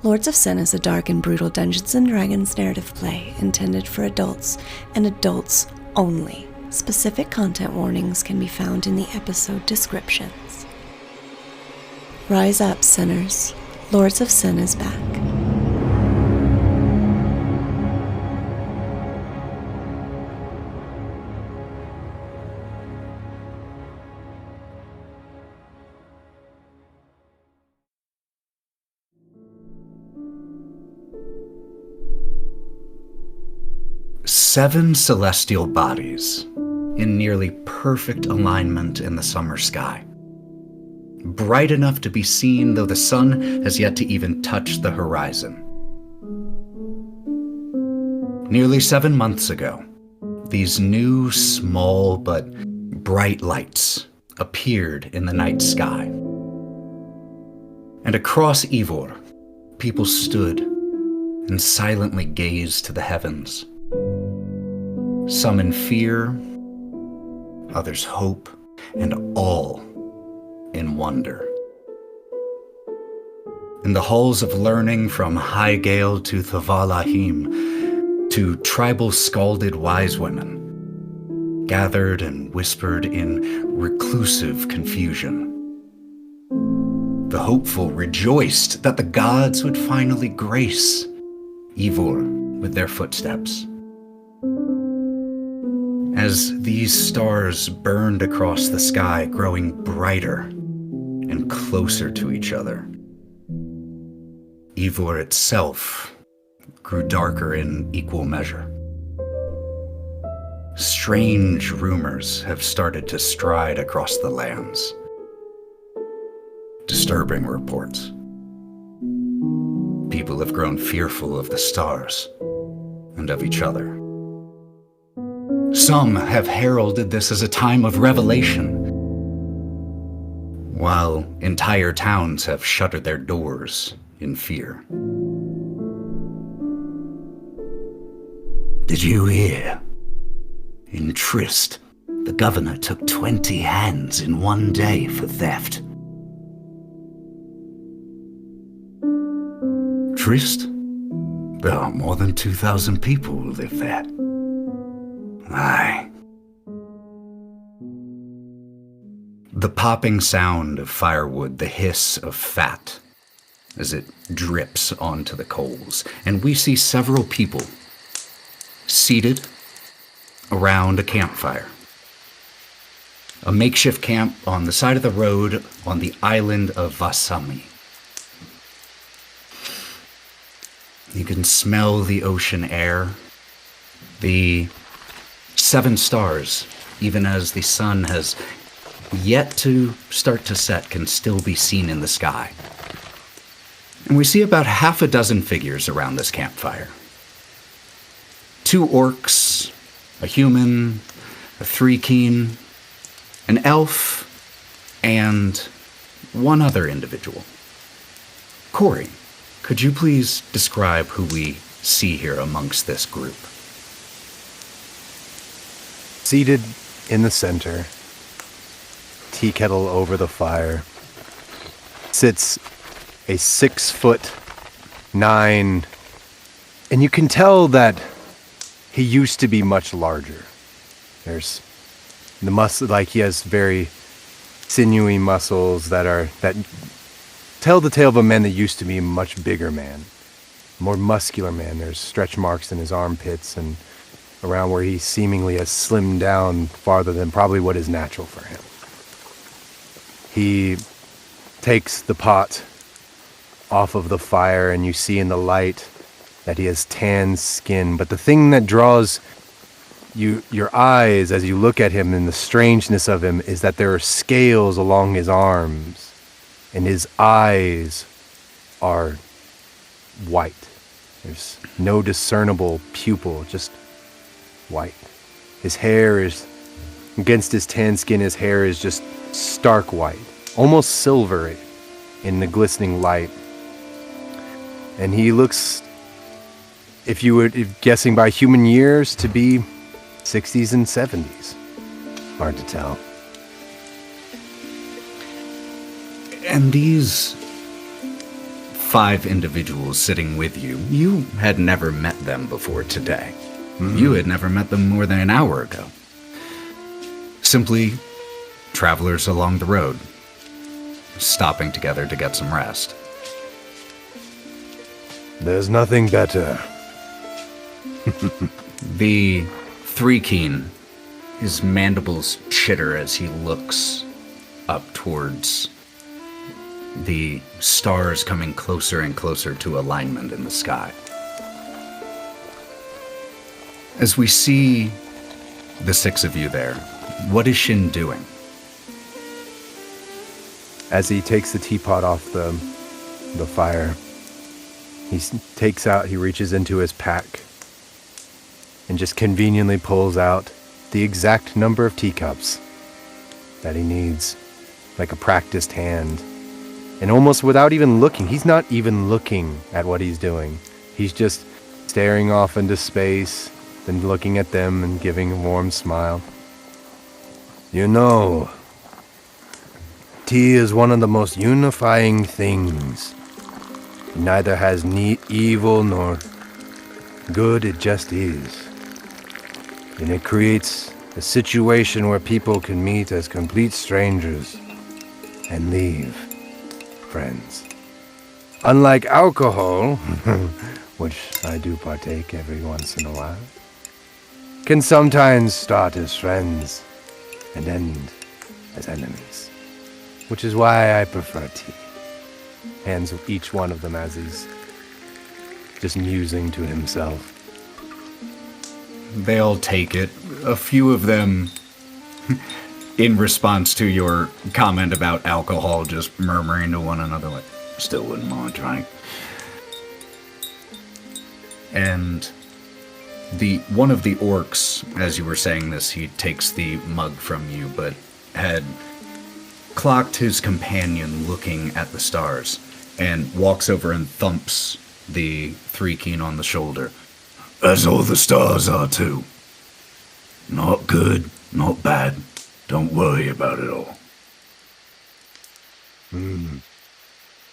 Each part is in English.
Lords of Sin is a dark and brutal Dungeons & Dragons narrative play intended for adults and adults only. Specific content warnings can be found in the episode descriptions. Rise up, sinners. Lords of Sin is back. Seven celestial bodies in nearly perfect alignment in the summer sky. Bright enough to be seen, though the sun has yet to even touch the horizon. Nearly 7 months ago, these new, small, but bright lights appeared in the night sky. And across Yvvor, people stood and silently gazed to the heavens. Some in fear, others hope, and all in wonder. In the halls of learning, from Highgale to Thvalahim, to tribal scalded wise women, gathered and whispered in reclusive confusion. The hopeful rejoiced that the gods would finally grace Yvvor with their footsteps. As these stars burned across the sky, growing brighter and closer to each other, Yvvor itself grew darker in equal measure. Strange rumors have started to stride across the lands. Disturbing reports. People have grown fearful of the stars and of each other. Some have heralded this as a time of revelation, while entire towns have shuttered their doors in fear. Did you hear? In Trist, the governor took 20 hands in one day for theft. Trist? There are more than 2,000 people who live there. Aye. The popping sound of firewood, the hiss of fat as it drips onto the coals, and we see several people seated around a campfire. A makeshift camp on the side of the road on the island of Vasami. You can smell the ocean air, the 7 stars, even as the sun has yet to start to set, can still be seen in the sky. And we see about half a dozen figures around this campfire. 2 orcs, a human, a three-keen, an elf, and one other individual. Cory, could you please describe who we see here amongst this group? Seated in the center, tea kettle over the fire, sits a 6'9", and you can tell that he used to be much larger. There's the muscle, like he has very sinewy muscles that tell the tale of a man that used to be a much bigger man, more muscular man. There's stretch marks in his armpits and around where he seemingly has slimmed down farther than probably what is natural for him. He takes the pot off of the fire, and you see in the light that he has tan skin. But the thing that draws your eyes as you look at him and the strangeness of him is that there are scales along his arms, and his eyes are white. There's no discernible pupil, just white. His hair is, against his tan skin, his hair is just stark white, almost silvery in the glistening light. And he looks, if guessing by human years, to be 60s and 70s. Hard to tell. And these 5 individuals sitting with you. You had never met them before today. You had never met them more than an hour ago. Simply travelers along the road, stopping together to get some rest. There's nothing better. The Three-Keen, his mandibles chitter as he looks up towards the stars coming closer and closer to alignment in the sky. As we see the 6 of you there, what is Shin doing? As he takes the teapot off the fire, he reaches into his pack and just conveniently pulls out the exact number of teacups that he needs, like a practiced hand. And almost without even looking, he's not even looking at what he's doing. He's just staring off into space, then looking at them and giving a warm smile. You know, tea is one of the most unifying things. It neither has evil nor good, it just is. And it creates a situation where people can meet as complete strangers and leave friends. Unlike alcohol, which I do partake every once in a while, can sometimes start as friends and end as enemies. Which is why I prefer tea. Hands each one of them as he's just musing to himself. They all take it. A few of them, in response to your comment about alcohol, just murmuring to one another like, still wouldn't mind trying. And one of the orcs, as you were saying this, he takes the mug from you, but had clocked his companion looking at the stars and walks over and thumps the Three-Keen on the shoulder. As all the stars are too. Not good, not bad. Don't worry about it all.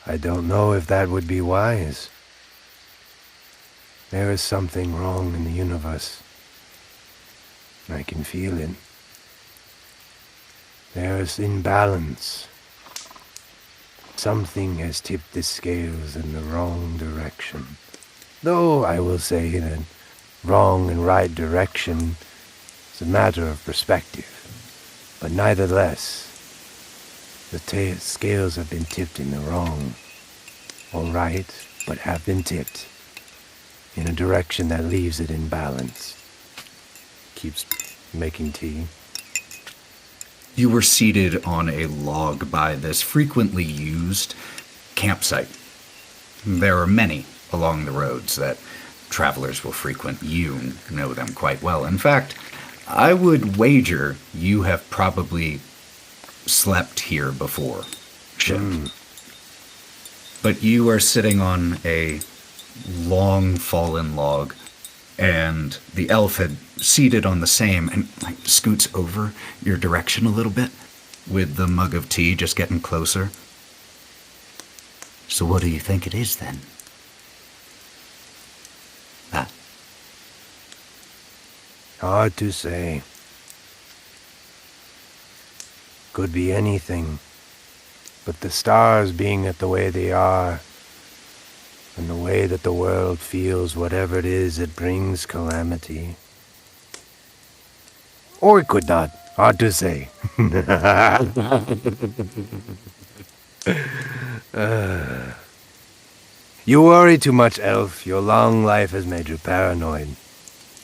I don't know if that would be wise. There is something wrong in the universe. I can feel it. There is imbalance. Something has tipped the scales in the wrong direction. Though I will say that wrong and right direction is a matter of perspective. But nevertheless, the scales have been tipped in the wrong. All right, but have been tipped in a direction that leaves it in balance. Keeps making tea. You were seated on a log by this frequently used campsite. There are many along the roads that travelers will frequent. You know them quite well. In fact, I would wager you have probably slept here before, Shin. But you are sitting on a long fallen log, and the elf had seated on the same and scoots over your direction a little bit with the mug of tea just getting closer. So what do you think it is then? Hard to say. Could be anything. But the stars being it the way they are, and the way that the world feels whatever it is, it brings calamity. Or it could not. Hard to say. You worry too much, Elf. Your long life has made you paranoid.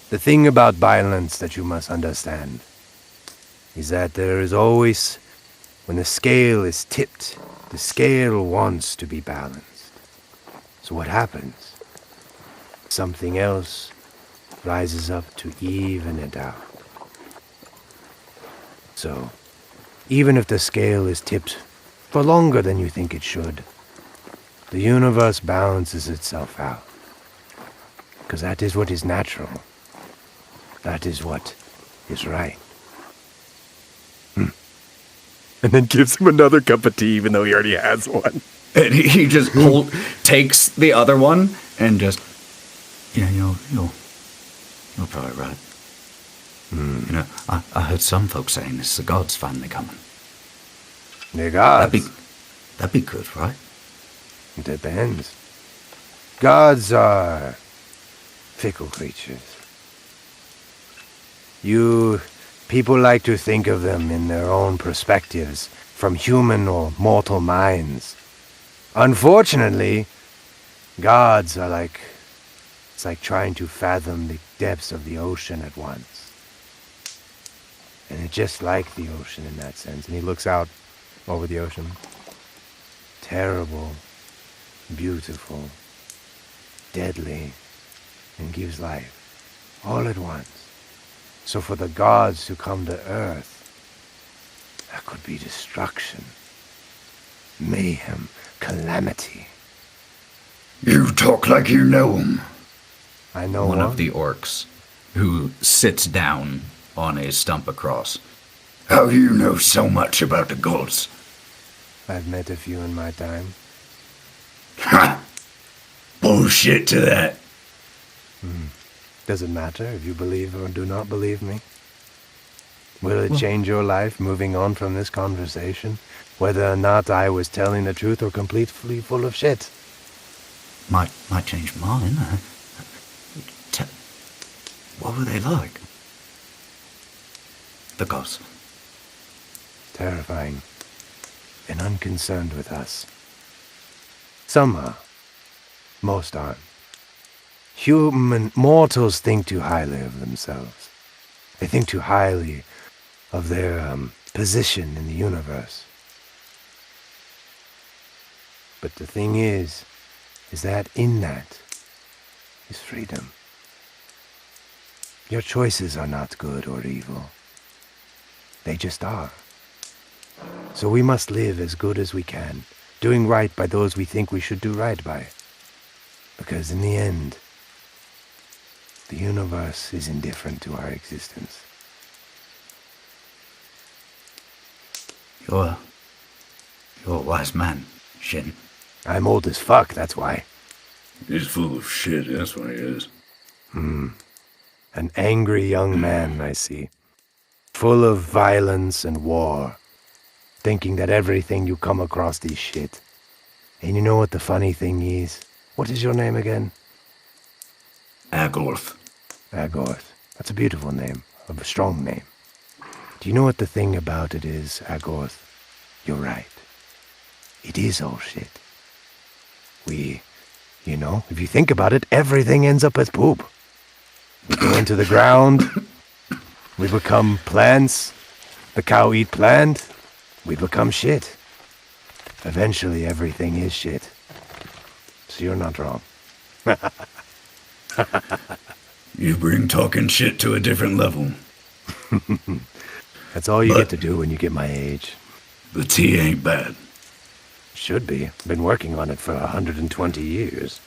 The thing about violence that you must understand is that there is always, when the scale is tipped, the scale wants to be balanced. So what happens? Something else rises up to even it out. So, even if the scale is tipped for longer than you think it should, the universe balances itself out. Because that is what is natural. That is what is right. And then gives him another cup of tea, even though he already has one. And he just takes the other one and just, yeah, you're probably right. You know, I heard some folks saying it's the gods finally coming. The gods? That'd be good, right? It depends. Gods are fickle creatures. People like to think of them in their own perspectives, from human or mortal minds. Unfortunately, gods are it's like trying to fathom the depths of the ocean at once. And it's just like the ocean in that sense. And he looks out over the ocean. Terrible, beautiful, deadly, and gives life, all at once. So for the gods to come to Earth, that could be destruction, mayhem, calamity. You talk like you know him. I know one of the orcs, who sits down on a stump across. How you know so much about the gods? I've met a few in my time. Ha! Bullshit to that. Does it matter if you believe or do not believe me? Will it change your life moving on from this conversation? Whether or not I was telling the truth or completely full of shit? Might change mine. What were they like? The gods. Terrifying. And unconcerned with us. Some are. Most aren't. Mortals think too highly of themselves. They think too highly of their position in the universe. But the thing is that in that is freedom. Your choices are not good or evil. They just are. So we must live as good as we can, doing right by those we think we should do right by. Because in the end, the universe is indifferent to our existence. You're a wise man, Shin. I'm old as fuck, that's why. He's full of shit, that's what he is. An angry young man, I see. Full of violence and war. Thinking that everything you come across is shit. And you know what the funny thing is? What is your name again? Agorth. Agorth. That's a beautiful name. A strong name. Do you know what the thing about it is, Agorth? You're right. It is all shit. If you think about it, everything ends up as poop. We go into the ground. We become plants. The cow eat plant. We become shit. Eventually, everything is shit. So you're not wrong. You bring talking shit to a different level. That's all you get to do when you get my age. The tea ain't bad. Should be. Been working on it for 120 years.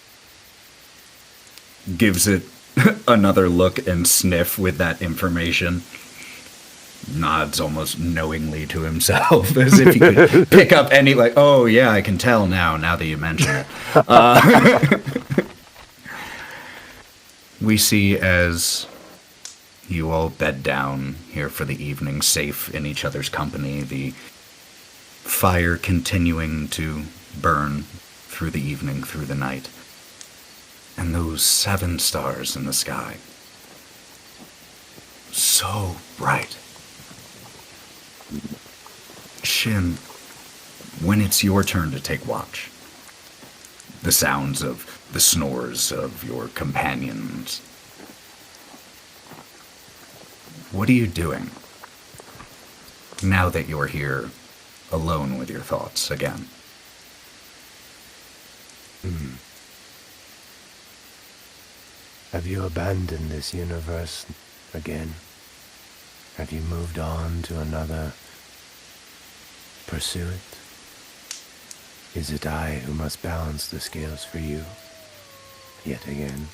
Gives it another look and sniff with that information. Nods almost knowingly to himself, as if he could pick up any, oh yeah, I can tell now that you mention it. We see as you all bed down here for the evening, safe in each other's company, the fire continuing to burn through the evening, through the night, and those 7 stars in the sky. So bright. Shin, when it's your turn to take watch, the sounds of the snores of your companions, what are you doing now that you're here alone with your thoughts again? Have you abandoned this universe again? Have you moved on to another pursuit? Is it I who must balance the scales for you, yet again?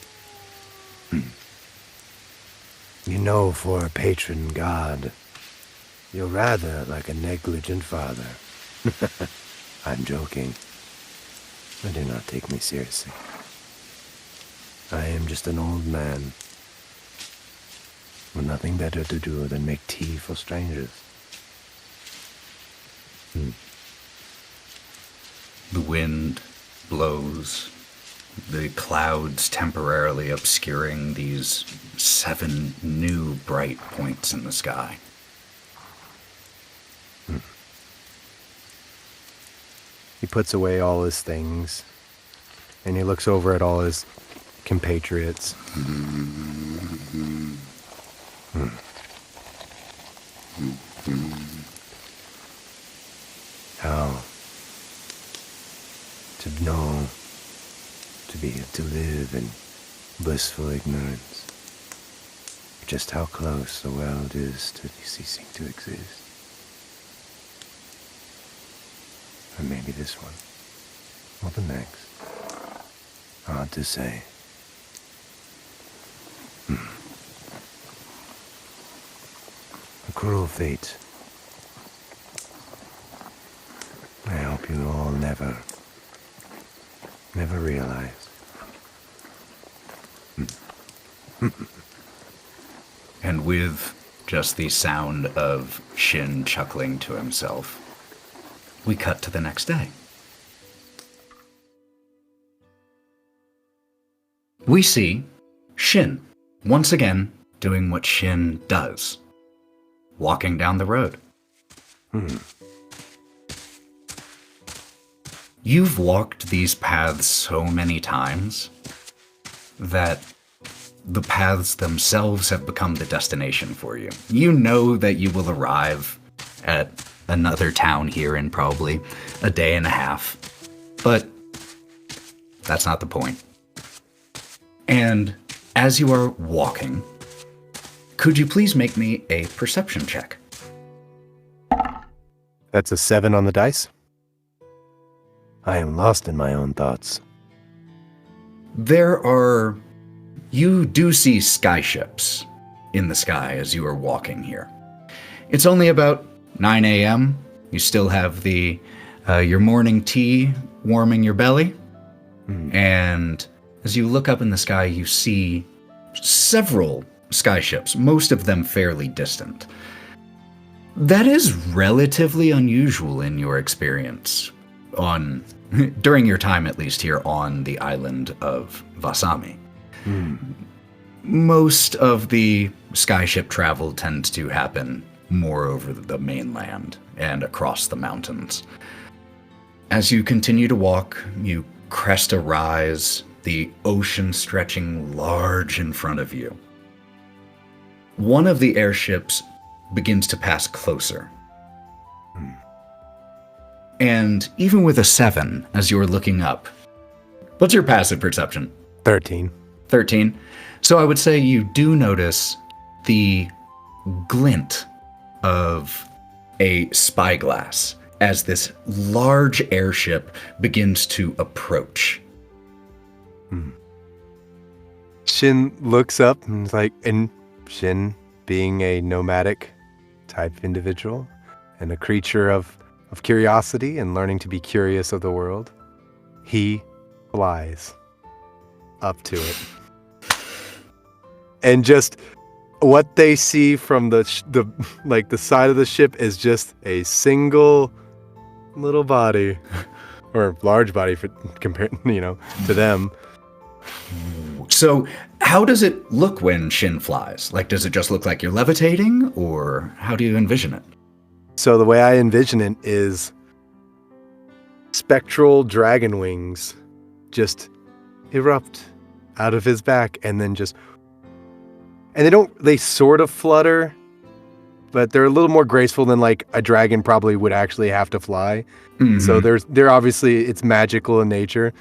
You know, for a patron god, you're rather like a negligent father. I'm joking. But do not take me seriously. I am just an old man with nothing better to do than make tea for strangers. The wind blows, the clouds temporarily obscuring these 7 new bright points in the sky. He puts away all his things, and he looks over at all his compatriots. How to know, to live in blissful ignorance, just how close the world is to ceasing to exist. Or maybe this one, or the next. Hard to say. A cruel fate. I hope you all never realize. And with just the sound of Shin chuckling to himself, we cut to the next day. We see Shin, once again, doing what Shin does. Walking down the road. You've walked these paths so many times that the paths themselves have become the destination for you. You know that you will arrive at another town here in probably a day and a half, but that's not the point. And as you are walking, could you please make me a perception check? That's a 7 on the dice. I am lost in my own thoughts. You do see skyships in the sky as you are walking here. It's only about 9 a.m. You still have your morning tea warming your belly. And as you look up in the sky, you see several skyships, most of them fairly distant. That is relatively unusual in your experience during your time at least here on the island of Vasami. Most of the skyship travel tends to happen more over the mainland and across the mountains. As you continue to walk, you crest a rise, the ocean stretching large in front of you. One of the airships begins to pass closer. And even with a 7, as you're looking up, what's your passive perception? 13. 13. So I would say you do notice the glint of a spyglass as this large airship begins to approach. Shin looks up and is like, and Shin being a nomadic type individual and a creature of curiosity and learning to be curious of the world, he flies up to it. And just what they see from the side of the ship is just a single little body, or large body for compared, to them. So how does it look when Shin flies? Like, does it just look like you're levitating, or how do you envision it? So the way I envision it is spectral dragon wings just erupt out of his back and then they sort of flutter, but they're a little more graceful than like a dragon probably would actually have to fly. Mm-hmm. So they're obviously, it's magical in nature.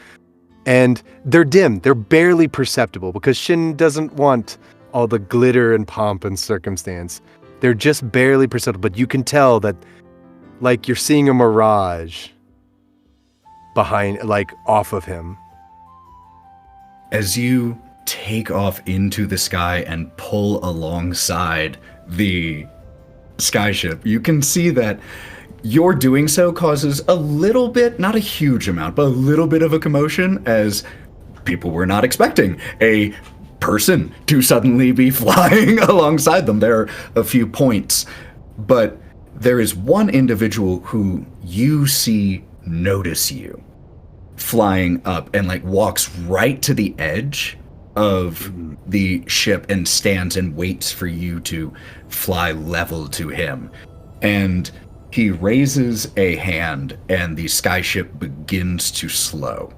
And they're dim. They're barely perceptible because Shin doesn't want all the glitter and pomp and circumstance. They're just barely perceptible, but you can tell that like you're seeing a mirage behind, like off of him. As you take off into the sky and pull alongside the skyship, you can see that your doing so causes a little bit, not a huge amount, but a little bit of a commotion, as people were not expecting a person to suddenly be flying alongside them. There are a few points, but there is one individual who you see notice you flying up and like walks right to the edge of the ship and stands and waits for you to fly level to him. And he raises a hand and the skyship begins to slow.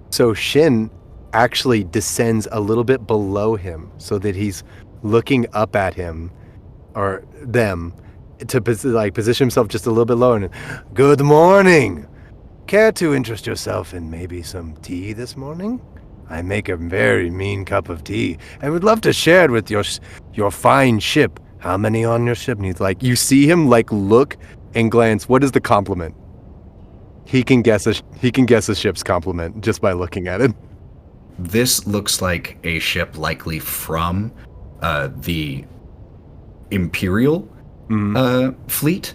So Shin actually descends a little bit below him so that he's looking up at him or them to position himself just a little bit lower. And, good morning. Care to interest yourself in maybe some tea this morning? I make a very mean cup of tea and would love to share it with your fine ship. How many on your ship? And he's like, you see him like look and glance. What is the compliment? He can guess a ship's compliment just by looking at it. This looks like a ship likely from the Imperial fleet.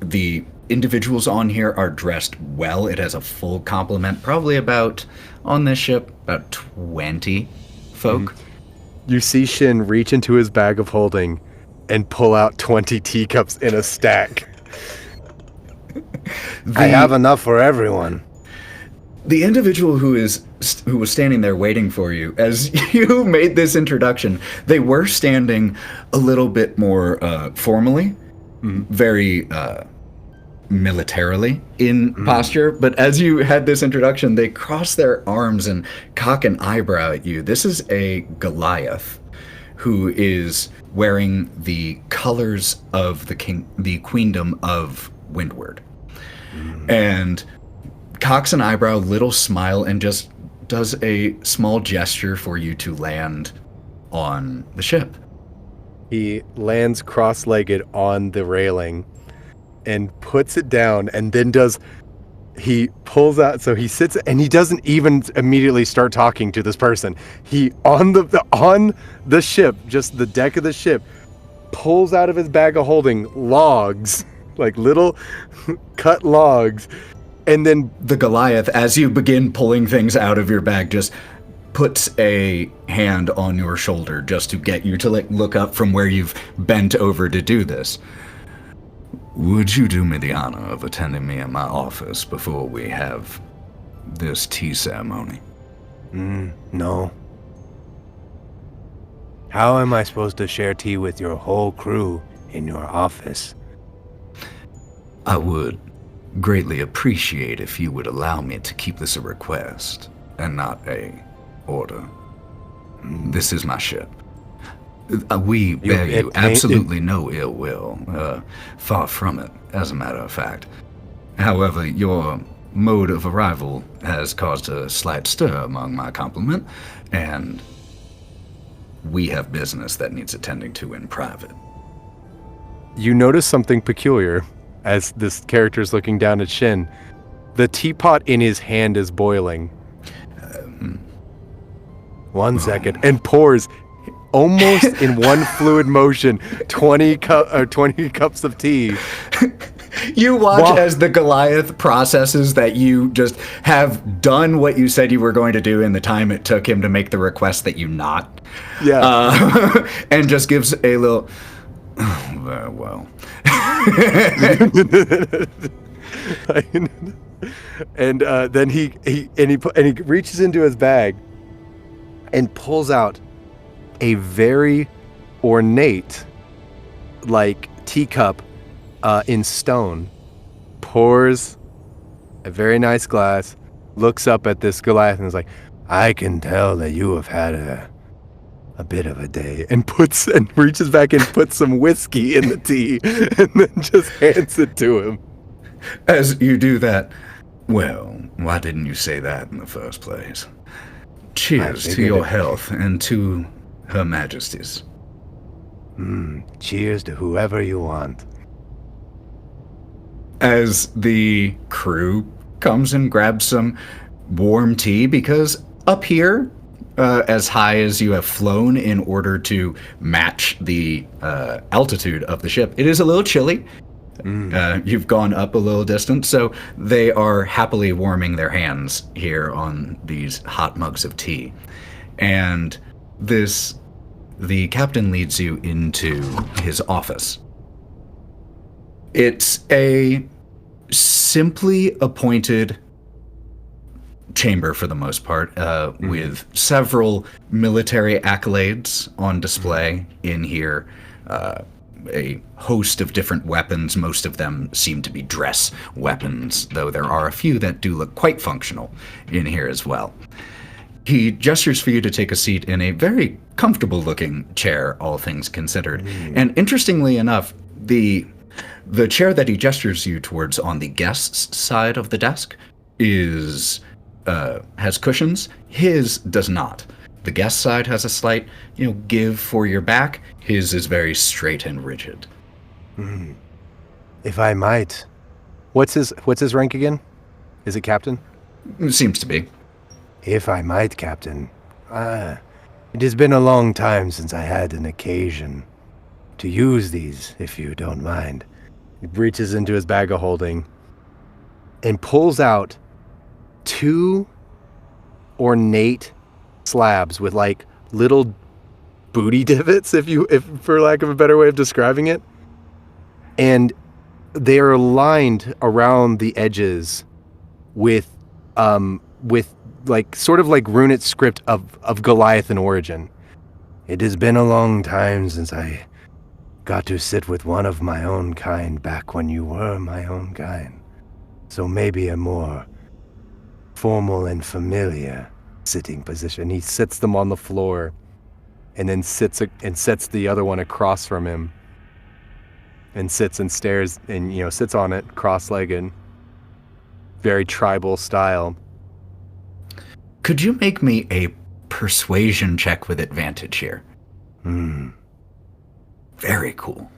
The individuals on here are dressed well. It has a full complement, probably about, on this ship, about 20 folk. You see Shin reach into his bag of holding and pull out 20 teacups in a stack. I have enough for everyone. The individual who was standing there waiting for you, as you made this introduction, they were standing a little bit more formally, very militarily in posture, but as you had this introduction, they cross their arms and cock an eyebrow at you. This is a Goliath who is wearing the colors of the queendom of Windward. And cocks an eyebrow, little smile, and just does a small gesture for you to land on the ship. He lands cross-legged on the railing and puts it down, and then he pulls out, so he sits, and he doesn't even immediately start talking to this person. He, on the ship, just the deck of the ship, pulls out of his bag of holding logs, like little cut logs, and then the Goliath, as you begin pulling things out of your bag, just puts a hand on your shoulder just to get you to look up from where you've bent over to do this. Would you do me the honor of attending me in my office before we have this tea ceremony? No. How am I supposed to share tea with your whole crew in your office? I would greatly appreciate if you would allow me to keep this a request and not a order. This is my ship. We bear you absolutely no ill will, far from it, as a matter of fact. However, your mode of arrival has caused a slight stir among my complement, and we have business that needs attending to in private. You notice something peculiar as this character is looking down at Shin. The teapot in his hand is boiling. 1 second, and pours almost in one fluid motion 20 cups of tea. You watch as the Goliath processes that you just have done what you said you were going to do in the time it took him to make the request that you not. Yeah. And just gives a little, very well. And then he reaches into his bag and pulls out a very ornate, like, teacup in stone, pours a very nice glass, looks up at this Goliath and is like, I can tell that you have had a bit of a day, and reaches back and puts some whiskey in the tea and then just hands it to him. As you do that, well, why didn't you say that in the first place? Cheers to your health and to Her Majesty's. Cheers to whoever you want. As the crew comes and grabs some warm tea, because up here, as high as you have flown in order to match the altitude of the ship, it is a little chilly. You've gone up a little distance, so they are happily warming their hands here on these hot mugs of tea. And the captain leads you into his office. It's a simply appointed chamber for the most part, with several military accolades on display in here. A host of different weapons. Most of them seem to be dress weapons, though there are a few that do look quite functional in here as well. He gestures for you to take a seat in a very comfortable-looking chair, all things considered. And interestingly enough, the chair that he gestures you towards on the guest's side of the desk has cushions. His does not. The guest side has a slight, give for your back. His is very straight and rigid. If I might, what's his rank again? Is it captain? It seems to be. If I might, Captain, it has been a long time since I had an occasion to use these, if you don't mind. He reaches into his bag of holding and pulls out 2 ornate slabs with like little booty divots, if for lack of a better way of describing it. And they are lined around the edges with like sort of like runic script of Goliathan origin. It has been a long time since I got to sit with one of my own kind back when you were my own kind. So maybe a more formal and familiar sitting position. He sits them on the floor and then sets the other one across from him and sits and stares and, sits on it cross-legged. Very tribal style. Could you make me a persuasion check with advantage here? Very cool.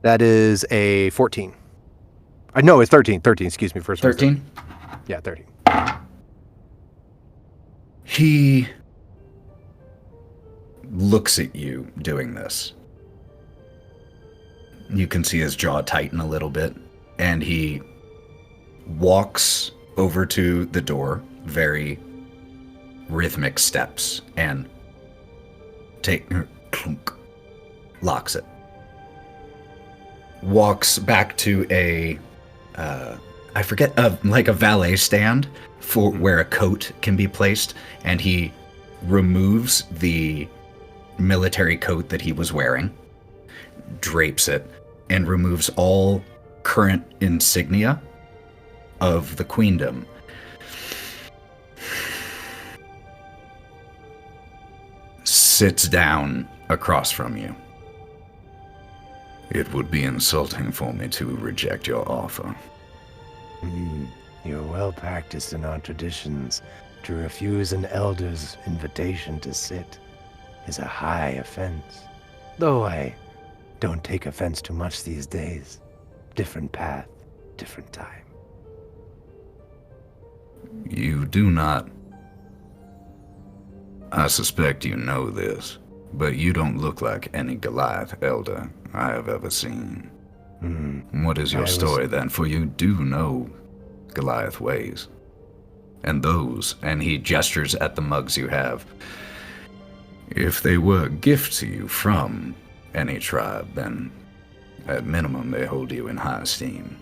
That is a 14. No, it's 13. 13, excuse me. First 13? Yeah, 13. He looks at you doing this. You can see his jaw tighten a little bit, and he walks over to the door, very rhythmic steps, and clunk, locks it. Walks back to like a valet stand for where a coat can be placed, and he removes the military coat that he was wearing, drapes it, and removes all current insignia of the queendom. Sits down across from you. It would be insulting for me to reject your offer. You're well practiced in our traditions. To refuse an elder's invitation to sit is a high offense. Though I don't take offense too much these days. Different path, different time. You do not. I suspect you know this, but you don't look like any Goliath elder I have ever seen. What is your story then? For you do know Goliath ways. And those, and he gestures at the mugs you have, if they were a gift to you from any tribe, then at minimum they hold you in high esteem.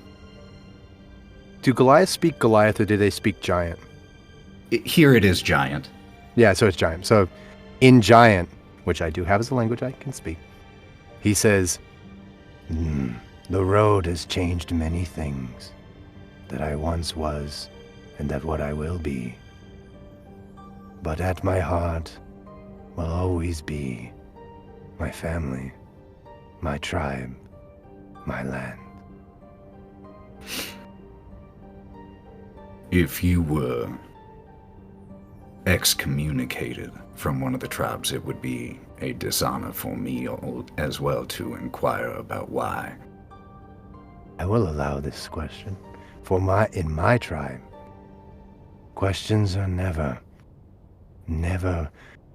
Do Goliath speak Goliath or do they speak Giant? Here it is Giant. Yeah, so it's Giant. So in Giant, which I do have as a language I can speak, he says, the road has changed many things that I once was and that what I will be. But at my heart will always be my family, my tribe, my land. If you were excommunicated from one of the tribes, it would be a dishonor for me as well to inquire about why. I will allow this question. In my tribe, questions are never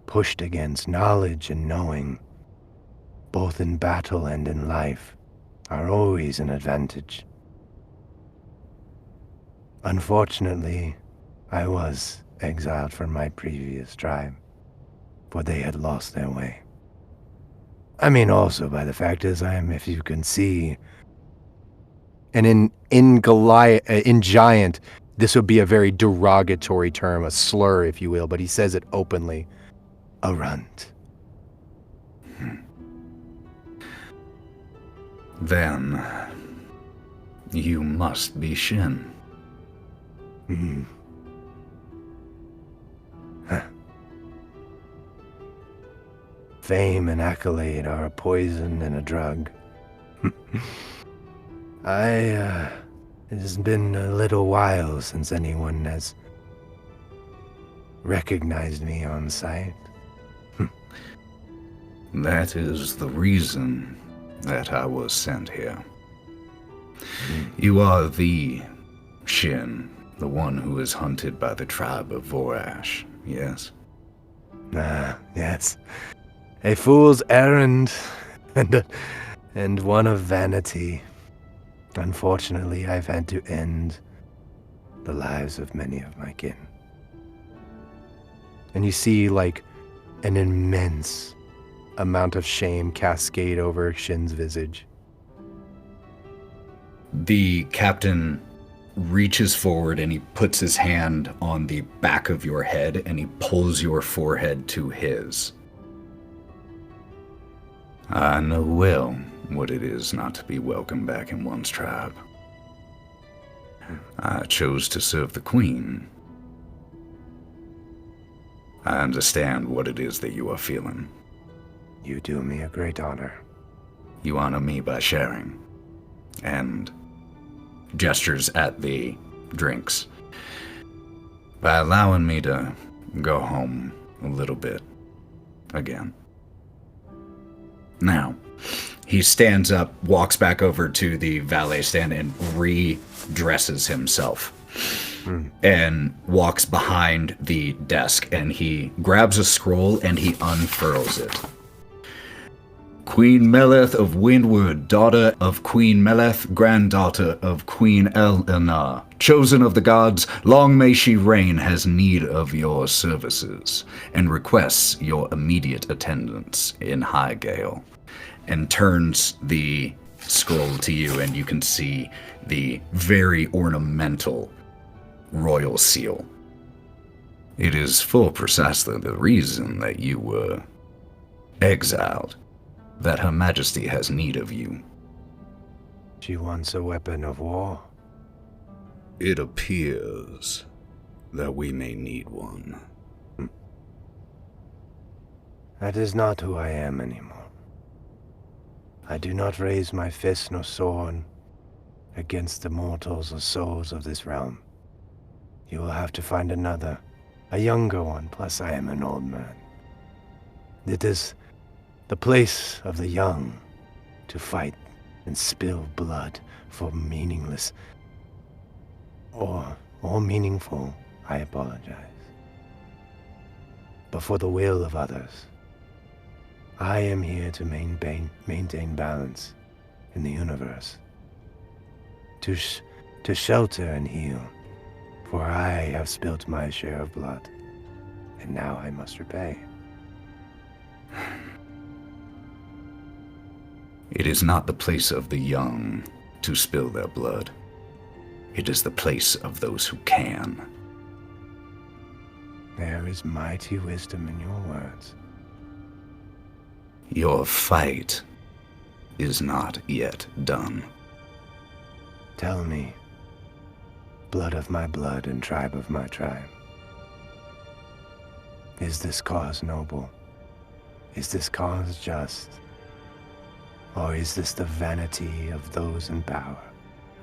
pushed against knowledge and knowing, both in battle and in life. are always an advantage. Unfortunately, I was exiled from my previous tribe, for they had lost their way. I mean, also by the fact is, I am, if you can see, and in Giant, this would be a very derogatory term, a slur, if you will, but he says it openly, a runt. Then, you must be Shin. Hmm. Huh. Fame and accolade are a poison and a drug. It has been a little while since anyone has recognized me on sight. That is the reason that I was sent here. You are the Shin, the one who is hunted by the tribe of Vorash, yes? Yes. A fool's errand, and one of vanity. Unfortunately, I've had to end the lives of many of my kin. And you see, like, an immense amount of shame cascade over Shin's visage. The captain reaches forward and he puts his hand on the back of your head and he pulls your forehead to his. I know well what it is not to be welcome back in one's tribe. I chose to serve the Queen. I understand what it is that you are feeling. You do me a great honor. You honor me by sharing. And Gestures at the drinks. by allowing me to go home a little bit again. Now, he stands up, walks back over to the valet stand and redresses himself. And walks behind the desk and he grabs a scroll and he unfurls it. Queen Meleth of Windward, daughter of Queen Meleth, granddaughter of Queen Eleanor, chosen of the gods, long may she reign, has need of your services, and requests your immediate attendance in Highgale. And turns the scroll to you and you can see the very ornamental royal seal. it is for precisely the reason that you were exiled that Her Majesty has need of you. She wants a weapon of war. It appears that we may need one. That is not who I am anymore. I do not raise my fist nor sword against the mortals or souls of this realm. You will have to find another, a younger one, plus I am an old man. It is the place of the young to fight and spill blood for meaningless or meaningful, I apologize. But for the will of others, I am here to maintain balance in the universe, to shelter and heal, for I have spilt my share of blood, and now I must repay. It is not the place of the young to spill their blood. It is the place of those who can. There is mighty wisdom in your words. Your fight is not yet done. Tell me, blood of my blood and tribe of my tribe, is this cause noble? Is this cause just? Or is this the vanity of those in power?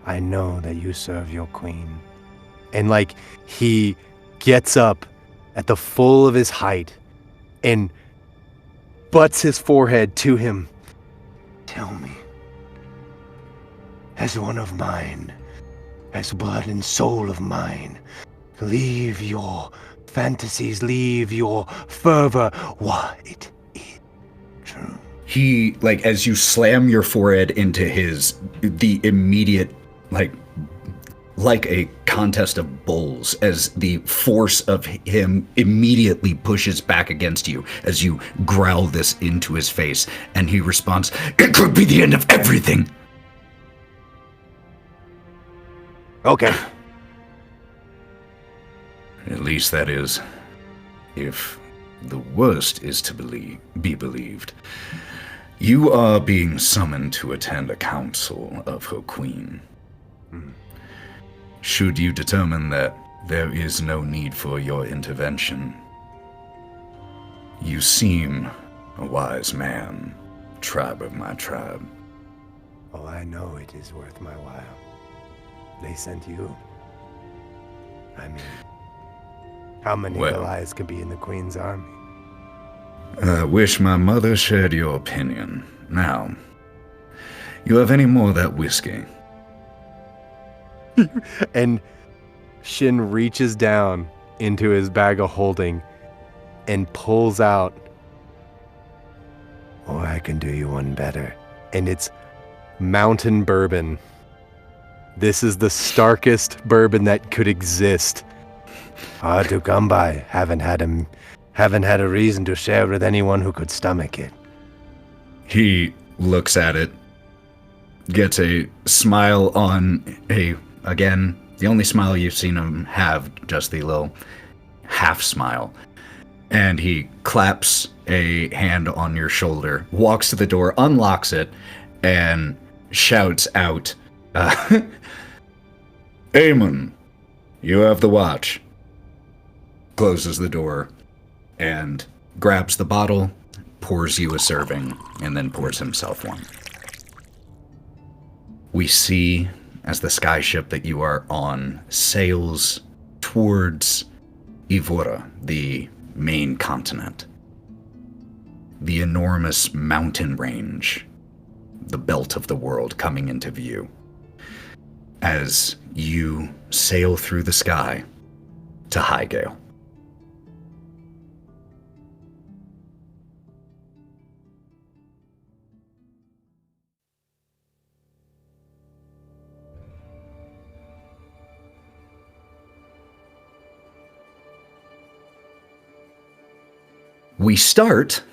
I know that you serve your queen. And he gets up at the full of his height and butts his forehead to him. Tell me, as one of mine, as blood and soul of mine, leave your fantasies, leave your fervor. What it is true? He, like, as you slam your forehead into the immediate, like a contest of bulls, as the force of him immediately pushes back against you as you growl this into his face, and he responds, "It could be the end of everything." Okay. At least that is, if the worst is to be believed. You are being summoned to attend a council of her queen. Should you determine that there is no need for your intervention, you seem a wise man, tribe of my tribe. Oh, I know it is worth my while. They sent you. I mean, how many allies could be in the Queen's army? I wish my mother shared your opinion. Now, you have any more of that whiskey? And Shin reaches down into his bag of holding and pulls out. Oh, I can do you one better. And it's mountain bourbon. This is the starkest bourbon that could exist. Hard to come by. Haven't had a reason to share with anyone who could stomach it. He looks at it, gets a smile on again, the only smile you've seen him have, just the little half smile. And he claps a hand on your shoulder, walks to the door, unlocks it, and shouts out, "Aemon, you have the watch." Closes the door and grabs the bottle, pours you a serving, and then pours himself one. We see, as the skyship that you are on sails towards Yvvor, the main continent, the enormous mountain range, the belt of the world coming into view, as you sail through the sky to Highgale. We start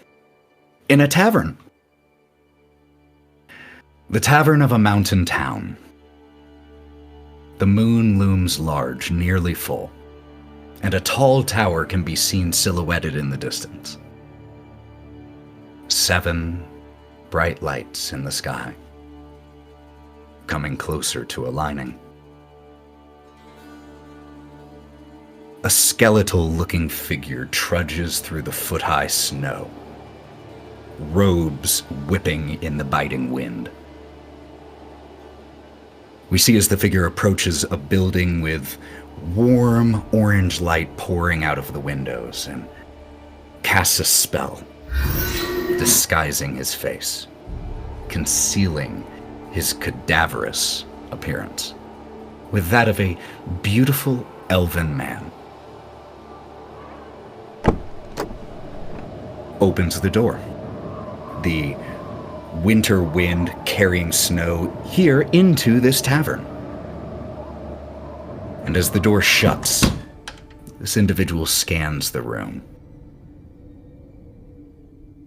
in a tavern. The tavern of a mountain town. The moon looms large, nearly full, and a tall tower can be seen silhouetted in the distance. 7 bright lights in the sky, coming closer to aligning. A skeletal-looking figure trudges through the foot-high snow, robes whipping in the biting wind. We see as the figure approaches a building with warm orange light pouring out of the windows and casts a spell, disguising his face, concealing his cadaverous appearance with that of a beautiful elven man. Opens the door. The winter wind carrying snow here into this tavern. And as the door shuts, this individual scans the room.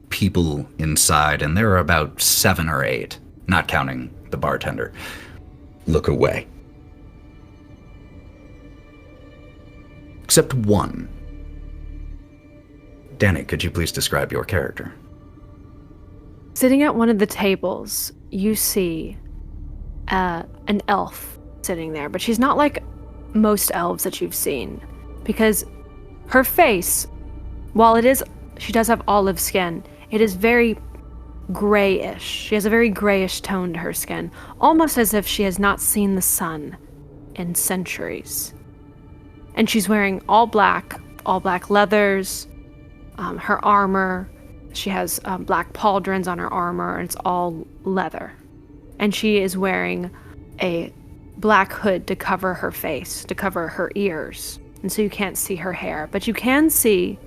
People inside, and there are about 7 or 8, not counting the bartender, look away. Except one. Danny, could you please describe your character? Sitting at one of the tables, you see an elf sitting there, but she's not like most elves that you've seen, because her face, while she does have olive skin, it is very grayish. She has a very grayish tone to her skin, almost as if she has not seen the sun in centuries. And she's wearing all black leathers, her armor. She has black pauldrons on her armor, and it's all leather. And she is wearing a black hood to cover her face, to cover her ears. And so you can't see her hair. But you can see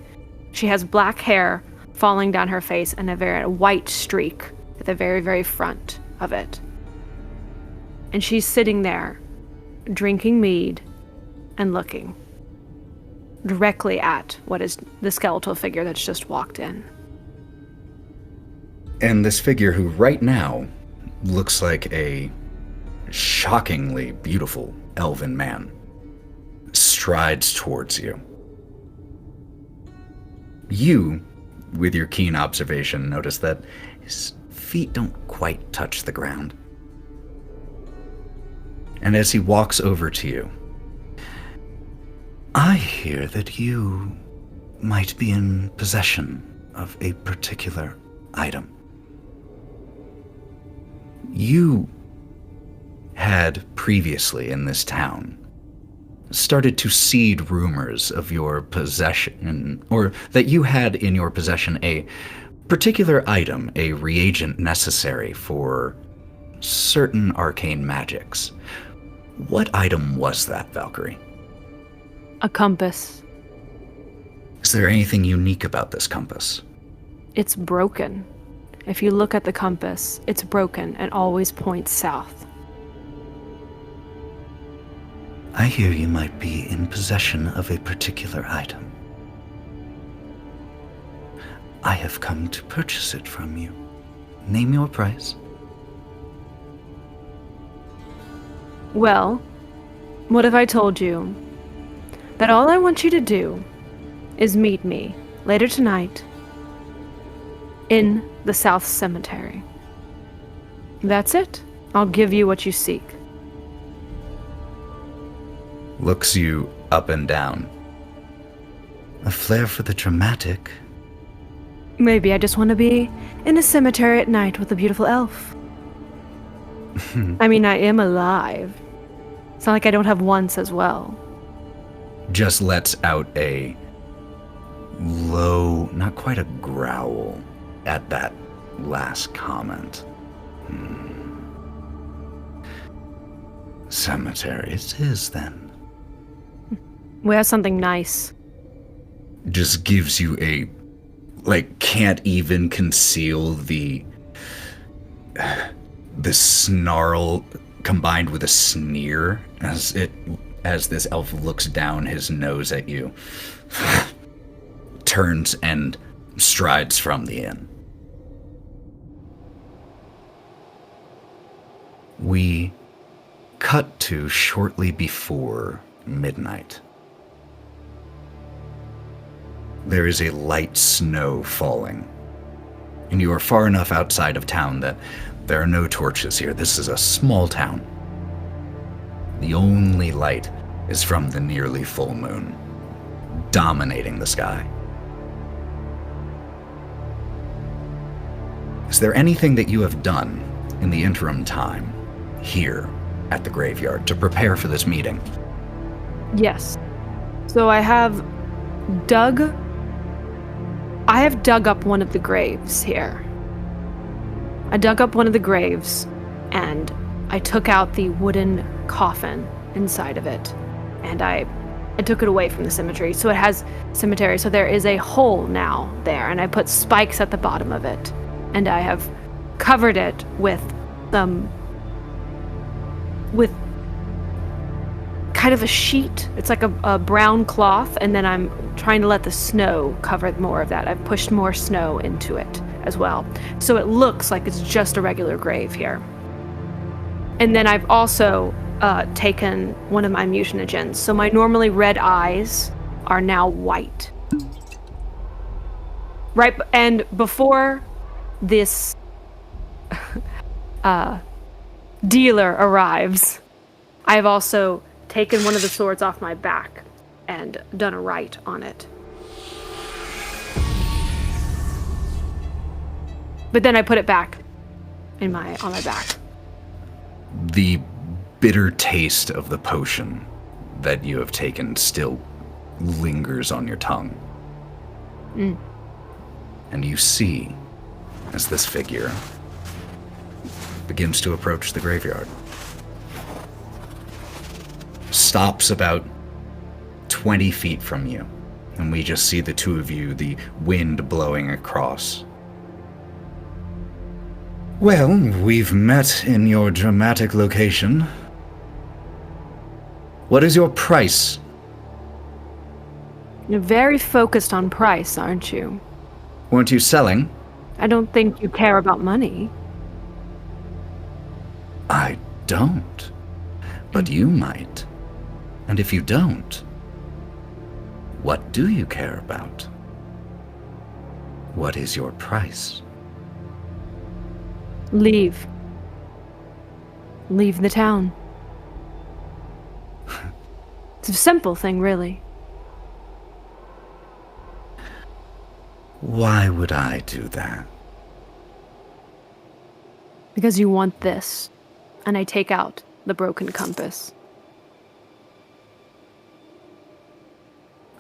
she has black hair falling down her face and a very white streak at the very, very front of it. And she's sitting there, drinking mead and looking directly at what is the skeletal figure that's just walked in. And this figure, who right now looks like a shockingly beautiful elven man, strides towards you. You, with your keen observation, notice that his feet don't quite touch the ground. And as he walks over to you, I hear that you might be in possession of a particular item. You had previously in this town started to seed rumors of your possession, or that you had in your possession a particular item, a reagent necessary for certain arcane magics. What item was that, Valkerie? A compass. Is there anything unique about this compass? It's broken. If you look at the compass, it's broken and always points south. I hear you might be in possession of a particular item. I have come to purchase it from you. Name your price. Well, what if I told you that all I want you to do is meet me later tonight in the South Cemetery? That's it. I'll give you what you seek. Looks you up and down. A flair for the dramatic. Maybe I just want to be in a cemetery at night with a beautiful elf. I mean, I am alive. It's not like I don't have once as well. Just lets out a low, not quite a growl at that last comment. Cemetery it is then. We have something nice. Just gives you a, can't even conceal the snarl combined with a sneer as this elf looks down his nose at you, turns and strides from the inn. We cut to shortly before midnight. There is a light snow falling, and you are far enough outside of town that there are no torches here. This is a small town. The only light is from the nearly full moon, dominating the sky. Is there anything that you have done in the interim time here at the graveyard to prepare for this meeting? Yes. So I have dug up one of the graves here. I dug up one of the graves, and I took out the wooden coffin inside of it, and I took it away from the cemetery. So it has cemetery, so there is a hole now there, and I put spikes at the bottom of it, and I have covered it with kind of a sheet. It's like a brown cloth, and then I'm trying to let the snow cover more of that. I've pushed more snow into it as well, so it looks like it's just a regular grave here. And then I've also taken one of my mutagens, so my normally red eyes are now white. Right, and before this dealer arrives, I've also taken one of the swords off my back and done a rite on it. But then I put it back on my back. The bitter taste of the potion that you have taken still lingers on your tongue. And you see, as this figure begins to approach the graveyard, stops about 20 feet from you, And we just see the two of you, the wind blowing across. Well, we've met in your dramatic location. What is your price? You're very focused on price, aren't you? Weren't you selling? I don't think you care about money. I don't. But you might. And if you don't, what do you care about? What is your price? Leave. Leave the town. It's a simple thing, really. Why would I do that? Because you want this. And I take out the broken compass.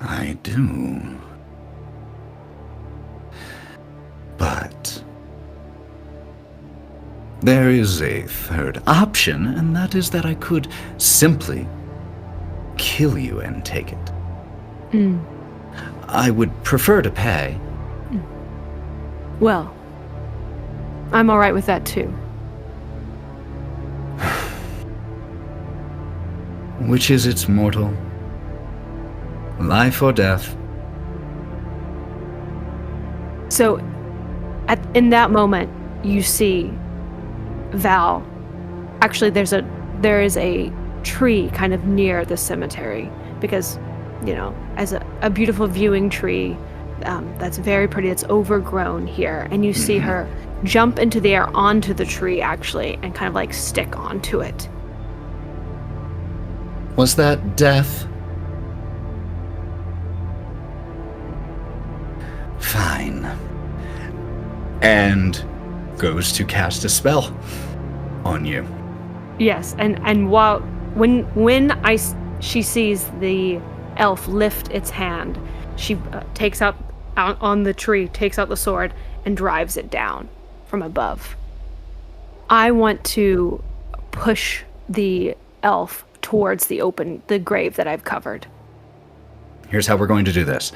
I do. But there is a third option, and that is that I could simply kill you and take it. I would prefer to pay. Well, I'm alright with that too. Which is its mortal? Life or death? So, in that moment, you see Val. Actually, there is a tree kind of near the cemetery because, as a beautiful viewing tree that's very pretty. It's overgrown here, and you see her jump into the air onto the tree actually, and kind of like stick onto it. Was that death? Fine. And goes to cast a spell on you. Yes, and while she sees the elf lift its hand, she takes out on the tree, takes out the sword, and drives it down from above. I want to push the elf towards the grave that I've covered. Here's how we're going to do this.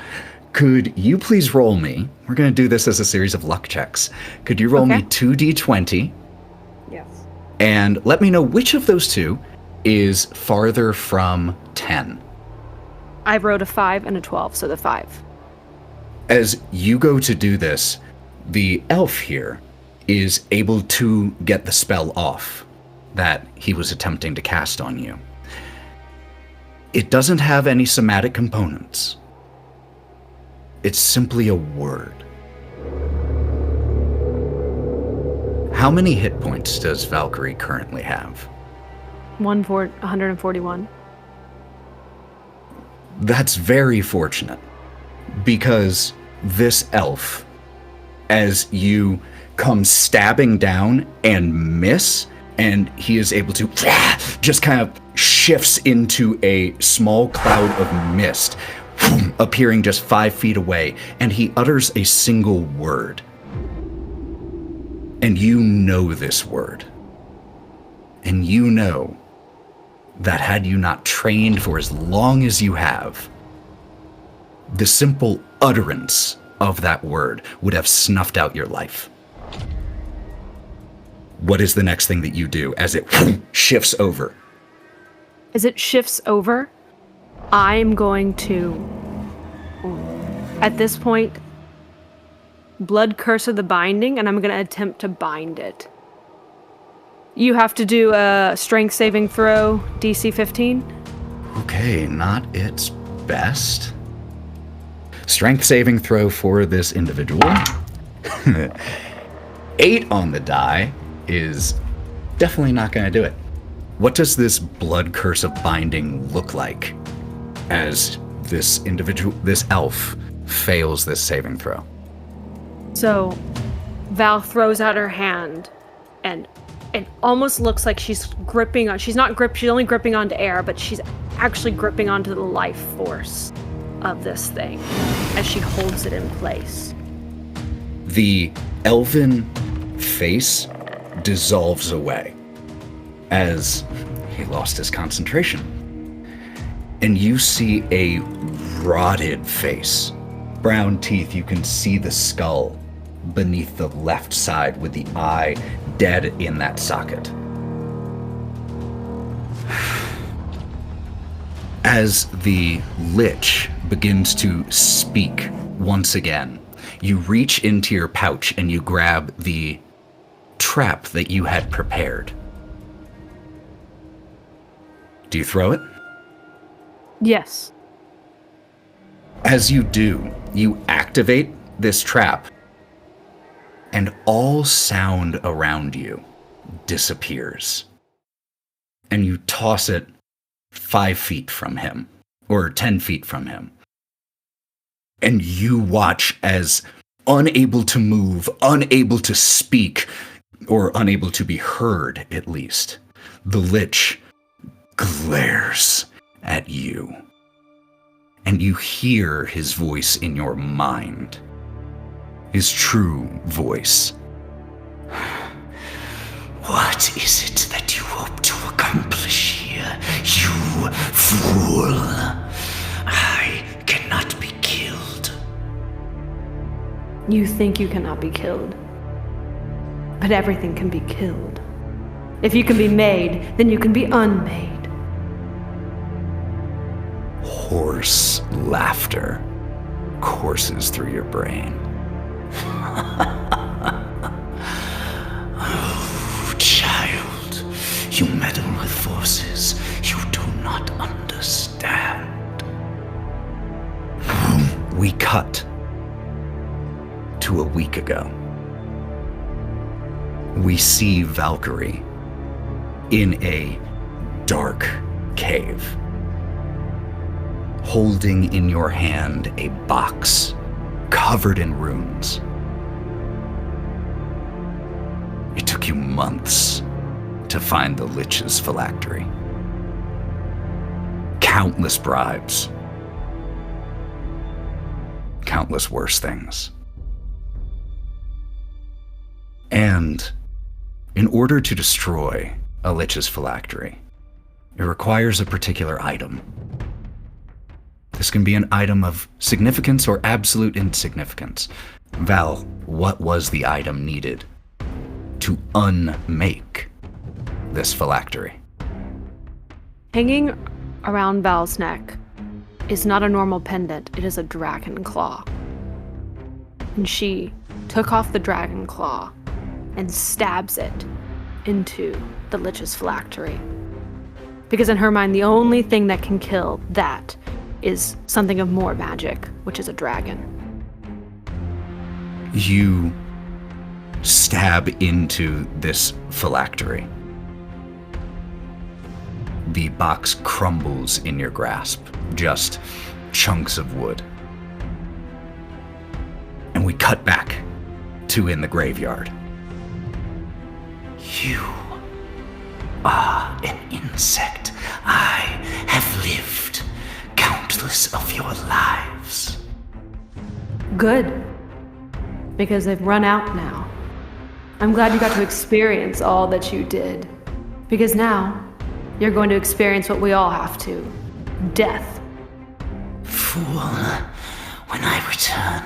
Could you please roll me? We're going to do this as a series of luck checks. Could you roll me 2d20? Yes. And let me know which of those two is farther from 10. I wrote a 5 and a 12, so the 5. As you go to do this, the elf here is able to get the spell off that he was attempting to cast on you. It doesn't have any somatic components. It's simply a word. How many hit points does Valkerie currently have? 141. That's very fortunate, because this elf, as you come stabbing down and miss, and he is able to just kind of shifts into a small cloud of mist, appearing just 5 feet away, and he utters a single word. And you know this word. And you know that had you not trained for as long as you have, the simple utterance of that word would have snuffed out your life. What is the next thing that you do as it shifts over? As it shifts over, I'm going to, at this point, Blood Curse of the Binding, and I'm going to attempt to bind it. You have to do a strength saving throw, DC 15. Okay, not its best. Strength saving throw for this individual. 8 on the die is definitely not going to do it. What does this Blood Curse of Binding look like as this elf fails this saving throw? So, Val throws out her hand, and it almost looks like she's gripping on. She's only gripping onto air, but she's actually gripping onto the life force of this thing as she holds it in place. The elven face dissolves away as he lost his concentration. And you see a rotted face. Brown teeth, you can see the skull beneath the left side with the eye dead in that socket. As the Lich begins to speak once again, you reach into your pouch and you grab the trap that you had prepared. Do you throw it? Yes. As you do, you activate this trap, and all sound around you disappears. And you toss it 5 feet from him, or 10 feet from him. And you watch as, unable to move, unable to speak, or unable to be heard at least, the Lich glares at you. And you hear his voice in your mind. His true voice. What is it that you hope to accomplish here, you fool? I cannot be killed. You think you cannot be killed. But everything can be killed. If you can be made, then you can be unmade. Hoarse laughter courses through your brain. Oh, child, you meddle with forces you do not understand. We cut to a week ago. We see Valkerie in a dark cave, holding in your hand a box covered in runes. It took you months to find the Lich's phylactery. Countless bribes. Countless worse things. And in order to destroy a Lich's phylactery, it requires a particular item. This can be an item of significance or absolute insignificance. Val, what was the item needed to unmake this phylactery? Hanging around Val's neck is not a normal pendant, it is a dragon claw. And she took off the dragon claw and stabs it into the Lich's phylactery. Because in her mind, the only thing that can kill that is something of more magic, which is a dragon. You stab into this phylactery. The box crumbles in your grasp, just chunks of wood. And we cut back to in the graveyard. You are an insect. I have lived countless of your lives. Good. Because they've run out now. I'm glad you got to experience all that you did. Because now, you're going to experience what we all have to. Death. Fool, when I return,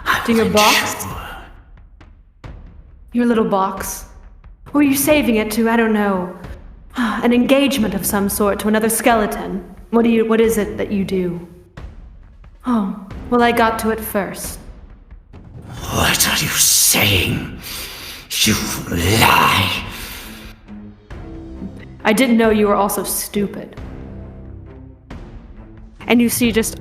I To will your box? ensure Your little box. Or are you saving it to, I don't know, an engagement of some sort to another skeleton? What is it that you do? Oh, well, I got to it first. What are you saying? You lie. I didn't know you were also stupid. And you see just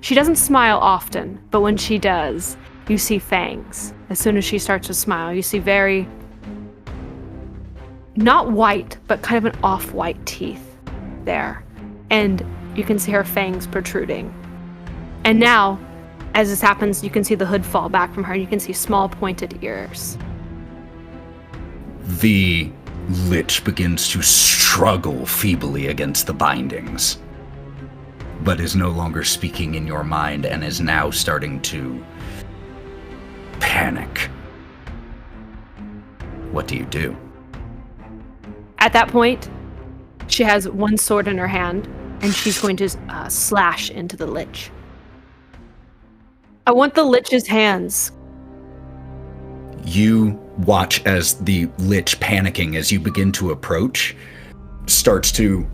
she doesn't smile often, but when she does, you see fangs. As soon as she starts to smile, you see very, not white, but kind of an off-white teeth there. And you can see her fangs protruding. And now, as this happens, you can see the hood fall back from her, and you can see small pointed ears. The Lich begins to struggle feebly against the bindings, but is no longer speaking in your mind and is now starting to panic. What do you do? At that point, she has one sword in her hand, and she's going to slash into the lich. I want the lich's hands. You watch as the lich, panicking as you begin to approach, starts to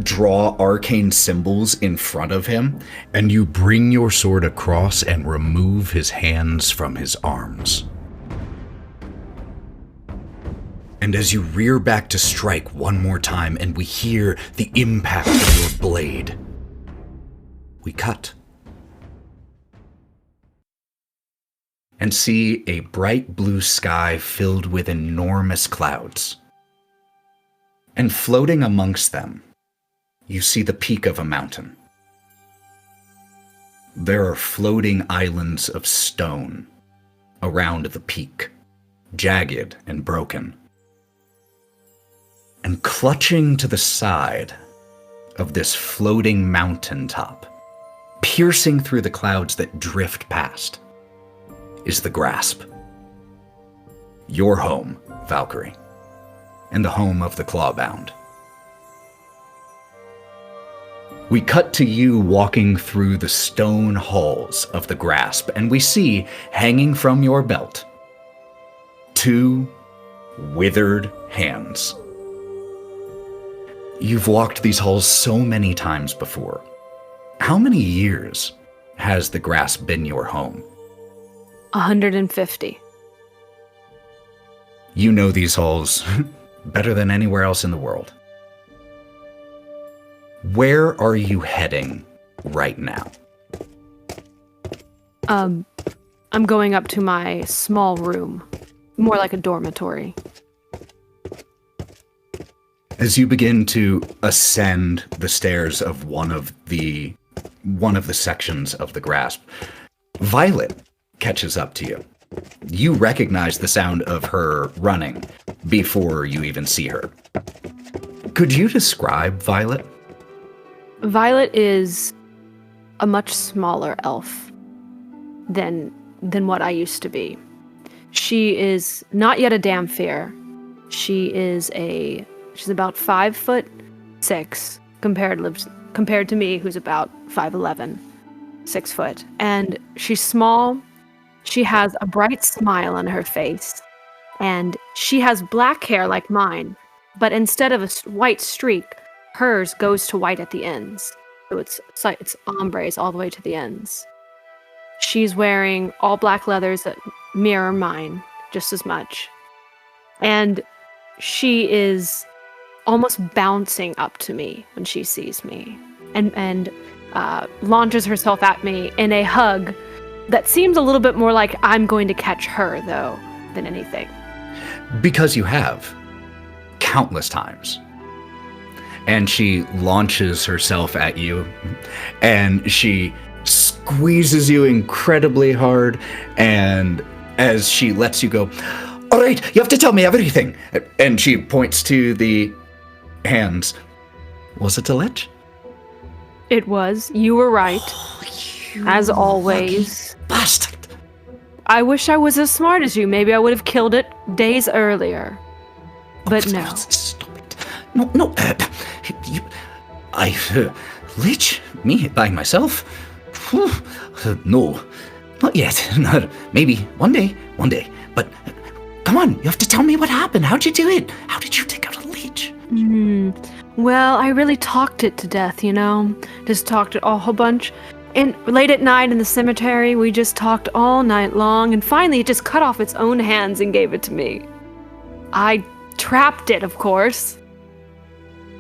draw arcane symbols in front of him, and you bring your sword across and remove his hands from his arms. And as you rear back to strike one more time, and we hear the impact of your blade, we cut. And see a bright blue sky filled with enormous clouds. And floating amongst them, you see the peak of a mountain. There are floating islands of stone around the peak, jagged and broken. And clutching to the side of this floating mountaintop, piercing through the clouds that drift past, is the grasp. Your home, Valkerie, and the home of the Clawbound. We cut to you walking through the stone halls of the grasp, and we see, hanging from your belt, 2 withered hands. You've walked these halls so many times before. How many years has the grasp been your home? 150. You know these halls better than anywhere else in the world. Where are you heading right now? I'm going up to my small room, more like a dormitory. As you begin to ascend the stairs of one of the sections of the grasp, Violet catches up to you. You recognize the sound of her running before you even see her. Could you describe Violet? Violet is a much smaller elf than what I used to be. She is not yet a Damphir. She's about 5'6" compared to me, who's about 5'11", 6 foot. And she's small. She has a bright smile on her face, and she has black hair like mine, but instead of a white streak, hers goes to white at the ends. So it's ombres all the way to the ends. She's wearing all black leathers that mirror mine just as much. And she is almost bouncing up to me when she sees me, and launches herself at me in a hug that seems a little bit more like I'm going to catch her, though, than anything. Because you have. Countless times. And she launches herself at you, and she squeezes you incredibly hard, and as she lets you go, "All right, you have to tell me everything." And she points to the hands. Was it a lich? It was. You were right. As always. Bastard. I wish I was as smart as you. Maybe I would have killed it days earlier. But no. Stop it. No. Lich? Me by myself? No. Not yet. Maybe one day. But come on, you have to tell me what happened. How'd you do it? How did you take out a lich? Well, I really talked it to death, you know? Just talked it a whole bunch. And late at night in the cemetery, we just talked all night long, and finally it just cut off its own hands and gave it to me. I trapped it, of course.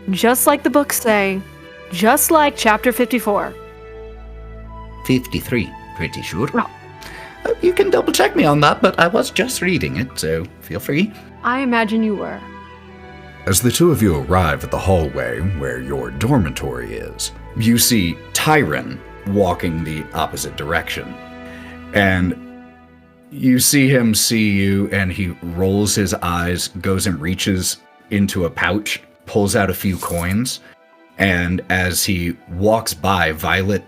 Just like the books say. Just like chapter 54. 53, pretty sure. Oh. You can double check me on that, but I was just reading it, so feel free. I imagine you were. As the two of you arrive at the hallway where your dormitory is, You see Tyron walking the opposite direction, and you see him see you, and he rolls his eyes, goes and reaches into a pouch, pulls out a few coins, and as he walks by, Violet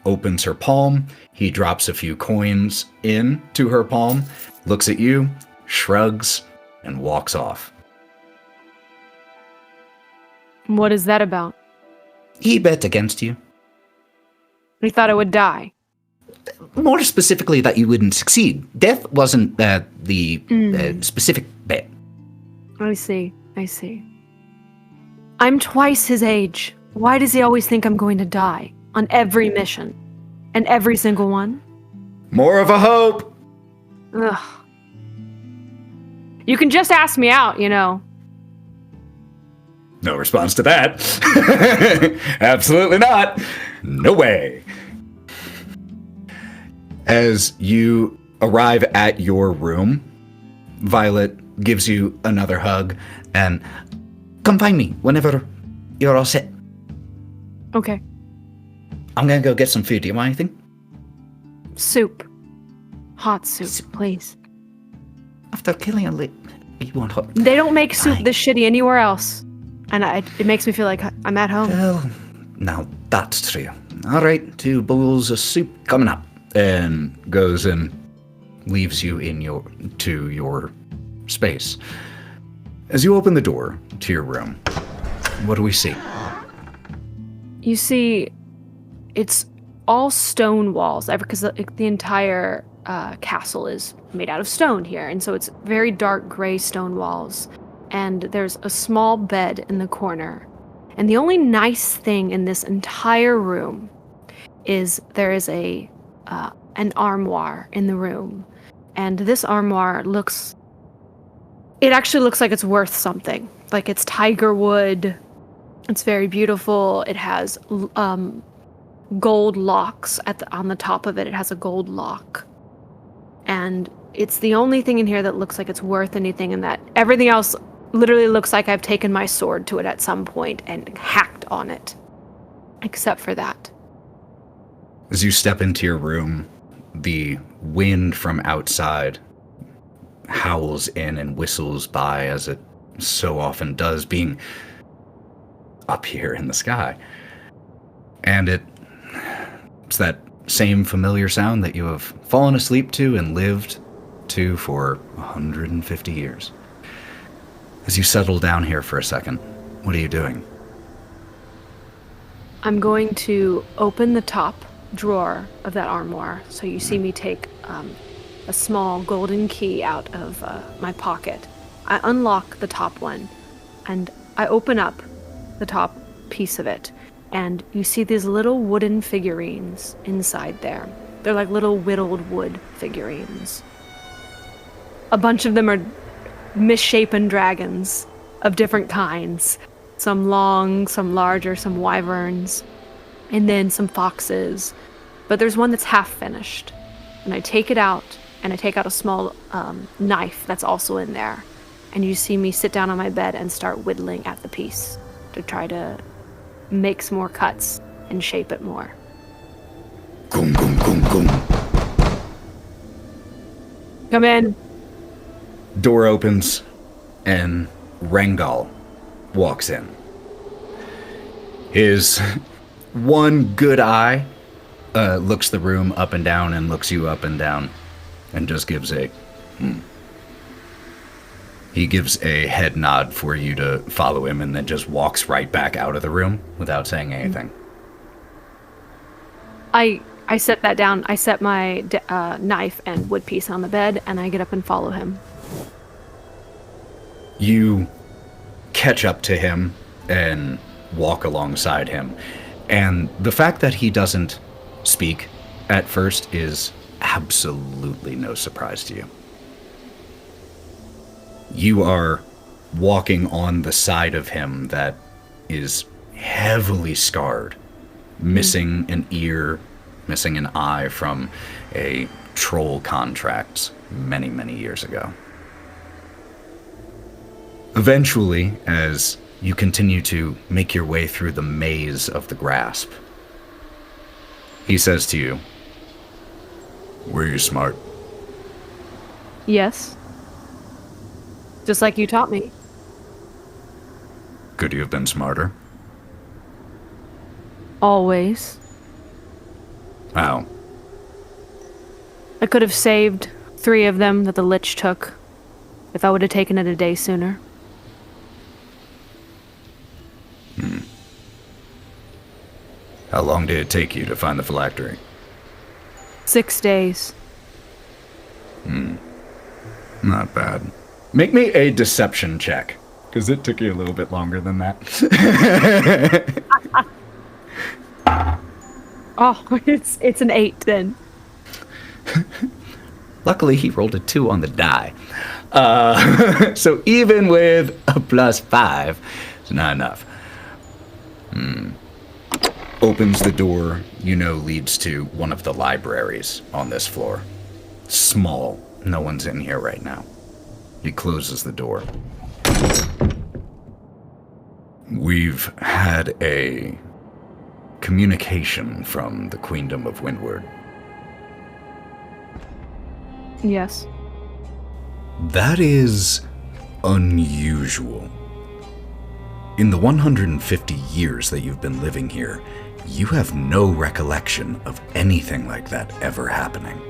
opens her palm, he drops a few coins into her palm, looks at you, shrugs, and walks off. What is that about? He bet against you. He thought I would die. More specifically, that you wouldn't succeed. Death wasn't the specific bet. I see. I'm twice his age. Why does he always think I'm going to die? On every mission. And every single one? More of a hope. Ugh. You can just ask me out, you know. No response to that. Absolutely not. No way. As you arrive at your room, Violet gives you another hug and come find me whenever you're all set. Okay. I'm gonna go get some food. Do you want anything? Soup. Hot soup, please. After killing a lip, you want hot? They don't make soup this shitty anywhere else. And it makes me feel like I'm at home. Well, now that's true. All right, 2 bowls of soup coming up. And goes and leaves you in your space. As you open the door to your room, what do we see? You see, it's all stone walls, because the entire castle is made out of stone here, and so it's very dark gray stone walls. And there's a small bed in the corner. And the only nice thing in this entire room is there is an armoire in the room. And this armoire actually looks like it's worth something. Like it's tiger wood. It's very beautiful. It has gold locks on the top of it. It has a gold lock. And it's the only thing in here that looks like it's worth anything, and that everything else literally looks like I've taken my sword to it at some point and hacked on it. Except for that. As you step into your room, the wind from outside howls in and whistles by, as it so often does, being up here in the sky. And it's that same familiar sound that you have fallen asleep to and lived to for 150 years. As you settle down here for a second, what are you doing? I'm going to open the top drawer of that armoire. So you see me take a small golden key out of my pocket. I unlock the top one, and I open up the top piece of it, and you see these little wooden figurines inside there. They're like little whittled wood figurines. A bunch of them are misshapen dragons of different kinds. Some long, some larger, some wyverns, and then some foxes. But there's one that's half finished. And I take it out, and I take out a small knife that's also in there. And you see me sit down on my bed and start whittling at the piece to try to make some more cuts and shape it more. Gum, gum, gum, gum. Come in. Door opens, and Rengal walks in. His one good eye looks the room up and down and looks you up and down and just gives a He gives a head nod for you to follow him and then just walks right back out of the room without saying anything. I set that down. I set my knife and wood piece on the bed, and I get up and follow him. You catch up to him and walk alongside him. And the fact that he doesn't speak at first is absolutely no surprise to you. You are walking on the side of him that is heavily scarred, missing an ear, missing an eye from a troll contract many, many years ago. Eventually, as you continue to make your way through the maze of the grasp, he says to you, "Were you smart?" Yes. Just like you taught me. Could you have been smarter? Always. How? I could have saved 3 of them that the Lich took if I would have taken it a day sooner. How long did it take you to find the phylactery? 6 days. Not bad. Make me a deception check, because it took you a little bit longer than that. Oh, it's an 8 then. Luckily, he rolled a 2 on the die. So even with a +5, it's not enough. Opens the door, leads to one of the libraries on this floor. Small. No one's in here right now. He closes the door. We've had a communication from the Queendom of Windward. Yes. That is unusual. In the 150 years that you've been living here, you have no recollection of anything like that ever happening.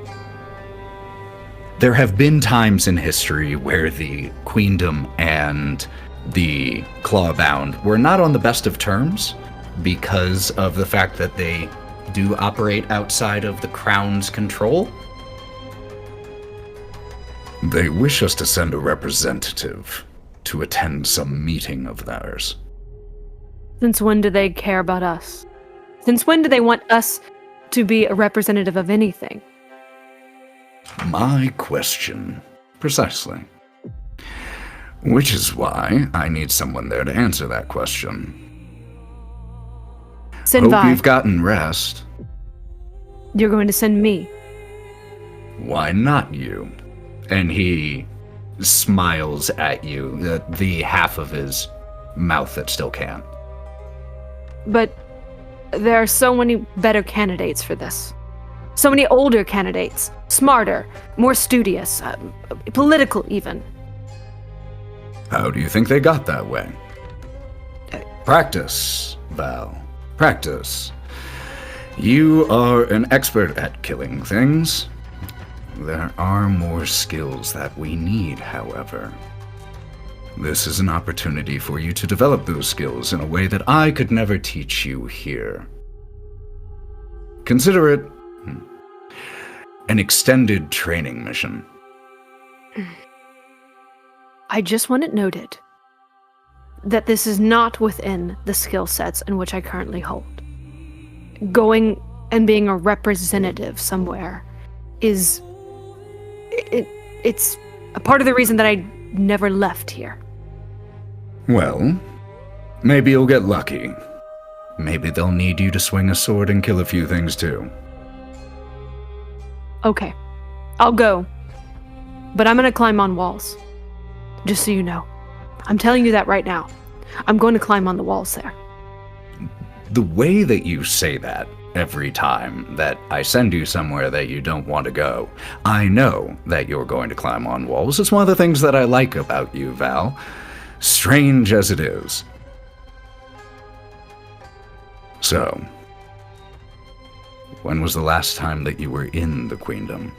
There have been times in history where the Queendom and the Clawbound were not on the best of terms because of the fact that they do operate outside of the Crown's control. They wish us to send a representative to attend some meeting of theirs. Since when do they care about us? Since when do they want us to be a representative of anything? My question. Precisely. Which is why I need someone there to answer that question. Send Hope Vi. you've gotten rest. You're going to send me. Why not you? And he smiles at you, the half of his mouth that still can. But there are so many better candidates for this. So many older candidates. Smarter, more studious, political even. How do you think they got that way? Practice, Val. Practice. You are an expert at killing things. There are more skills that we need, however. This is an opportunity for you to develop those skills in a way that I could never teach you here. Consider it an extended training mission. I just want it noted that this is not within the skill sets in which I currently hold. Going and being a representative somewhere is... It's a part of the reason that I never left here. Well, maybe you'll get lucky. Maybe they'll need you to swing a sword and kill a few things too. Okay, I'll go. But I'm gonna climb on walls. Just so you know. I'm telling you that right now. I'm going to climb on the walls there. The way that you say that every time that I send you somewhere that you don't want to go, I know that you're going to climb on walls. It's one of the things that I like about you, Val. Strange as it is. So, when was the last time that you were in the Queendom?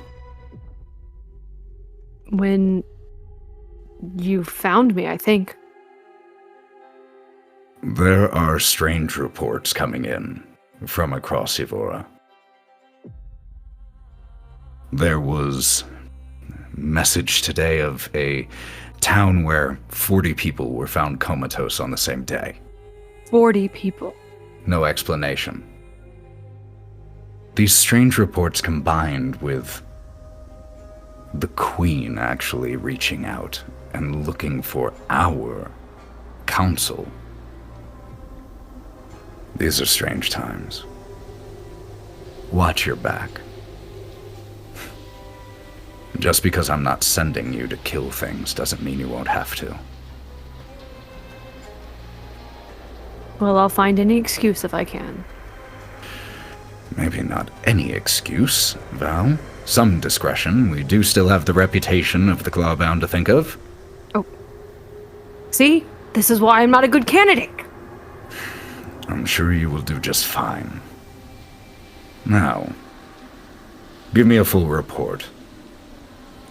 When you found me, I think. There are strange reports coming in from across Yvvor. There was a message today of a town where 40 people were found comatose on the same day. 40 people. No explanation. These strange reports combined with the Queen actually reaching out and looking for our counsel. These are strange times. Watch your back. Just because I'm not sending you to kill things doesn't mean you won't have to. Well, I'll find any excuse if I can. Maybe not any excuse, Val. Some discretion. We do still have the reputation of the Clawbound to think of. Oh. See? This is why I'm not a good candidate. I'm sure you will do just fine. Now, give me a full report.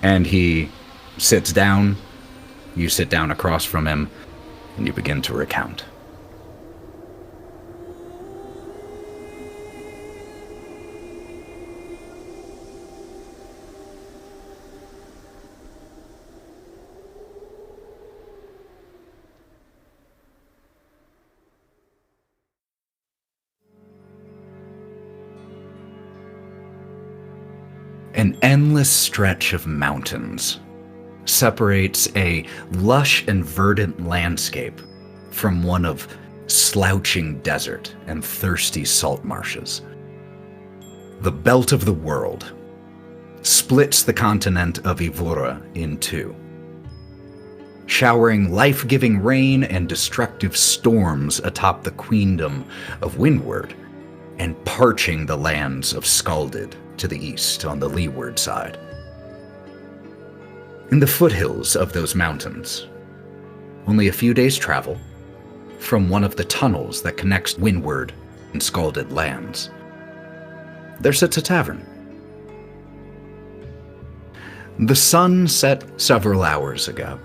And he sits down, you sit down across from him, and you begin to recount. An endless stretch of mountains separates a lush and verdant landscape from one of slouching desert and thirsty salt marshes. The belt of the world splits the continent of Yvvor in two, showering life-giving rain and destructive storms atop the queendom of Windward, and parching the lands of Scalded to the east on the leeward side. In the foothills of those mountains, only a few days' travel from one of the tunnels that connects Windward and Scalded lands, there sits a tavern. The sun set several hours ago.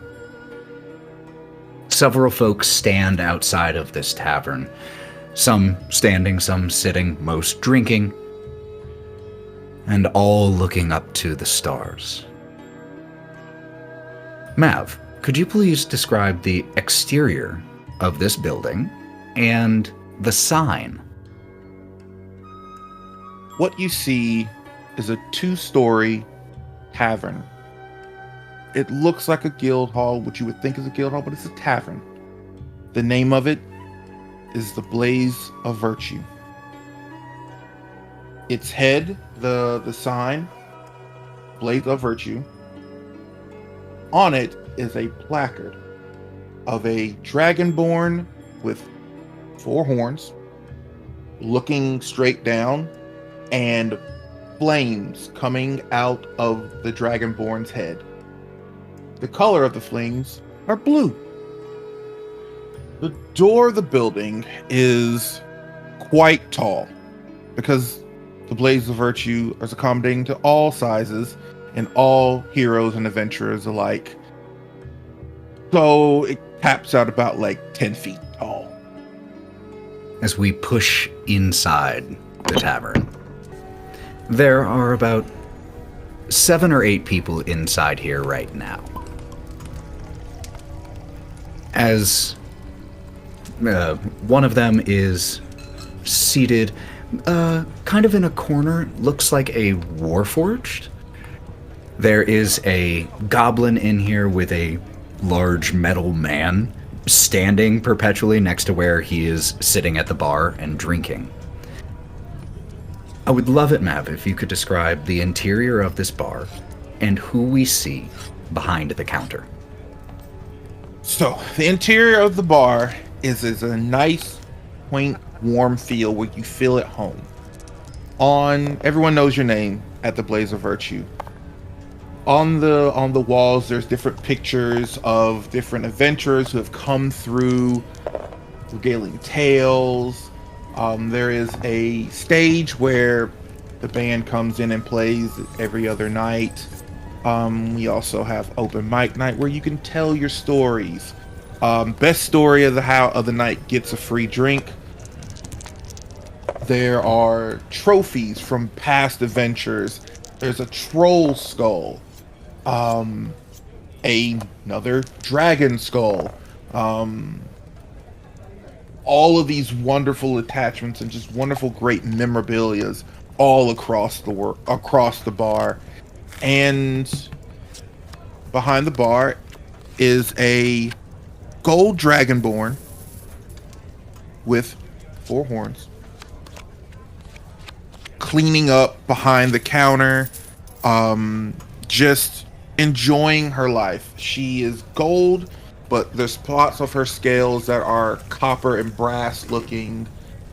Several folks stand outside of this tavern, some standing, some sitting, most drinking, and all looking up to the stars. Mav, could you please describe the exterior of this building and the sign? What you see is a 2-story tavern. It looks like a guild hall, what you would think is a guild hall, but it's a tavern. The name of it is the Blaze of Virtue. Its head, the sign, Blaze of Virtue. On it is a placard of a dragonborn with 4 horns, looking straight down, and flames coming out of the dragonborn's head. The color of the flames are blue. The door of the building is quite tall because the Blaze of Virtue is accommodating to all sizes and all heroes and adventurers alike. So it taps out about like 10 feet tall. As we push inside the tavern, there are about 7 or 8 people inside here right now. As one of them is seated kind of in a corner, looks like a warforged. There is a goblin in here with a large metal man standing perpetually next to where he is sitting at the bar and drinking. I would love it, Mav, if you could describe the interior of this bar and who we see behind the counter. So, the interior of the bar is a nice, quaint, warm feel where you feel at home. Everyone knows your name at the Blaze of Virtue. On the walls, there's different pictures of different adventurers who have come through, regaling tales. There is a stage where the band comes in and plays every other night. We also have open mic night where you can tell your stories. Best story of the night gets a free drink. There are trophies from past adventures. There's a troll skull, another dragon skull. All of these wonderful attachments and just wonderful, great memorabilias all across the bar. And behind the bar is a gold dragonborn with 4 horns, cleaning up behind the counter, just enjoying her life. She is gold, but there's spots of her scales that are copper and brass looking.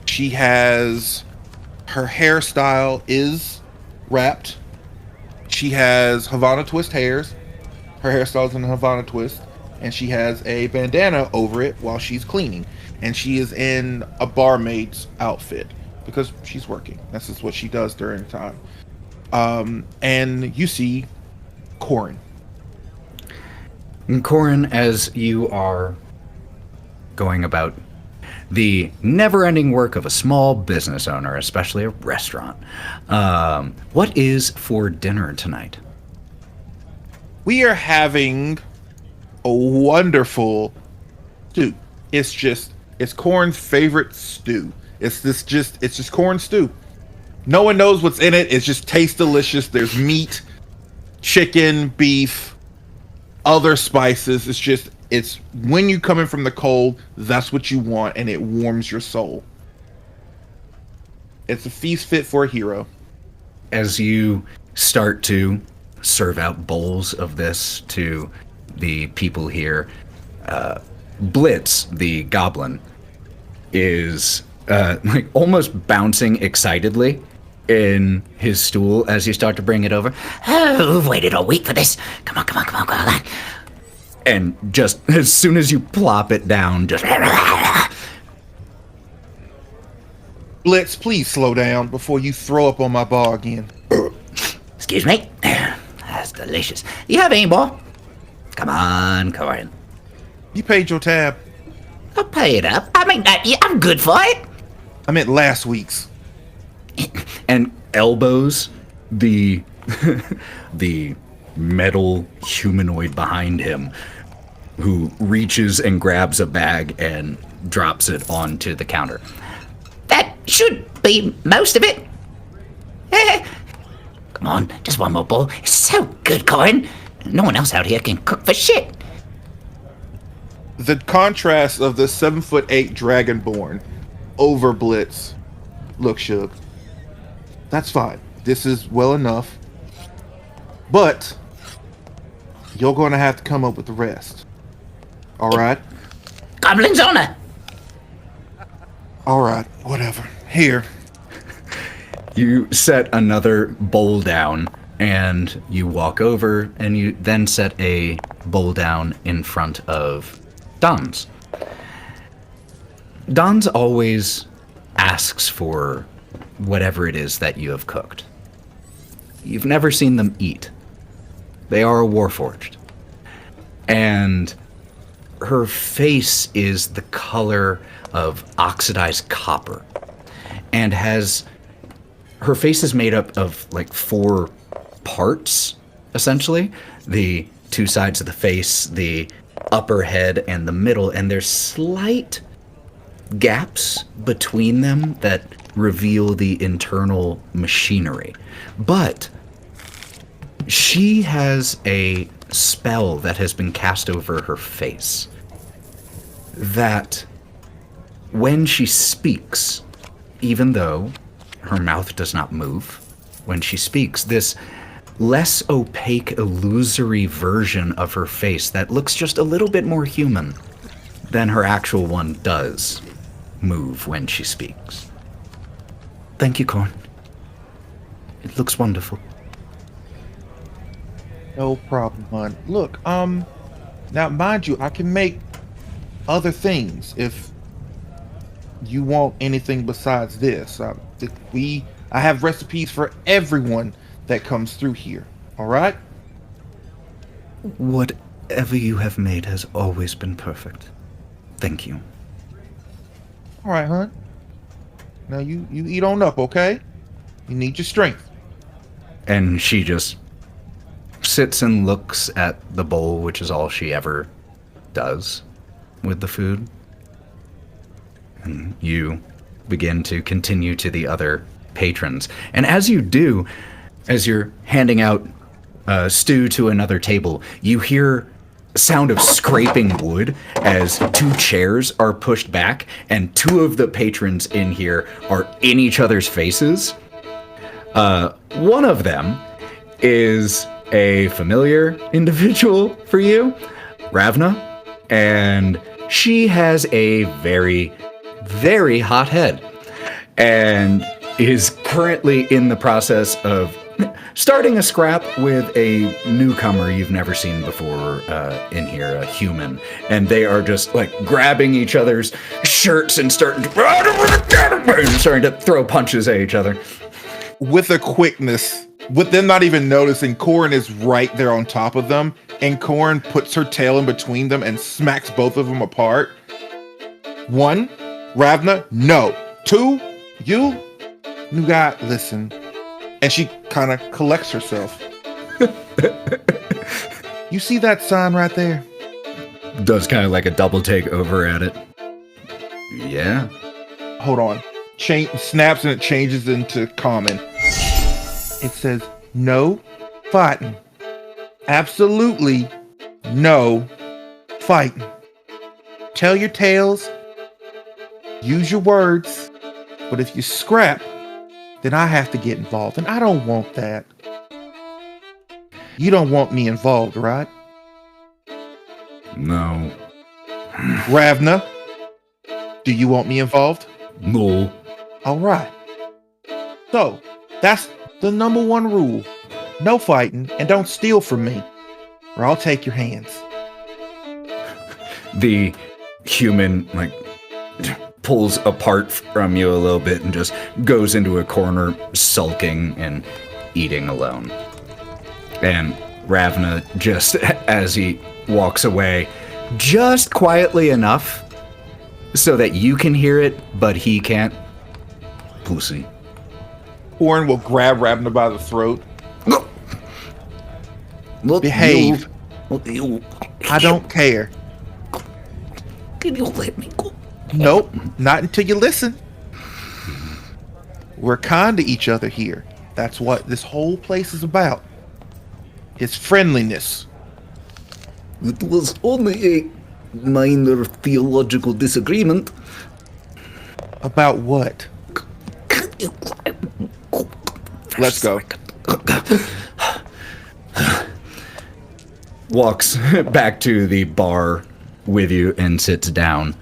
She has, her hairstyle is wrapped. She has Havana twist hairs. Her hairstyle is in a Havana twist. And she has a bandana over it while she's cleaning. And she is in a barmaid's outfit because she's working. This is what she does during the time. And you see Korrin. And Korrin, as you are going about the never-ending work of a small business owner, especially a restaurant, what is for dinner tonight? We are having a wonderful stew. It's Korrin's favorite stew. It's just Korrin stew. No one knows what's in it. It just tastes delicious. There's meat, chicken, beef, other spices. It's when you come in from the cold, that's what you want, and it warms your soul. It's a feast fit for a hero. As you start to serve out bowls of this to the people here, Blitz, the goblin, is like almost bouncing excitedly in his stool as you start to bring it over. Oh, we've waited all week for this. Come on. And just as soon as you plop it down, just Blitz, please slow down before you throw up on my bar again. Excuse me. That's delicious. You have any more? Come on, Korrin. You paid your tab. I'll pay it up. I mean, I'm good for it. I meant last week's. and elbows the the metal humanoid behind him, who reaches and grabs a bag and drops it onto the counter. That should be most of it. Come on, just one more bowl. It's so good, Korrin. No one else out here can cook for shit. The contrast of the 7'8" dragonborn over Blitz. Look, Shug. That's fine. This is well enough. But you're going to have to come up with the rest. All right? Goblin's honor. All right. Whatever. Here. You set another bowl down, and you walk over, and you then set a bowl down in front of Don's. Don's always asks for whatever it is that you have cooked. You've never seen them eat. They are warforged. And her face is the color of oxidized copper. And her face is made up of like 4 parts, essentially. The 2 sides of the face, the upper head, and the middle. And there's slight gaps between them that reveal the internal machinery. But she has a spell that has been cast over her face that when she speaks, even though her mouth does not move, when she speaks, this less opaque, illusory version of her face that looks just a little bit more human than her actual one does move when she speaks. Thank you, Korrin. It looks wonderful. No problem, hon. Look, now mind you, I can make other things if you want anything besides this. I have recipes for everyone that comes through here. All right? Whatever you have made has always been perfect. Thank you. All right, hon. Now you eat on up, okay? You need your strength. And she just sits and looks at the bowl, which is all she ever does with the food. And you begin to continue to the other patrons. And as you do, as you're handing out stew to another table, you hear a sound of scraping wood as 2 chairs are pushed back, and 2 of the patrons in here are in each other's faces. One of them is a familiar individual for you, Ravna, and she has a very, very hot head and is currently in the process of starting a scrap with a newcomer you've never seen before in here, a human. And they are just like grabbing each other's shirts and starting to throw punches at each other. With a quickness, with them not even noticing, Korrin is right there on top of them, and Korrin puts her tail in between them and smacks both of them apart. 1, Ravna, no. 2, you, new guy, listen. And she kind of collects herself. You see that sign right there? Does kind of like a double take over at it. Yeah. Hold on. snaps and it changes into common. It says, no fighting. Absolutely no fighting. Tell your tales. Use your words. But if you scrap, then I have to get involved. And I don't want that. You don't want me involved, right? No. Ravna, do you want me involved? No. All right. So, that's the number one rule. No fighting, and don't steal from me, or I'll take your hands. The human, pulls apart from you a little bit and just goes into a corner, sulking and eating alone. And Ravna, just as he walks away, just quietly enough so that you can hear it, but he can't. Pussy. Korrin will grab Ravna by the throat. Look, Behave. You. I don't care. Can you let me go? Nope, not until you listen. We're kind to each other here. That's what this whole place is about. His friendliness. It was only a minor theological disagreement. About what? Let's go. Walks back to the bar with you and sits down.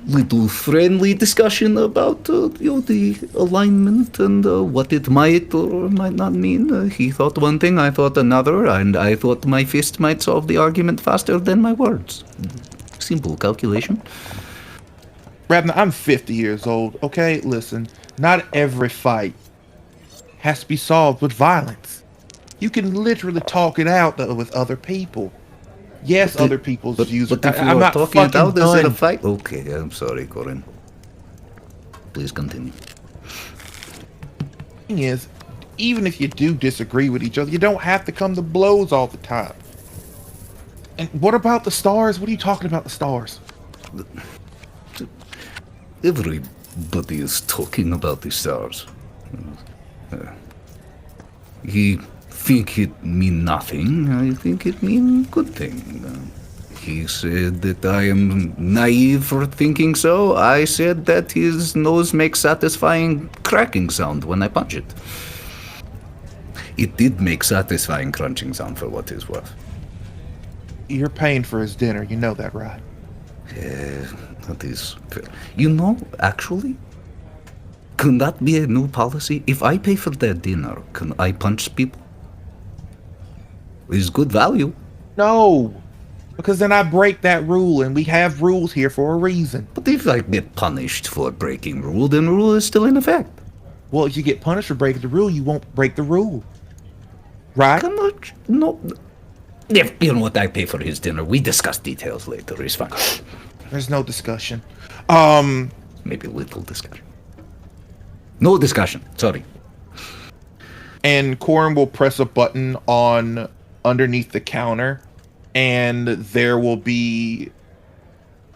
Little friendly discussion about the alignment and what it might or might not mean. He thought one thing, I thought another, and I thought my fist might solve the argument faster than my words. Simple calculation. Ravna, I'm 50 years old, okay? Listen, not every fight has to be solved with violence. You can literally talk it out with other people. Yes, other people's views. But if I'm you're not talking it fucking out, is it a done. fight? Okay, I'm sorry, Korrin. Please continue. Thing is, even if you do disagree with each other, you don't have to come to blows all the time. And what about the stars? What are you talking about the stars? Everybody is talking about the stars. He think it mean nothing. I think it mean good thing. He said that I am naive for thinking so. I said that his nose makes satisfying cracking sound when I punch it. It did make satisfying crunching sound for what it's worth. You're paying for his dinner. You know that, right? That is fair. You know, actually, can that be a new policy? If I pay for their dinner, can I punch people? It's good value. No, because then I break that rule, and we have rules here for a reason. But if I get punished for breaking rule, then rule is still in effect. Well, if you get punished for breaking the rule, you won't break the rule. Right? How much? No. If you know what, I pay for his dinner. We discuss details later. It's fine. There's no discussion. Maybe a little discussion. No discussion. Sorry. And Korrin will press a button on underneath the counter, and there will be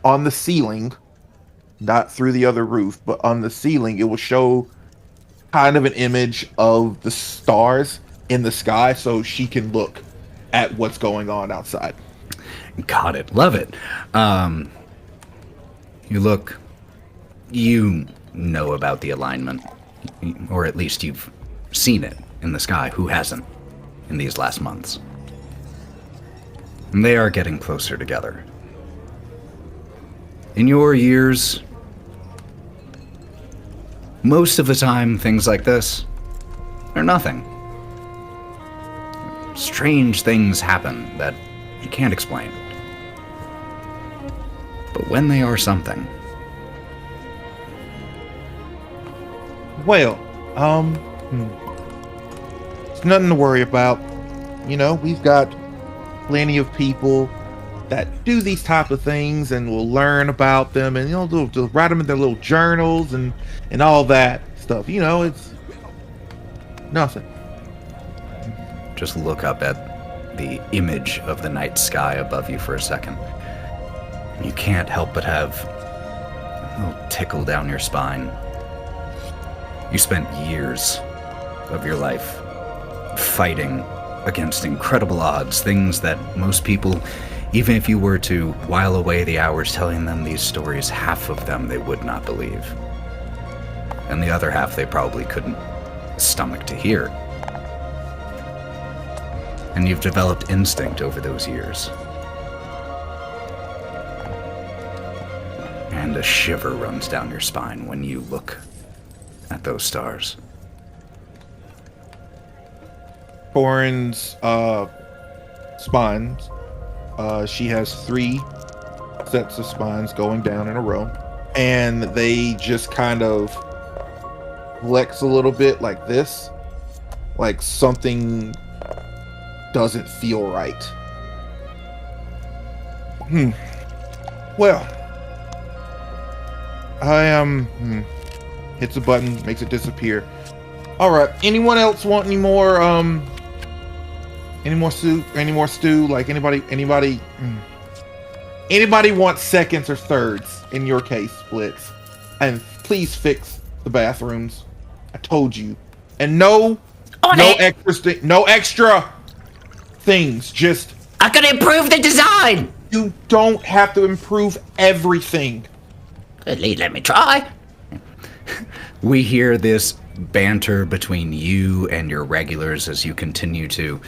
on the ceiling, not through the other roof, but on the ceiling, it will show kind of an image of the stars in the sky so she can look at what's going on outside. Got it. Love it. You know about the alignment, or at least you've seen it in the sky. Who hasn't in these last months? And they are getting closer together. In your years, most of the time, things like this are nothing. Strange things happen that you can't explain. But when they are something... Well, it's nothing to worry about. You know, we've got plenty of people that do these type of things, and will learn about them, and they'll write them in their little journals and all that stuff. You know, it's nothing. Just look up at the image of the night sky above you for a second. You can't help but have a little tickle down your spine. You spent years of your life fighting against incredible odds, things that most people, even if you were to while away the hours telling them these stories, half of them they would not believe. And the other half they probably couldn't stomach to hear. And you've developed instinct over those years. And a shiver runs down your spine when you look at those stars. Korrin's spines. She has 3 sets of spines going down in a row, and they just kind of flex a little bit like this, like something doesn't feel right. Well, I hits a button, makes it disappear. All right. Anyone else want any more soup? Any more stew? Like anybody wants seconds or thirds? In your case, Splits. And please fix the bathrooms. I told you. And no extra things. Just I can improve the design. you don't have to improve everything. At least let me try. We hear this banter between you and your regulars as you continue to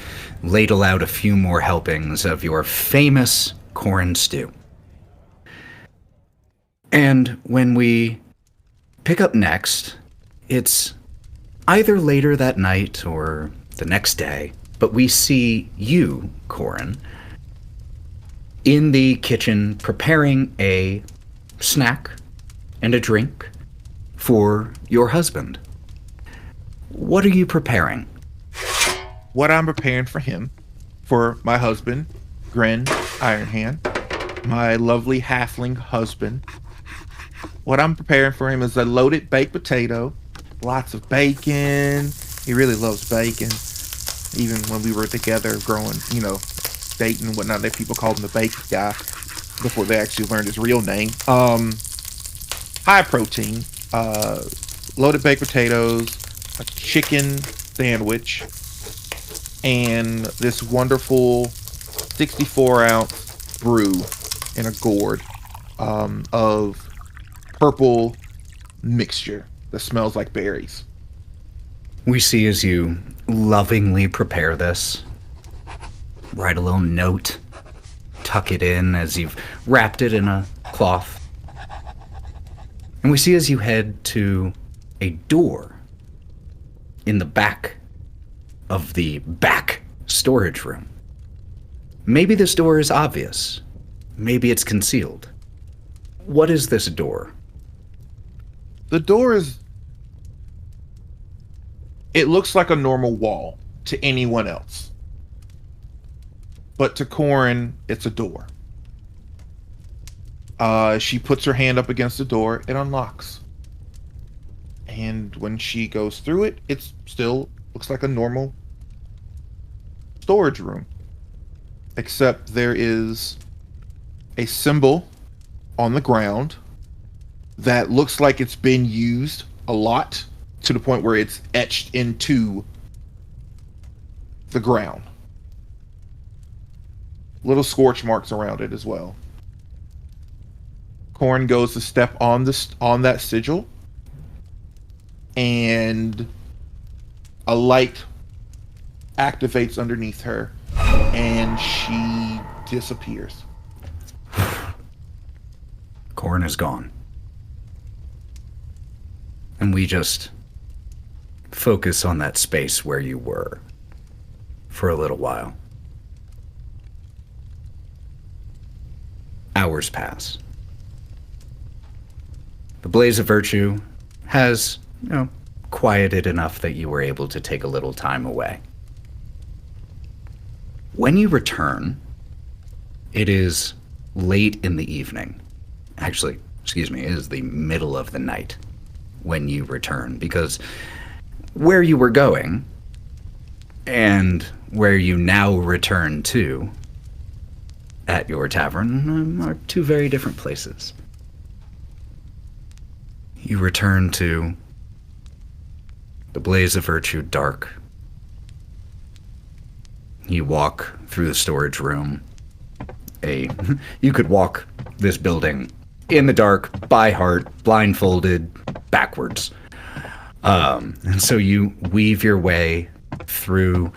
ladle out a few more helpings of your famous Korrin stew. And when we pick up next, it's either later that night or the next day, but we see you, Korrin, in the kitchen preparing a snack and a drink for your husband. What are you preparing? What I'm preparing for him, for my husband, Gren Ironhand, my lovely halfling husband. What I'm preparing for him is a loaded baked potato, lots of bacon. He really loves bacon. Even when we were together growing, dating and whatnot, that people called him the bacon guy before they actually learned his real name. High protein, loaded baked potatoes, a chicken sandwich, and this wonderful 64-ounce brew in a gourd of purple mixture that smells like berries. We see as you lovingly prepare this, write a little note, tuck it in as you've wrapped it in a cloth. And we see as you head to a door in the back of the back storage room. Maybe this door is obvious. Maybe it's concealed. What is this door? The door is... It looks like a normal wall to anyone else. But to Korrin, it's a door. She puts her hand up against the door. It unlocks. And when she goes through it, it still looks like a normal storage room. Except there is a symbol on the ground that looks like it's been used a lot, to the point where it's etched into the ground. Little scorch marks around it as well. Korrin goes to step on that sigil, and a light activates underneath her, and she disappears. Korrin is gone. And we just focus on that space where you were for a little while. Hours pass. The blaze of virtue has, quieted enough that you were able to take a little time away. When you return, it is late in the evening. Actually, it is the middle of the night when you return, because where you were going and where you now return to at your tavern are two very different places. You return to The blaze of virtue dark. You walk through the storage room. You could walk this building in the dark, by heart, blindfolded, backwards. And so you weave your way through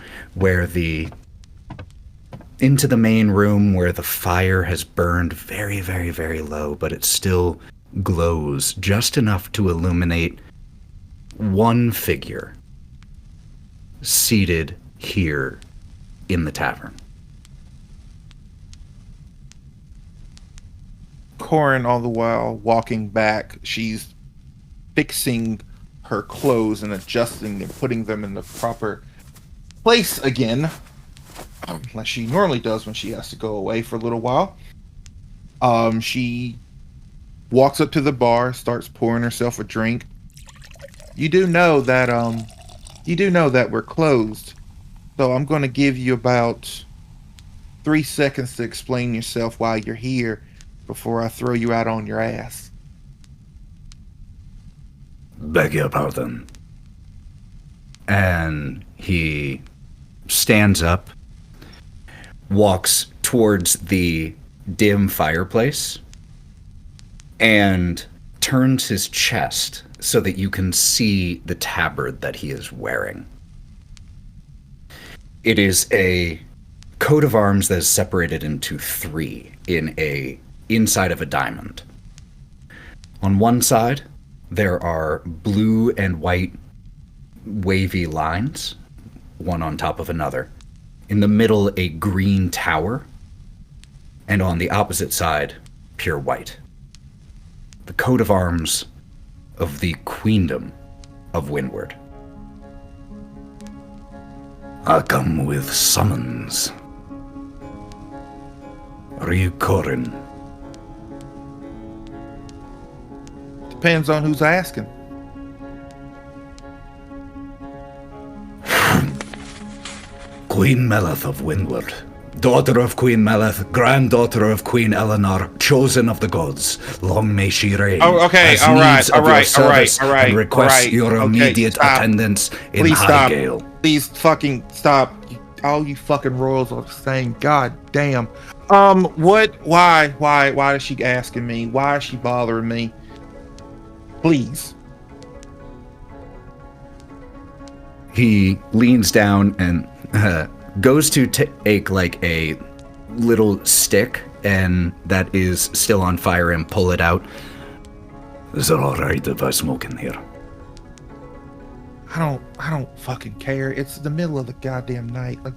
into the main room where the fire has burned very, very, very low, but it still glows just enough to illuminate one figure seated here in the tavern. Korrin, all the while walking back, she's fixing her clothes and adjusting and putting them in the proper place again, like she normally does when she has to go away for a little while. She walks up to the bar, starts pouring herself a drink. You do know that we're closed, so I'm going to give you about 3 seconds to explain yourself while you're here before I throw you out on your ass. Beg your pardon. And he stands up, walks towards the dim fireplace, and turns his chest so that you can see the tabard that he is wearing. It is a coat of arms that is separated into 3 inside of a diamond. On one side, there are blue and white wavy lines, one on top of another. In the middle, a green tower, and on the opposite side, pure white. The coat of arms of the Queendom of Windward. I come with summons. Are you Korrin? Depends on who's asking. Queen Meleth of Windward, daughter of Queen Meleth, granddaughter of Queen Eleanor, chosen of the gods. Long may she reign. Oh, okay, As all needs right, of all your right, all right, service all right, and request all right. your Okay, immediate stop. attendance in Please stop. Highgale. Please fucking stop. All you fucking royals are the same. God damn. Why is she asking me? Why is she bothering me? Please. He leans down and goes to take like a little stick and that is still on fire and pull it out. Is it alright if I smoke in here? I don't fucking care. It's the middle of the goddamn night. Like,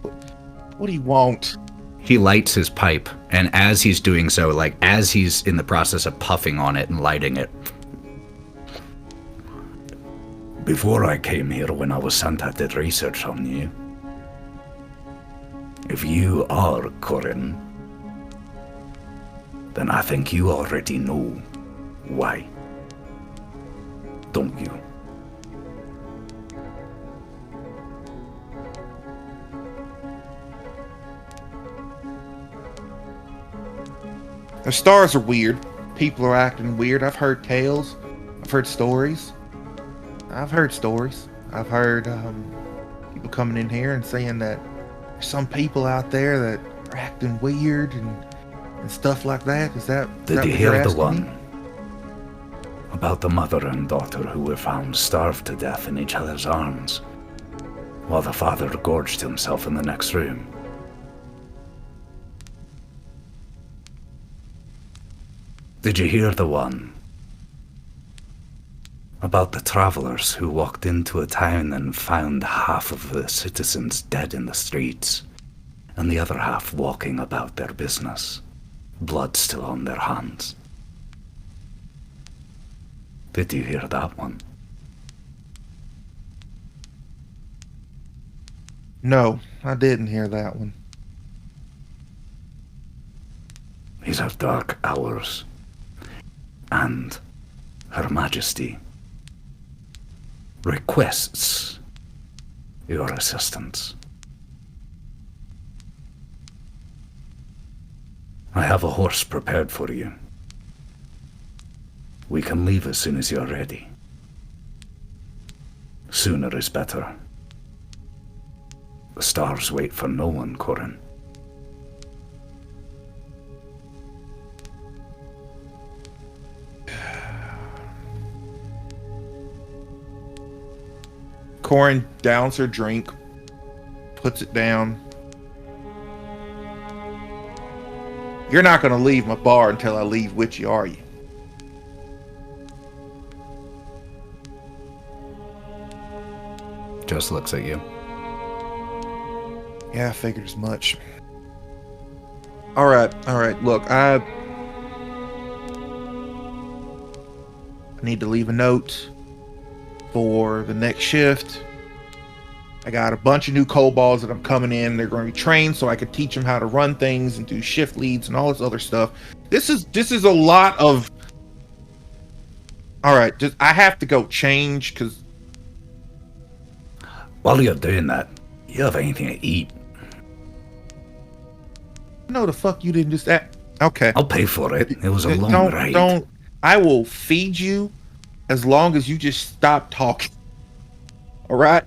what do you want? He lights his pipe, and as he's doing so, like as he's in the process of puffing on it and lighting it. Before I came here, when I was sent, I did research on you. If you are Korrin, then I think you already know why. Don't you? The stars are weird. People are acting weird. I've heard tales. I've heard stories. I've heard people coming in here and saying that there's some people out there that are acting weird and stuff like that. Is that Did you what you're hear the asking one me? about the mother and daughter who were found starved to death in each other's arms, while the father gorged himself in the next room? Did you hear the one about the travelers who walked into a town and found half of the citizens dead in the streets, and the other half walking about their business, blood still on their hands? Did you hear that one? No, I didn't hear that one. These are dark hours, and Her Majesty requests your assistance. I have a horse prepared for you. We can leave as soon as you're ready. Sooner is better. The stars wait for no one, Korrin. Korrin downs her drink, puts it down. You're not going to leave my bar until I leave with you, are you? Just looks at you. Yeah, I figured as much. All right. Look, I need to leave a note for the next shift. I got a bunch of new kobolds that I'm coming in. They're going to be trained so I could teach them how to run things and do shift leads and all this other stuff. This is a lot of. All right, just I have to go change because. While you're doing that, you have anything to eat? No, the fuck you didn't just act. Okay. I'll pay for it. It was a long ride. Don't. I will feed you as long as you just stop talking. All right.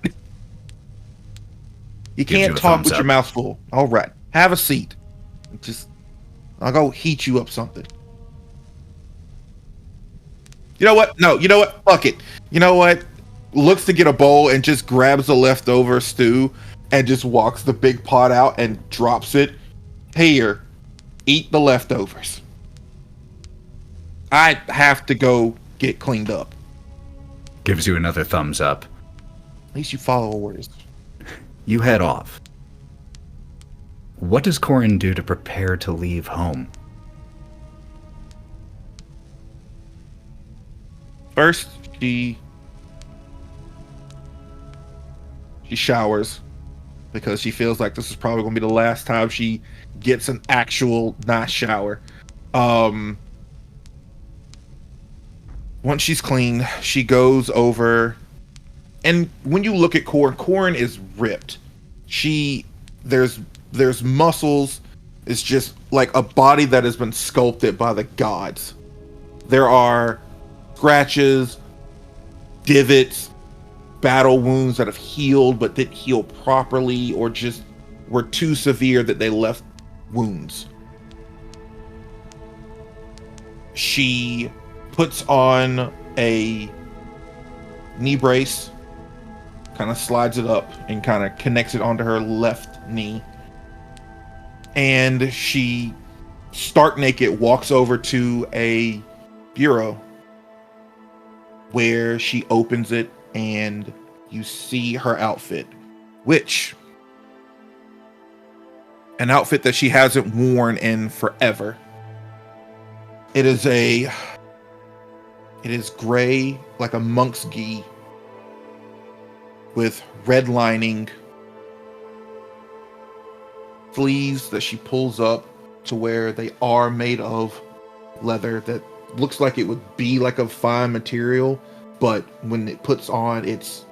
You Gives can't you a talk thumbs with your up. mouth full. All right. Have a seat. I'll go heat you up something. You know what? No, you know what? Fuck it. You know what? Looks to get a bowl and just grabs the leftover stew and just walks the big pot out and drops it. Here, eat the leftovers. I have to go get cleaned up. Gives you another thumbs up. At least you follow orders. You head off. What does Korrin do to prepare to leave home? First, she showers because she feels like this is probably going to be the last time she gets an actual nice shower. Once she's clean, she goes over, and when you look at Korrin is ripped. There's muscles. It's just like a body that has been sculpted by the gods. There are scratches, divots, battle wounds that have healed but didn't heal properly or just were too severe that they left wounds. She puts on a knee brace, kind of slides it up and kind of connects it onto her left knee. And she, stark naked, walks over to a bureau where she opens it and you see her outfit, which an outfit that she hasn't worn in forever. It is gray, like a monk's gi, with red lining, sleeves that she pulls up to where they are made of leather that looks like it would be like a fine material, but when it puts on, it's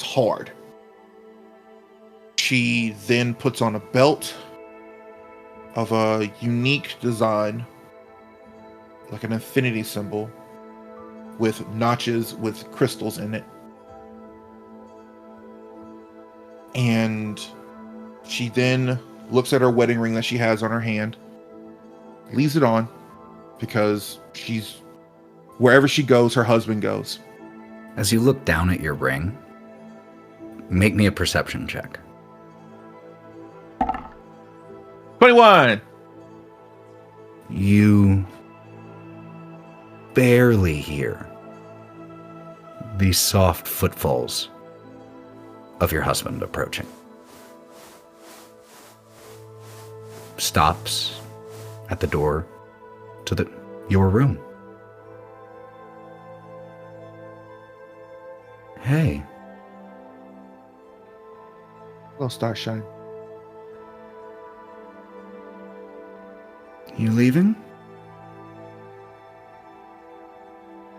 hard. She then puts on a belt of a unique design, like an infinity symbol with notches with crystals in it. And she then looks at her wedding ring that she has on her hand, leaves it on, because wherever she goes, her husband goes. As you look down at your ring, make me a perception check. 21! You barely hear the soft footfalls of your husband approaching. Stops at the door to your room. Hey. Little starshine. You leaving?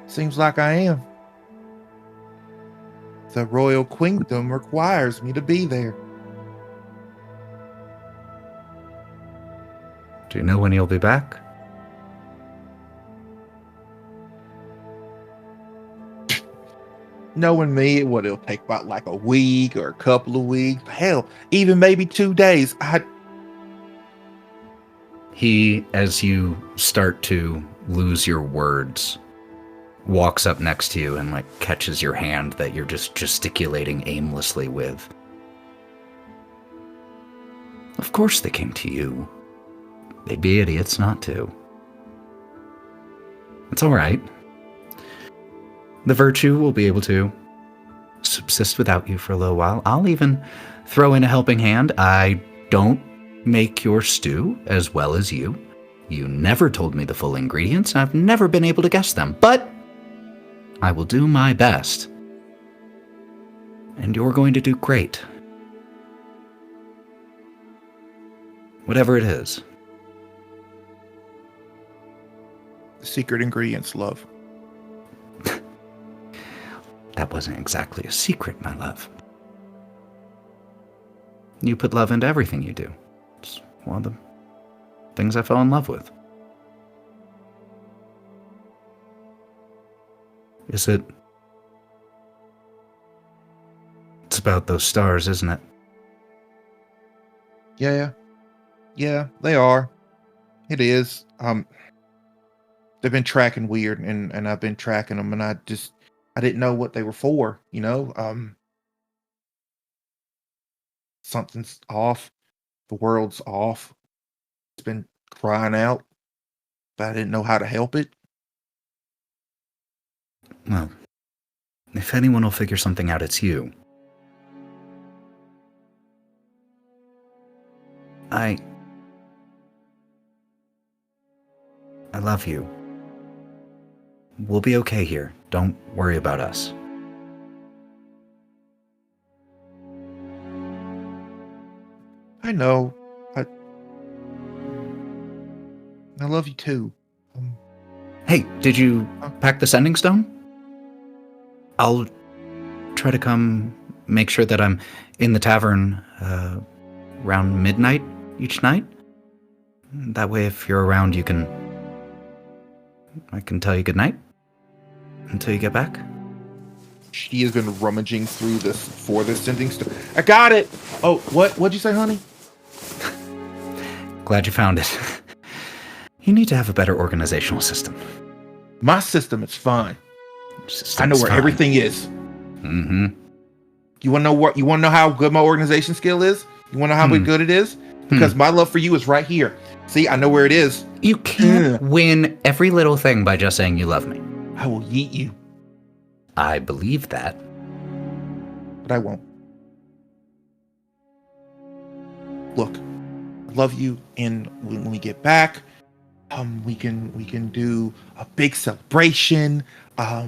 Seems like I am. The royal queendom requires me to be there. Do you know when you'll be back? knowing me, it'll take about like a week or a couple of weeks. Hell, even maybe 2 days. He, as you start to lose your words, walks up next to you and like catches your hand that you're just gesticulating aimlessly with. Of course they came to you. They'd be idiots not to. It's all right. The virtue will be able to subsist without you for a little while. I'll even throw in a helping hand. I don't make your stew as well as you. You never told me the full ingredients. I've never been able to guess them, but I will do my best. And you're going to do great. Whatever it is. The secret ingredients, love. That wasn't exactly a secret, my love. You put love into everything you do. It's one of the things I fell in love with. Is it? It's about those stars, isn't it? Yeah, they are. It is. They've been tracking weird, and I've been tracking them, and I didn't know what they were for, you know? Something's off. The world's off. It's been crying out, but I didn't know how to help it. Well, if anyone will figure something out, it's you. I love you. We'll be okay here. Don't worry about us. I know. I love you too. Hey, did you pack the sending stone? I'll try to come make sure that I'm in the tavern around midnight each night. That way, if you're around, I can tell you goodnight until you get back. She has been rummaging through this sending stone. I got it. Oh, what'd you say, honey? Glad you found it. You need to have a better organizational system. My system is fine. I know where everything is. Mm-hmm. You want to know how good my organization skill is? You want to know how good it is? Because my love for you is right here. See, I know where it is. You can't win every little thing by just saying you love me. I will yeet you. I believe that. But I won't. Look, I love you, and when we get back, we can do a big celebration. I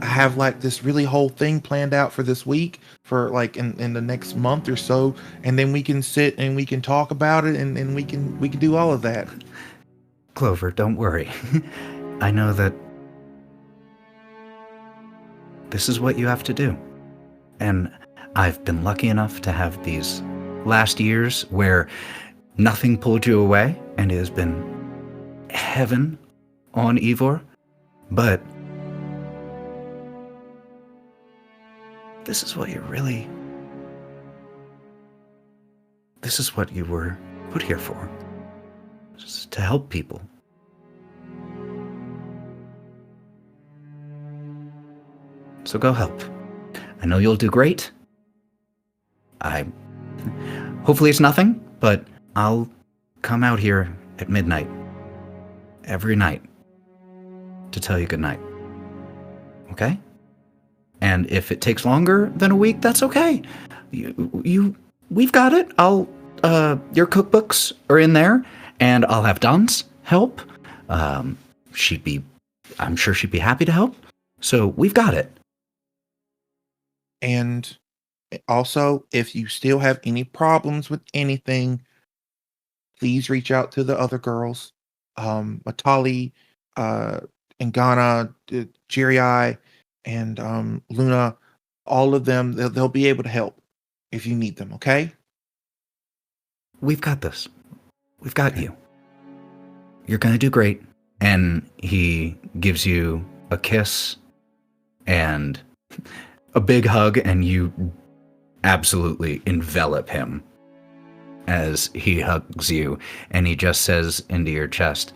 have like this really whole thing planned out for this week, for like in the next month or so, and then we can sit and we can talk about it, and we can do all of that. Clover, don't worry. I know that this is what you have to do. And I've been lucky enough to have these last years where nothing pulled you away, and it has been heaven on Yvvor. But this is what you were put here for. Just to help people. So go help. I know you'll do great. Hopefully it's nothing, but I'll come out here at midnight every night to tell you goodnight. Okay? And if it takes longer than a week, that's okay. We've got it. Your cookbooks are in there, and I'll have Don's help. I'm sure she'd be happy to help. So we've got it. And also, if you still have any problems with anything, please reach out to the other girls. Matali, Ngana, Jiri, and Luna, all of them, they'll be able to help if you need them, okay? We've got this. We've got you. You're going to do great. And he gives you a kiss, and a big hug, and you absolutely envelop him as he hugs you, and he just says into your chest,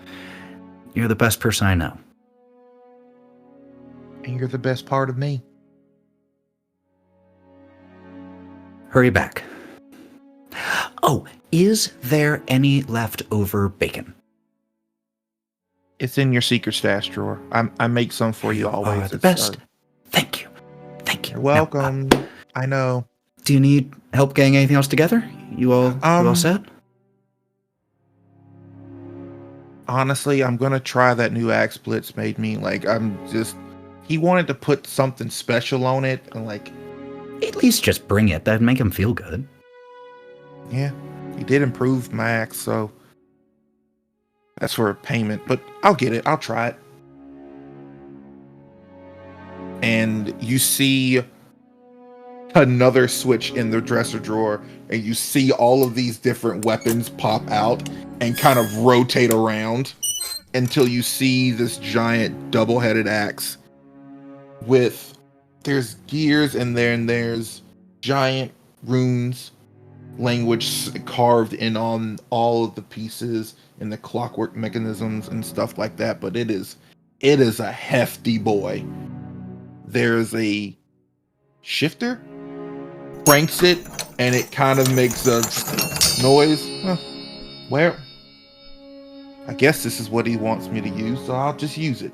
"You're the best person I know." And you're the best part of me. Hurry back. Oh, is there any leftover bacon? It's in your secret stash drawer. I make some for you always. The best. Thank you. Thank you. You're welcome. I know. Do you need help getting anything else together? You all set? Honestly, I'm gonna try that new axe Blitz made me. Like, he wanted to put something special on it, and like, At least just bring it. That'd make him feel good. yeah, he did improve my axe, so that's for a payment. But I'll get it. I'll try it. And you see another switch in the dresser drawer, and you see all of these different weapons pop out and kind of rotate around until you see this giant double-headed axe with, there's gears in there, and there's giant runes language carved in on all of the pieces and the clockwork mechanisms and stuff like that. But it is a hefty boy. There's a shifter, cranks it, and it kind of makes a noise. Well, I guess this is what he wants me to use, so I'll just use it.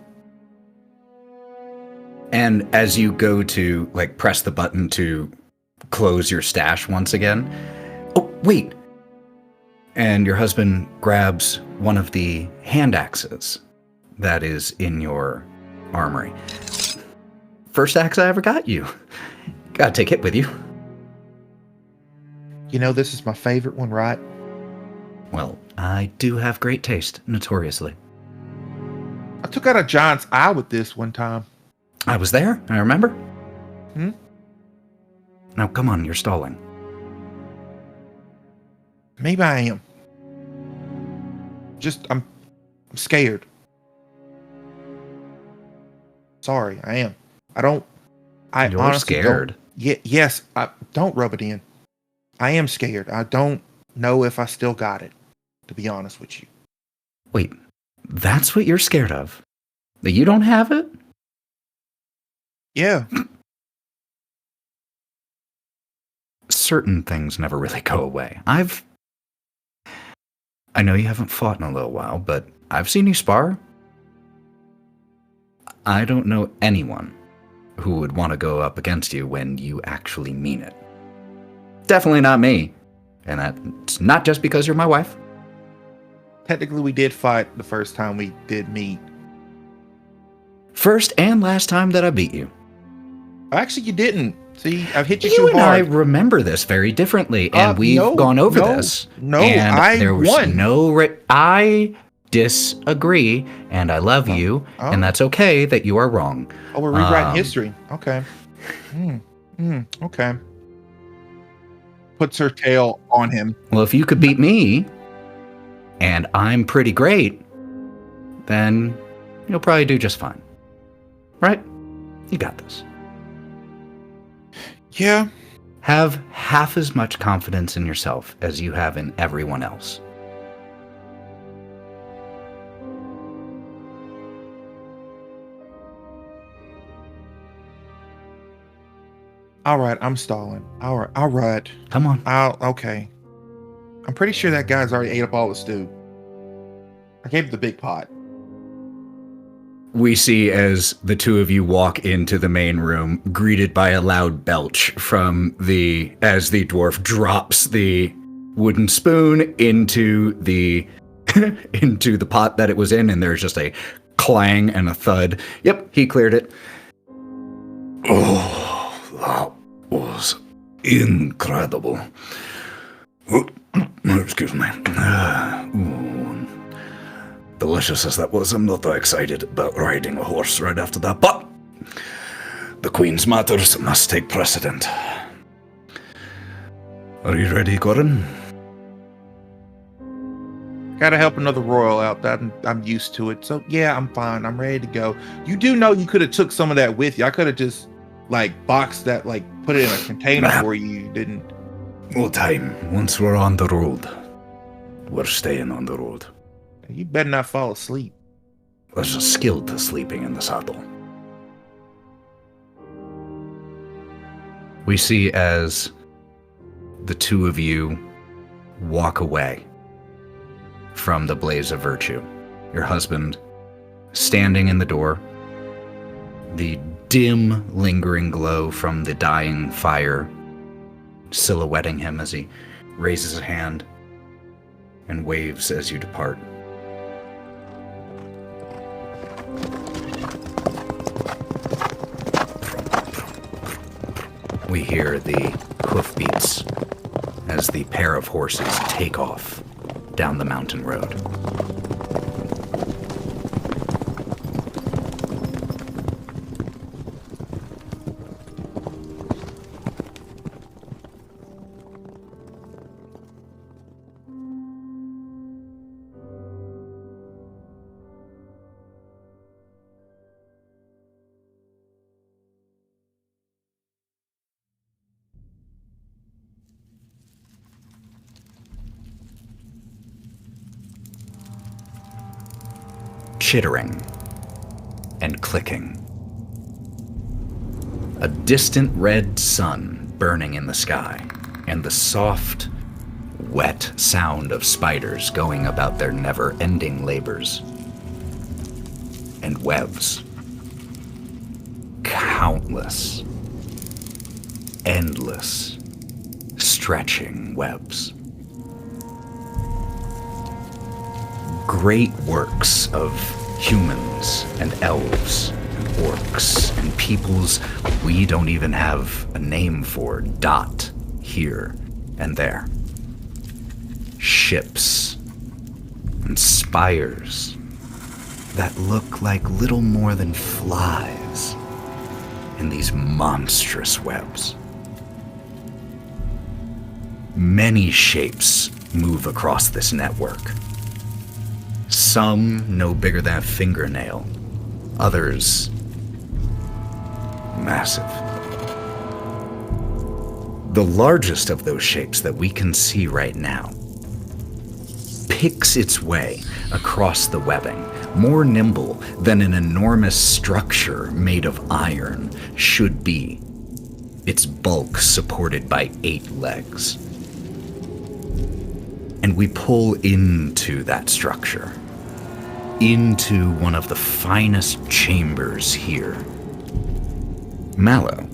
And as you go to like press the button to close your stash once again, oh wait! And your husband grabs one of the hand axes that is in your armory. First axe I ever got you. Gotta take it with you. You know, this is my favorite one, right? Well, I do have great taste, notoriously. I took out a giant's eye with this one time. I was there, I remember. Hmm? Now, come on, you're stalling. Maybe I am. I'm scared. Sorry, I am. You're honestly scared. Yes, don't rub it in. I am scared. I don't know if I still got it, to be honest with you. Wait, that's what you're scared of? That you don't have it? Yeah. Certain things never really go away. I know you haven't fought in a little while, but I've seen you spar. I don't know anyone who would want to go up against you when you actually mean it. Definitely not me. And that's not just because you're my wife. Technically, we did fight the first time we did meet. First and last time that I beat you. Actually, you didn't. See, I've hit you You too and hard. I remember this very differently, and we've gone over this. No, and there was won. I disagree, and I love you, and that's okay that you are wrong. Oh, we're rewriting history. Okay. Okay. Puts her tail on him. Well, if you could beat me, and I'm pretty great, then you'll probably do just fine. Right? You got this. Yeah. Have half as much confidence in yourself as you have in everyone else. All right, I'm stalling. All right. Come on. Okay. I'm pretty sure that guy's already ate up all the stew. I gave him the big pot. We see as the two of you walk into the main room, greeted by a loud belch as the dwarf drops the wooden spoon into the into the pot that it was in, and there's just a clang and a thud. Yep, he cleared it. Oh, that was incredible. Excuse me. Delicious as that was, I'm not that excited about riding a horse right after that, but the Queen's matters must take precedent. Are you ready, Korrin? Gotta help another royal out. I'm used to it. So yeah, I'm fine. I'm ready to go. You do know you could have took some of that with you. I could have just box that put it in a container for you. You didn't. All time. Once we're on the road, we're staying on the road. You better not fall asleep. There's a skill to sleeping in the saddle. We see as the two of you walk away from the blaze of virtue. Your husband standing in the door, the dim, lingering glow from the dying fire silhouetting him as he raises a hand and waves as you depart. We hear the hoofbeats as the pair of horses take off down the mountain road. Chittering and clicking. A distant red sun burning in the sky, and the soft, wet sound of spiders going about their never-ending labors. And webs. Countless, endless, stretching webs. Great works of humans and elves and orcs and peoples we don't even have a name for dot here and there. Ships and spires that look like little more than flies in these monstrous webs. Many shapes move across this network. Some no bigger than a fingernail, others massive. The largest of those shapes that we can see right now picks its way across the webbing, more nimble than an enormous structure made of iron should be, its bulk supported by 8 legs. And we pull into that structure, into one of the finest chambers here. Mallow,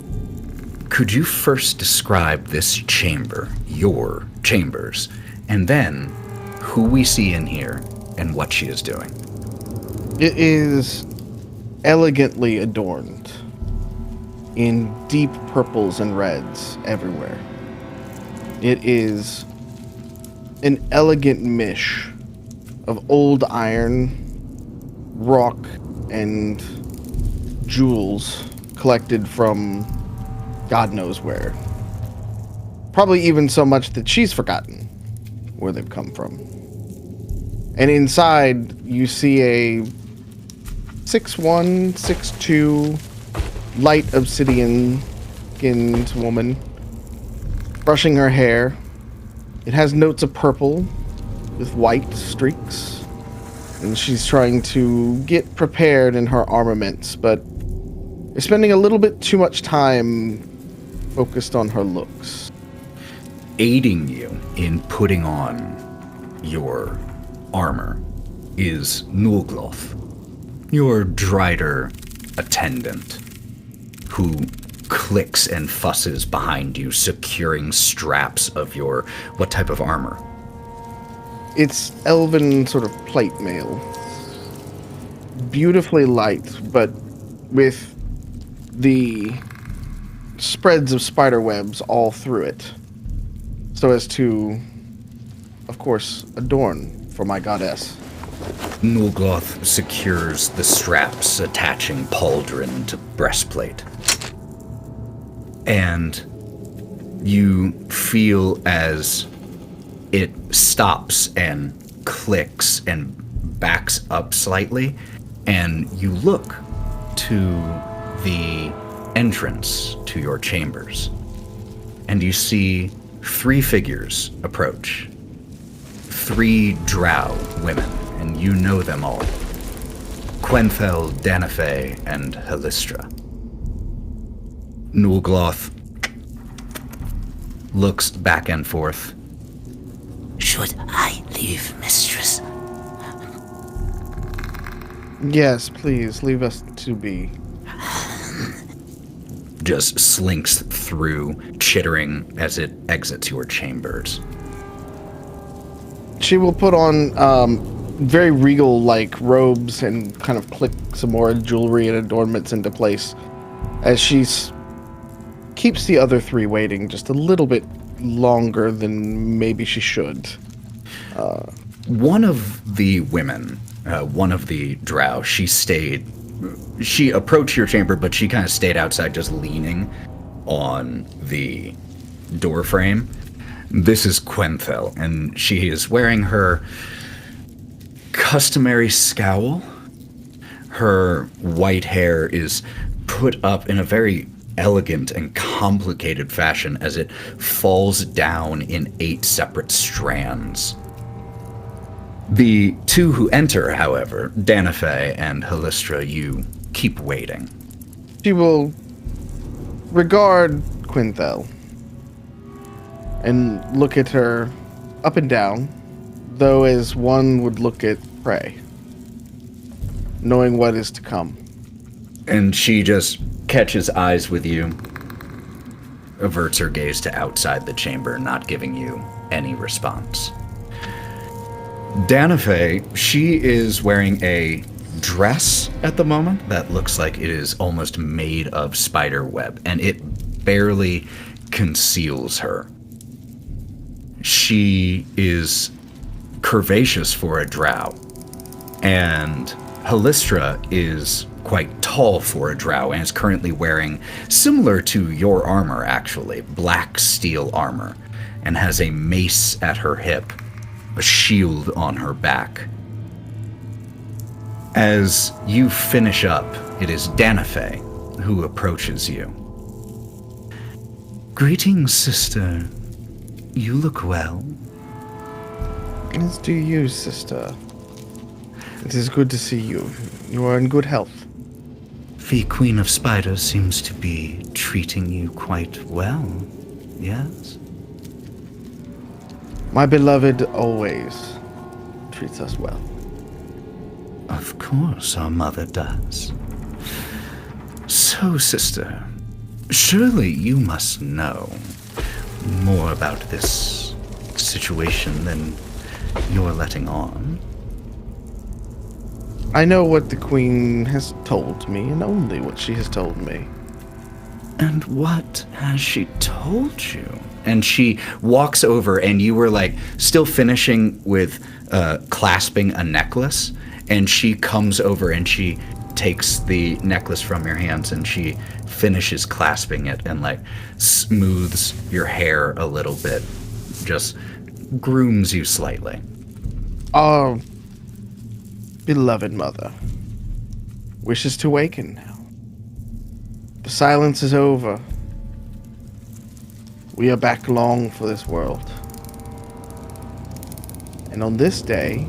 could you first describe this chamber, your chambers, and then who we see in here and what she is doing? It is elegantly adorned in deep purples and reds everywhere. It is an elegant mish of old iron, rock, and jewels collected from God knows where. Probably even so much that she's forgotten where they've come from. And inside, you see a 6'1", 6'2", light obsidian-skinned woman brushing her hair. It has notes of purple with white streaks, and she's trying to get prepared in her armaments, but is spending a little bit too much time focused on her looks. Aiding you in putting on your armor is Nulgloth, your Drider attendant, who clicks and fusses behind you, securing straps of your... what type of armor? It's elven sort of plate mail. Beautifully light, but with the spreads of spider webs all through it, so as to, of course, adorn for my goddess. Nulgloth secures the straps attaching pauldron to breastplate. And you feel as it stops and clicks and backs up slightly, and you look to the entrance to your chambers. And you see 3 figures approach. 3 drow women, and you know them all. Quenthel, Danafe, and Halistra. Nulgloth looks back and forth. Should I leave, mistress? Yes, please, leave us to be. Just slinks through, chittering as it exits your chambers. She will put on very regal-like robes and kind of click some more jewelry and adornments into place as she keeps the other 3 waiting just a little bit longer than maybe she should. One of the women, one of the drow, she approached your chamber, but she kind of stayed outside just leaning on the door frame. This is Quenthel, and she is wearing her customary scowl. Her white hair is put up in a very elegant and complicated fashion as it falls down in 8 separate strands. The 2 who enter, however, Danafe and Halistra, you keep waiting. She will regard Quenthel and look at her up and down, though as one would look at prey, knowing what is to come. And she just catches eyes with you, averts her gaze to outside the chamber, not giving you any response. Danafe, she is wearing a dress at the moment that looks like it is almost made of spider web, and it barely conceals her. She is curvaceous for a drow, and Halistra is quite tall for a drow and is currently wearing, similar to your armor actually, black steel armor, and has a mace at her hip, a shield on her back. As you finish up, it is Danafe who approaches you. Greetings, sister. You look well. As do you, sister. It is good to see you. You are in good health. The Queen of Spiders seems to be treating you quite well, yes? My beloved always treats us well. Of course our mother does. So, sister, surely you must know more about this situation than you're letting on. I know what the Queen has told me, and only what she has told me. And what has she told you? And she walks over, and you were like still finishing with clasping a necklace, and she comes over and she takes the necklace from your hands and she finishes clasping it and like smooths your hair a little bit, just grooms you slightly. Our beloved mother wishes to waken now. The silence is over. We are back long for this world. And on this day,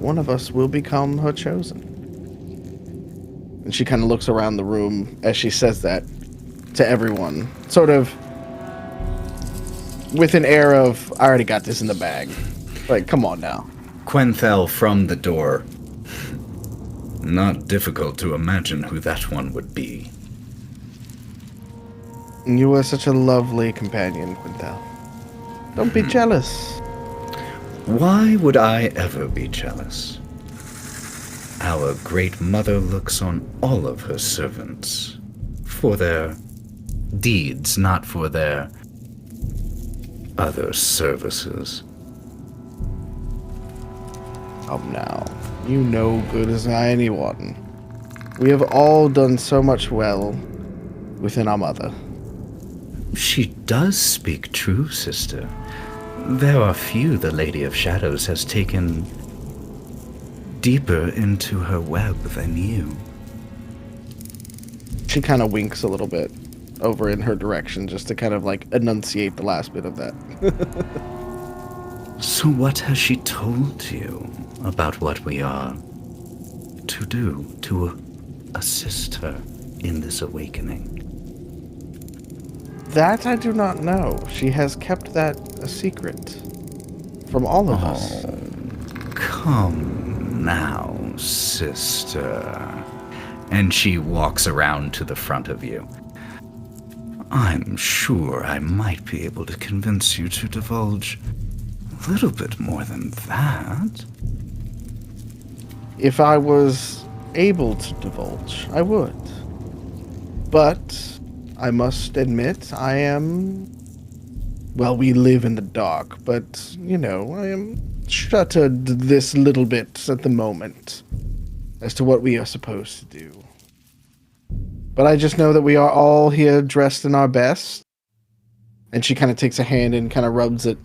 one of us will become her chosen. And she kind of looks around the room as she says that to everyone, sort of with an air of, I already got this in the bag. Like, come on now. Quenthel from the door. Not difficult to imagine who that one would be. You were such a lovely companion, Quenthel. Don't be jealous. Why would I ever be jealous? Our great mother looks on all of her servants for their deeds, not for their other services. Come now. You know good as anyone. We have all done so much well within our mother. She does speak true, sister. There are few the Lady of Shadows has taken deeper into her web than you. She kind of winks a little bit over in her direction just to kind of like enunciate the last bit of that. So what has she told you about what we are to do to assist her in this awakening? That I do not know. She has kept that a secret from all of us. Come now, sister. And she walks around to the front of you. I'm sure I might be able to convince you to divulge a little bit more than that. If I was able to divulge, I would. But I must admit, I am... Well, we live in the dark, but, you know, I am shuttered this little bit at the moment as to what we are supposed to do. But I just know that we are all here dressed in our best. And she kind of takes a hand and kind of rubs it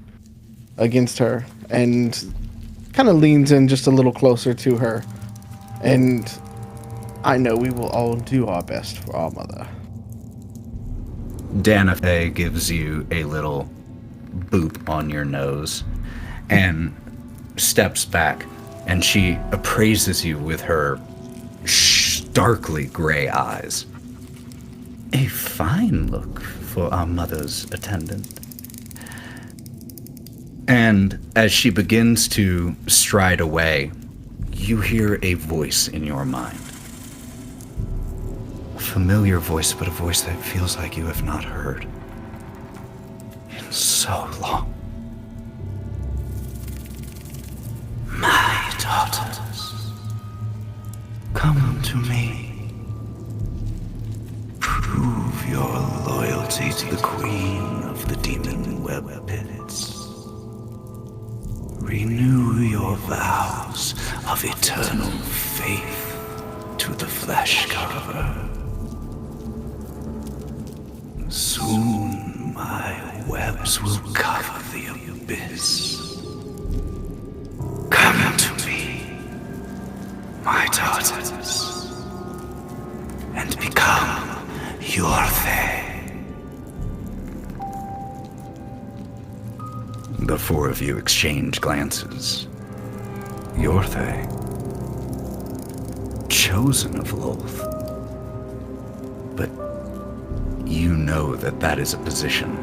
against her and kind of leans in just a little closer to her. And I know we will all do our best for our mother. Danielle gives you a little boop on your nose and steps back, and she appraises you with her starkly gray eyes. A fine look for our mother's attendant. And as she begins to stride away, you hear a voice in your mind. A familiar voice, but a voice that feels like you have not heard in so long. My daughters, come to me. Prove your loyalty to the queen of the demon web pits. Renew your vows of eternal faith to the flesh cover. Soon my webs will cover the abyss. Come to me, my daughters, and become Yvvor. The four of you exchange glances. Yvvor, chosen of Lolth. But you know that that is a position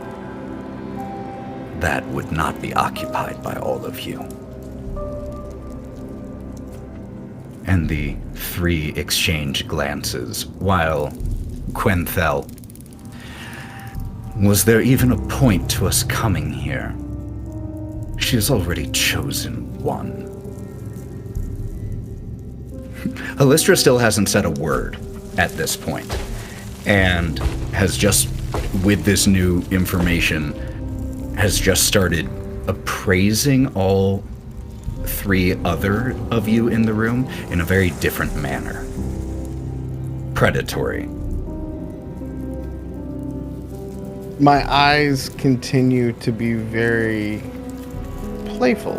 that would not be occupied by all of you. And the three exchange glances, while Quenthel, was there even a point to us coming here? She has already chosen one. Halistra still hasn't said a word at this point, and has just, with this new information, has just started appraising all three other of you in the room in a very different manner. Predatory. My eyes continue to be very playful,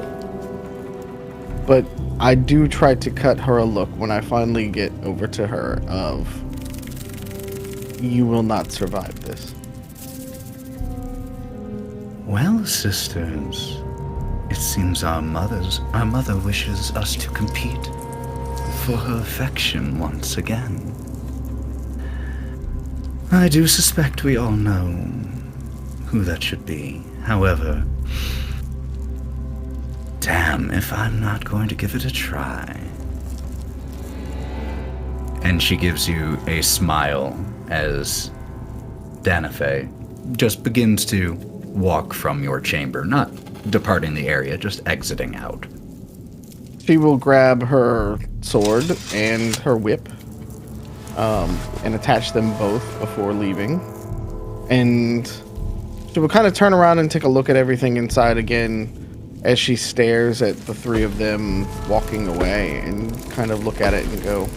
but I do try to cut her a look when I finally get over to her of, you will not survive this. Well, sisters, it seems our mother wishes us to compete for her affection once again. I do suspect we all know who that should be. However, damn if I'm not going to give it a try. And she gives you a smile as Danielle just begins to walk from your chamber, not departing the area, just exiting out. She will grab her sword and her whip and attach them both before leaving. And she will kind of turn around and take a look at everything inside again as she stares at the three of them walking away and kind of look at it and go,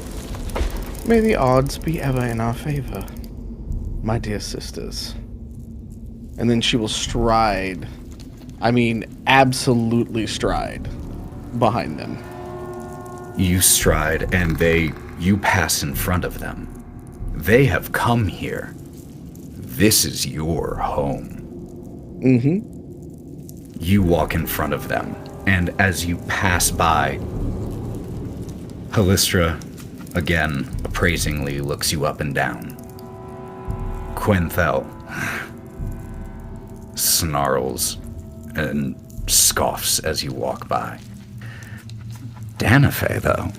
may the odds be ever in our favor, my dear sisters. And then she will stride, I mean absolutely stride, behind them. You stride and you pass in front of them. They have come here. This is your home. Mm-hmm. You walk in front of them, and as you pass by, Kalista again appraisingly looks you up and down. Quenthel snarls and scoffs as you walk by. Danafe, though,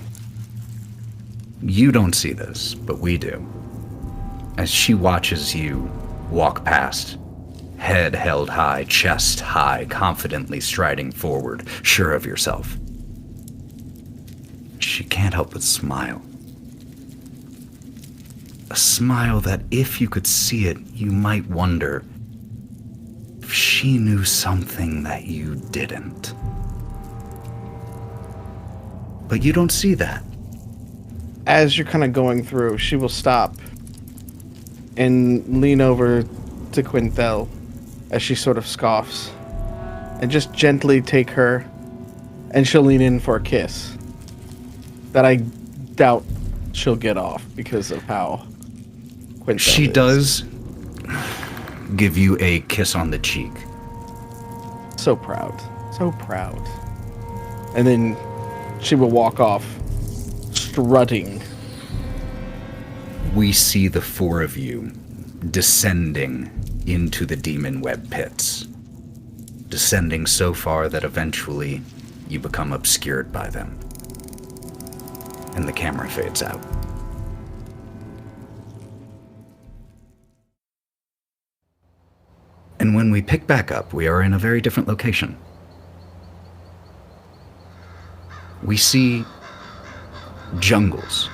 you don't see this, but we do. As she watches you walk past, head held high, chest high, confidently striding forward, sure of yourself. She can't help but smile. A smile that, if you could see it, you might wonder if she knew something that you didn't. But you don't see that. As you're kind of going through, she will stop and lean over to Quinthel as she sort of scoffs and just gently take her, and she'll lean in for a kiss that I doubt she'll get off because of how Quinthel She is. does give you a kiss on the cheek. So proud. So proud. And then she will walk off, strutting. We see the four of you descending into the demon web pits. Descending so far that eventually you become obscured by them. And the camera fades out. And when we pick back up, we are in a very different location. We see jungles.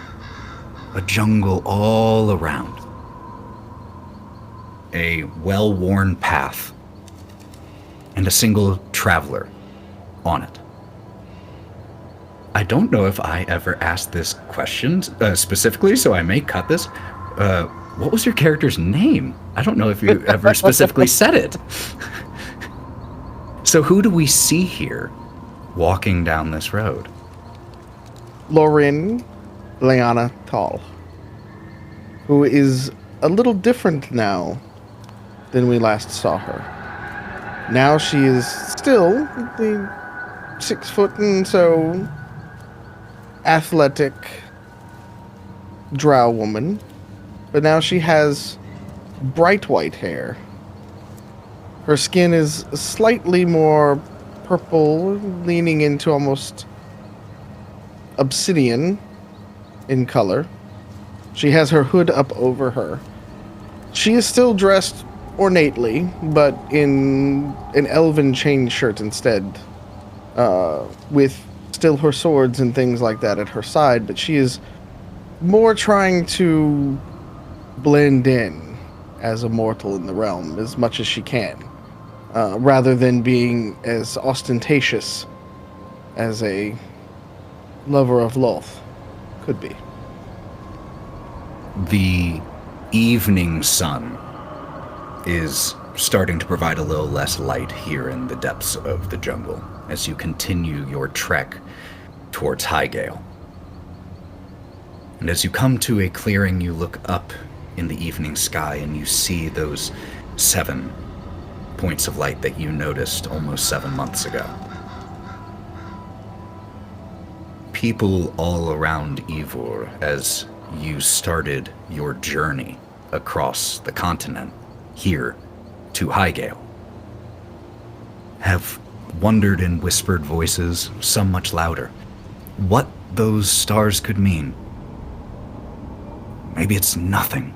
A jungle all around. A well-worn path. And a single traveler on it. I don't know if I ever asked this question specifically, so I may cut this. What was your character's name? I don't know if you ever specifically said it. So who do we see here walking down this road? Lorwryn Leanna Tall, who is a little different now than we last saw her. Now she is still the 6 foot and so athletic drow woman, but now she has bright white hair. Her skin is slightly more purple, leaning into almost obsidian in color. She has her hood up over her. She is still dressed ornately, but in an elven chain shirt instead, with still her swords and things like that at her side, but she is more trying to blend in as a mortal in the realm as much as she can, rather than being as ostentatious as a lover of Loth could be. The evening sun is starting to provide a little less light here in the depths of the jungle as you continue your trek towards Highgale. And as you come to a clearing, you look up in the evening sky and you see those 7 points of light that you noticed almost 7 months ago. People all around Yvvor as you started your journey across the continent here to Highgale have wondered in whispered voices, some much louder, what those stars could mean. Maybe it's nothing.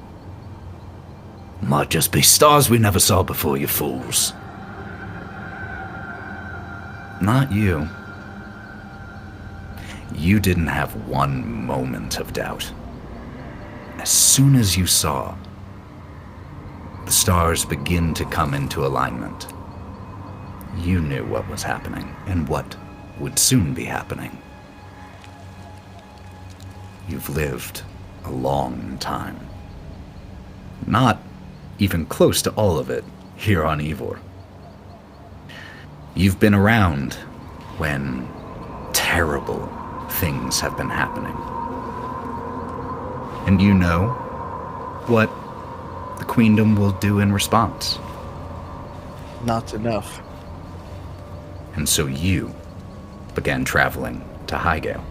Might just be stars we never saw before, you fools. Not you. You didn't have one moment of doubt. As soon as you saw the stars begin to come into alignment, you knew what was happening and what would soon be happening. You've lived a long time. Not even close to all of it here on Yvvor. You've been around when terrible things have been happening. And you know what the Queendom will do in response. Not enough. And so you began traveling to Highgale.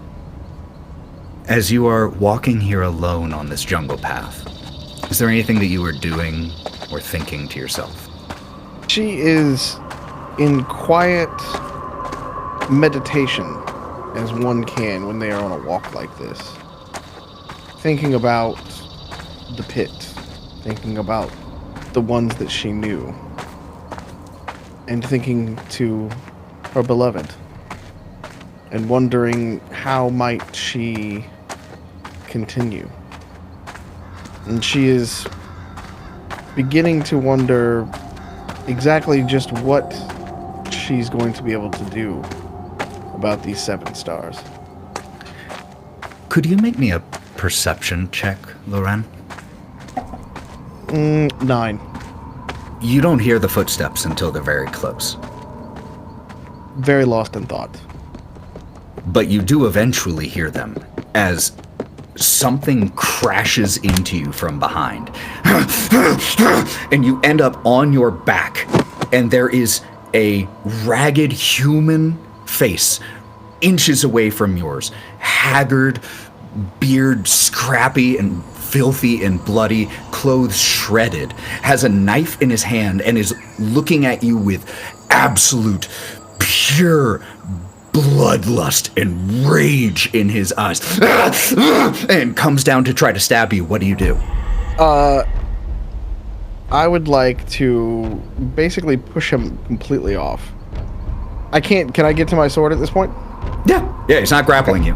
As you are walking here alone on this jungle path, is there anything that you are doing or thinking to yourself? She is in quiet meditation, as one can when they are on a walk like this. Thinking about the pit, thinking about the ones that she knew, and thinking to her beloved, and wondering how might she continue. And she is beginning to wonder exactly just what she's going to be able to do about these 7 stars. Could you make me a perception check, Lorwryn? 9. You don't hear the footsteps until they're very close. Very lost in thought. But you do eventually hear them as something crashes into you from behind. And you end up on your back, and there is a ragged human face inches away from yours. Haggard, beard scrappy and filthy and bloody, clothes shredded, has a knife in his hand and is looking at you with absolute, pure bloodlust and rage in his eyes, and comes down to try to stab you. What do you do? I would like to basically push him completely off. Can I get to my sword at this point? Yeah, he's not grappling you.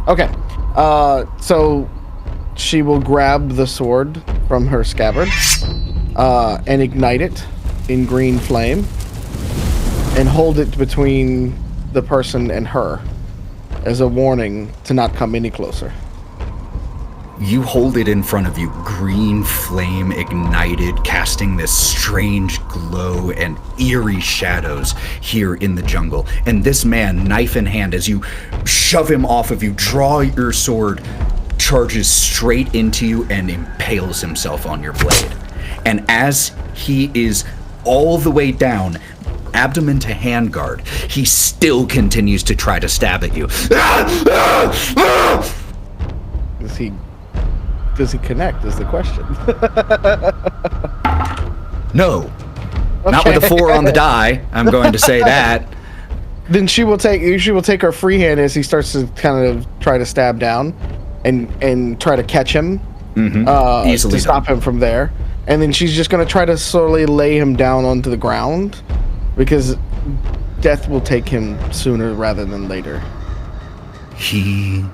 Okay. So she will grab the sword from her scabbard, and ignite it in green flame, and hold it between the person and her as a warning to not come any closer. You hold it in front of you, green flame ignited, casting this strange glow and eerie shadows here in the jungle. And this man, knife in hand, as you shove him off of you, draw your sword, charges straight into you and impales himself on your blade. And as he is all the way down, abdomen to handguard, he still continues to try to stab at you. Does he connect is the question. No. Okay. Not with a 4 on the die, I'm going to say that. Then she will take her free hand as he starts to kind of try to stab down and try to catch him. Easily to stop him from there. And then she's just going to try to slowly lay him down onto the ground, because death will take him sooner rather than later. He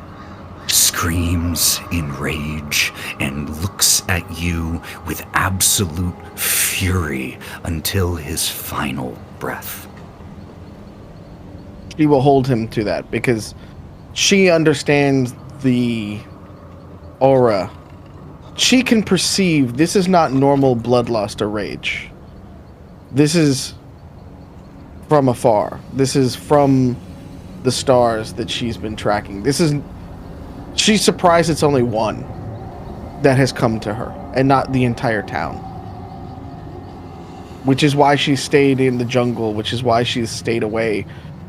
screams in rage and looks at you with absolute fury until his final breath. She will hold him to that because she understands the aura. She can perceive this is not normal bloodlust or rage. This is from afar. This is from the stars that she's been tracking. She's surprised it's only one that has come to her and not the entire town. Which is why she stayed in the jungle, which is why she's stayed away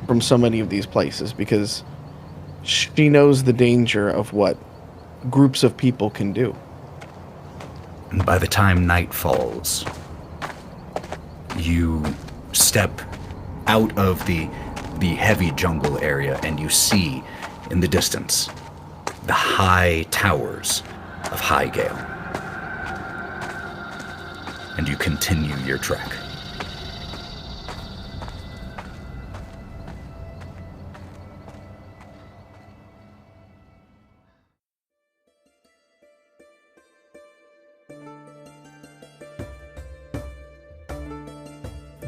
from so many of these places, because she knows the danger of what groups of people can do. And by the time night falls, you step out of the heavy jungle area and you see in the distance the high towers of Highgale. And you continue your trek.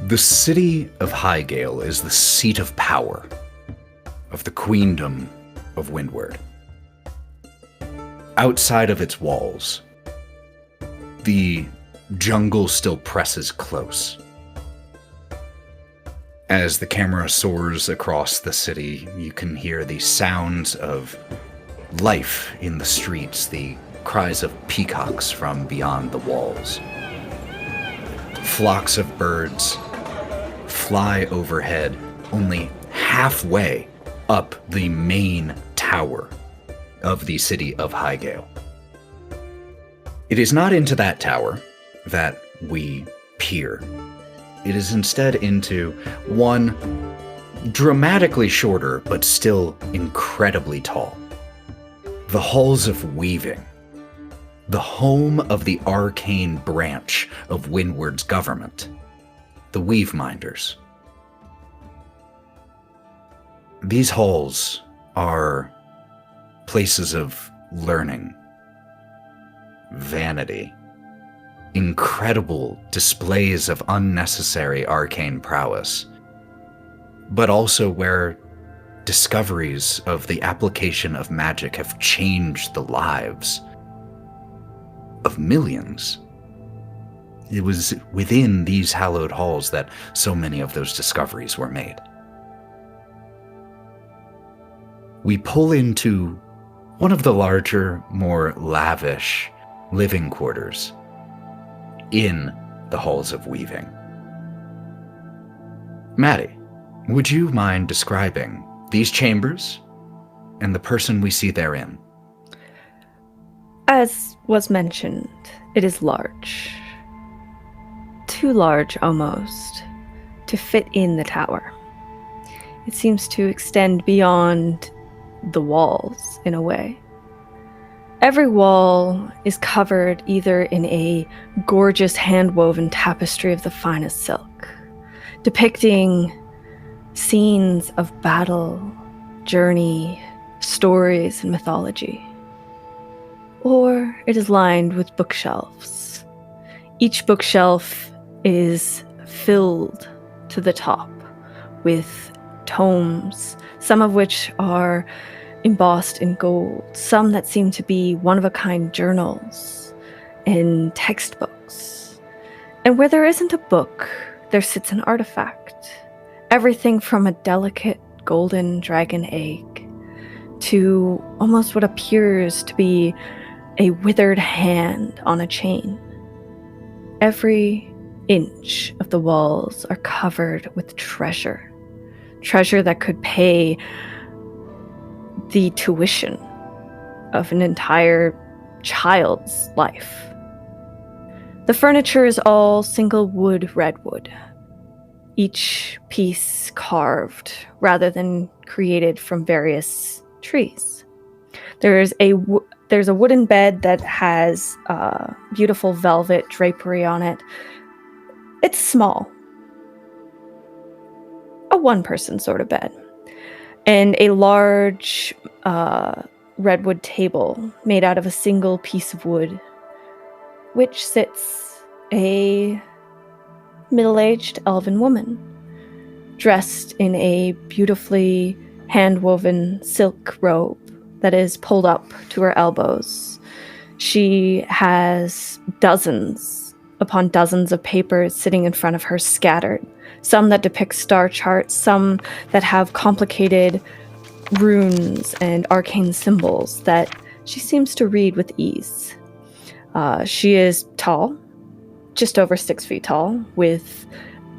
The city of Highgale is the seat of power of the Queendom of Windward. Outside of its walls, the jungle still presses close. As the camera soars across the city, you can hear the sounds of life in the streets, the cries of peacocks from beyond the walls. Flocks of birds fly overhead, only halfway up the main tower of the city of Highgale. It is not into that tower that we peer. It is instead into one dramatically shorter, but still incredibly tall. The Halls of Weaving, the home of the arcane branch of Windward's government, the Weaveminders. These halls are places of learning, vanity, incredible displays of unnecessary arcane prowess, but also where discoveries of the application of magic have changed the lives of millions. It was within these hallowed halls that so many of those discoveries were made. We pull into one of the larger, more lavish living quarters in the Halls of Weaving. Matty, would you mind describing these chambers and the person we see therein? As was mentioned, it is large. Too large, almost, to fit in the tower. It seems to extend beyond the walls, in a way. Every wall is covered either in a gorgeous hand-woven tapestry of the finest silk, depicting scenes of battle, journey, stories, and mythology. Or it is lined with bookshelves. Each bookshelf is filled to the top with tomes, some of which are embossed in gold, some that seem to be one-of-a-kind journals and textbooks. And where there isn't a book, there sits an artifact. Everything from a delicate golden dragon egg to almost what appears to be a withered hand on a chain. Every inch of the walls are covered with treasure. Treasure that could pay the tuition of an entire child's life. The furniture is all single wood redwood, each piece carved rather than created from various trees. There's a wooden bed that has beautiful velvet drapery on it. It's small. A one-person sort of bed. And a large redwood table made out of a single piece of wood, which sits a middle-aged elven woman, dressed in a beautifully hand-woven silk robe that is pulled up to her elbows. She has dozens upon dozens of papers sitting in front of her, scattered. Some that depict star charts, some that have complicated runes and arcane symbols that she seems to read with ease. She is tall, just over 6 feet tall, with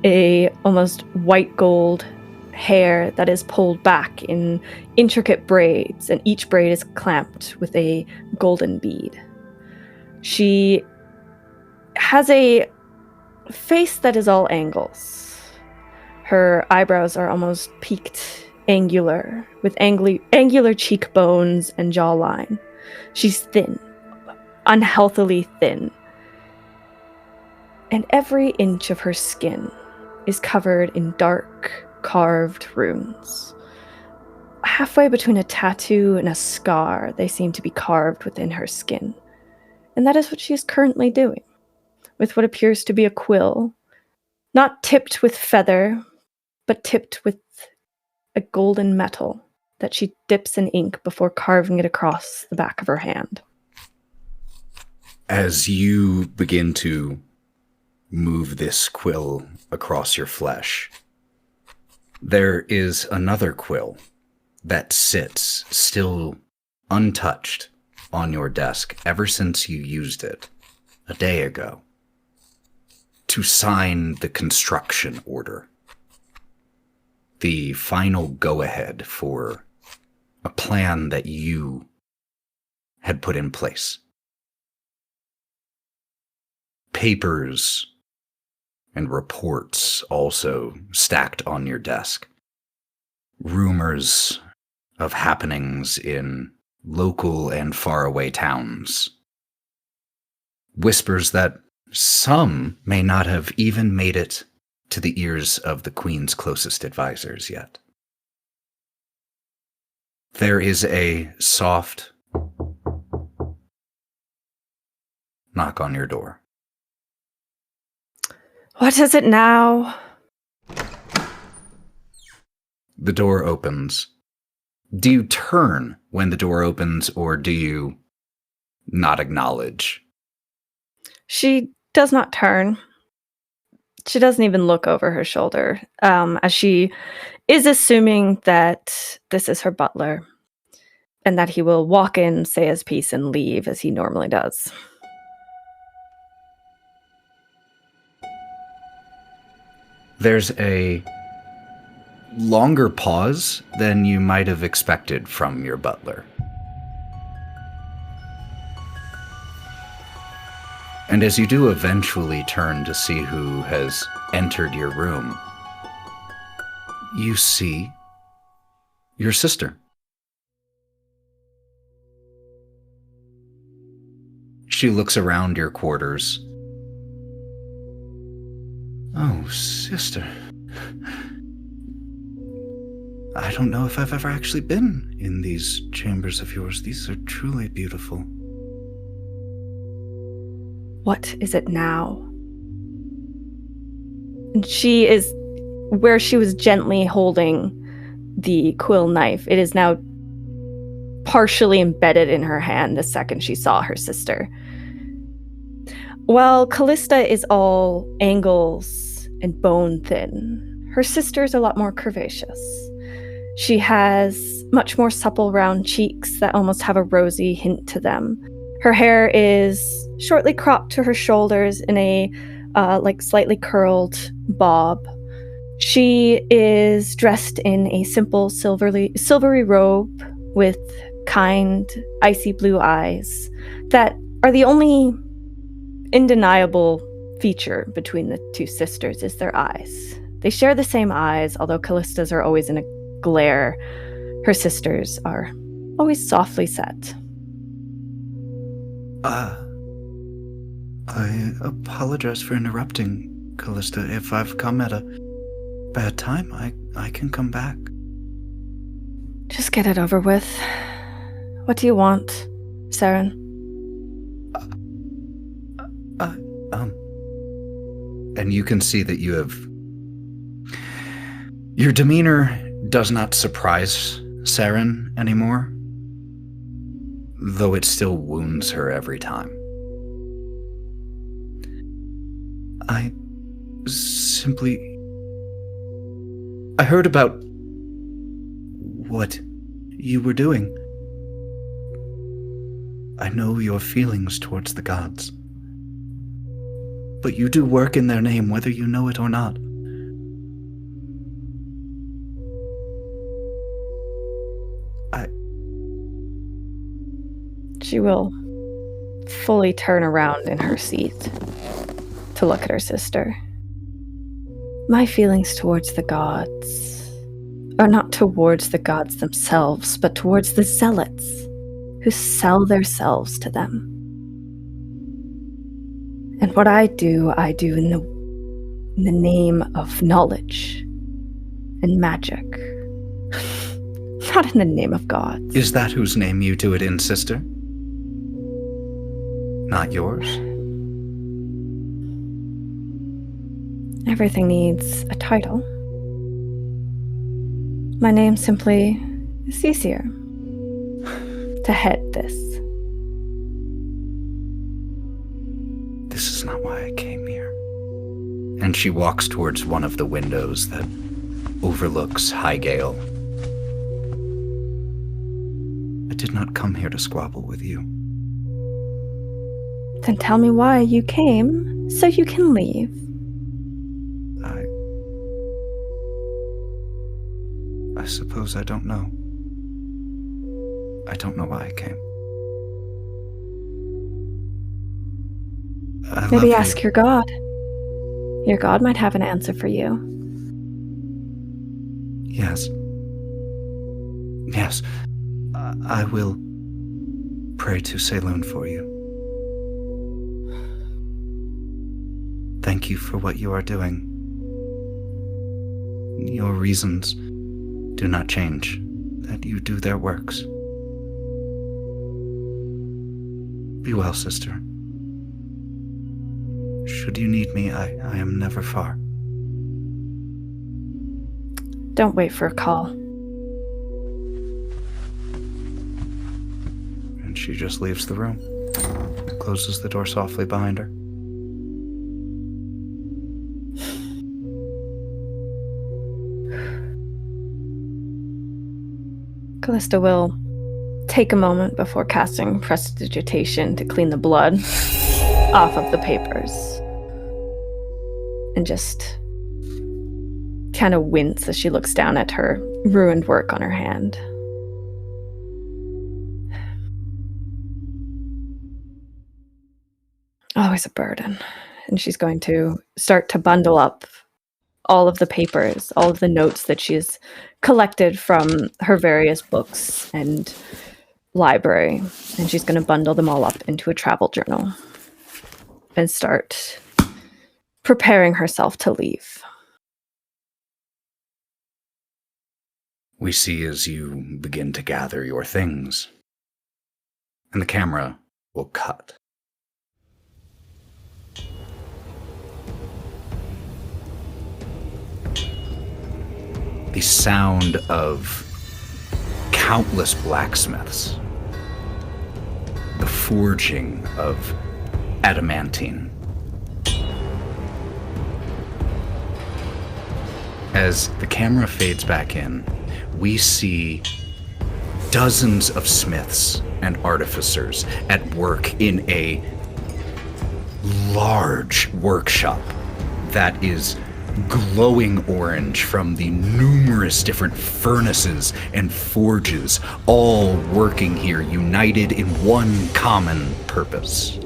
a almost white gold hair that is pulled back in intricate braids, and each braid is clamped with a golden bead. She has a face that is all angles. Her eyebrows are almost peaked, angular, with angular cheekbones and jawline. She's thin, unhealthily thin. And every inch of her skin is covered in dark, carved runes. Halfway between a tattoo and a scar, they seem to be carved within her skin. And that is what she is currently doing, with what appears to be a quill, not tipped with feather, but tipped with a golden metal that she dips in ink before carving it across the back of her hand. As you begin to move this quill across your flesh, there is another quill that sits still untouched on your desk ever since you used it a day ago to sign the construction order. The final go-ahead for a plan that you had put in place. Papers and reports also stacked on your desk. Rumors of happenings in local and faraway towns. Whispers that some may not have even made it to the ears of the Queen's closest advisors yet. There is a soft knock on your door. What is it now? The door opens. Do you turn when the door opens, or do you not acknowledge? She does not turn. She doesn't even look over her shoulder, as she is assuming that this is her butler, and that he will walk in, say his piece, and leave as he normally does. There's a longer pause than you might have expected from your butler. And as you do eventually turn to see who has entered your room, you see your sister. She looks around your quarters. Oh, sister. I don't know if I've ever actually been in these chambers of yours. These are truly beautiful. What is it now? And she is where she was gently holding the quill knife. It is now partially embedded in her hand the second she saw her sister. While Kalista is all angles and bone thin, her sister's a lot more curvaceous. She has much more supple round cheeks that almost have a rosy hint to them. Her hair is shortly cropped to her shoulders in a slightly curled bob. She is dressed in a simple silvery robe with kind, icy blue eyes that are the only undeniable feature between the two sisters is their eyes. They share the same eyes, although Kalista's are always in a glare. Her sisters are always softly set. I apologize for interrupting, Kalista. If I've come at a bad time, I can come back. Just get it over with. What do you want, Saren? And you can see that you have... Your demeanor does not surprise Saren anymore, though it still wounds her every time. I heard about what you were doing. I know your feelings towards the gods, but you do work in their name whether you know it or not. She will fully turn around in her seat to look at her sister. My feelings towards the gods are not towards the gods themselves, but towards the zealots who sell their selves to them. And what I do in the name of knowledge and magic, not in the name of gods. Is that whose name you do it in, sister? Not yours? Everything needs a title. My name simply is easier to head this. This is not why I came here. And she walks towards one of the windows that overlooks Highgale. I did not come here to squabble with you. Then tell me why you came, so you can leave. I suppose I don't know. I don't know why I came. Maybe ask your god. Your god might have an answer for you. Yes. Yes. I will pray to Saloon for you. Thank you for what you are doing. Your reasons do not change, that you do their works. Be well, sister. Should you need me, I am never far. Don't wait for a call. And she just leaves the room, closes the door softly behind her. Kalista will take a moment before casting Prestidigitation to clean the blood off of the papers. And just kind of wince as she looks down at her ruined work on her hand. Always a burden. And she's going to start to bundle up all of the papers, all of the notes that she's collected from her various books and library. And she's going to bundle them all up into a travel journal and start preparing herself to leave. We see as you begin to gather your things, and the camera will cut. The sound of countless blacksmiths, the forging of adamantine. As the camera fades back in, we see dozens of smiths and artificers at work in a large workshop that is glowing orange from the numerous different furnaces and forges, all working here, united in one common purpose.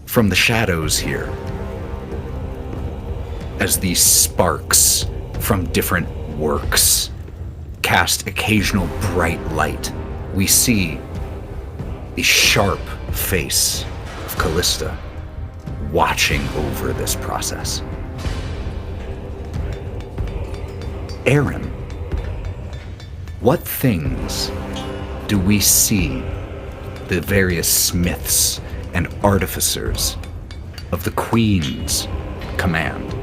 From the shadows here, as these sparks from different works cast occasional bright light, we see the sharp face of Kalista watching over this process. Aaron, what things do we see the various smiths and artificers of the Queen's command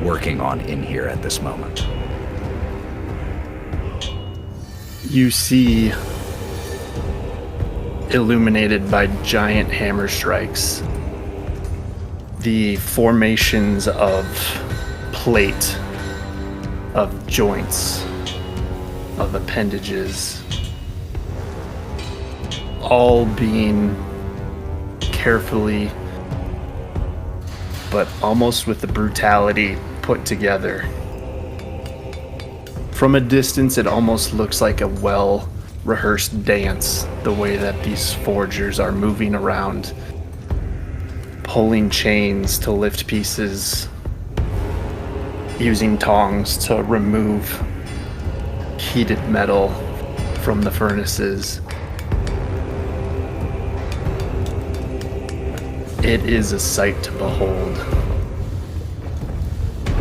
working on in here at this moment? You see, illuminated by giant hammer strikes, the formations of plate, of joints, of appendages, all being carefully, but almost with the brutality, put together. From a distance, it almost looks like a well-rehearsed dance, the way that these forgers are moving around, pulling chains to lift pieces, using tongs to remove heated metal from the furnaces. It is a sight to behold.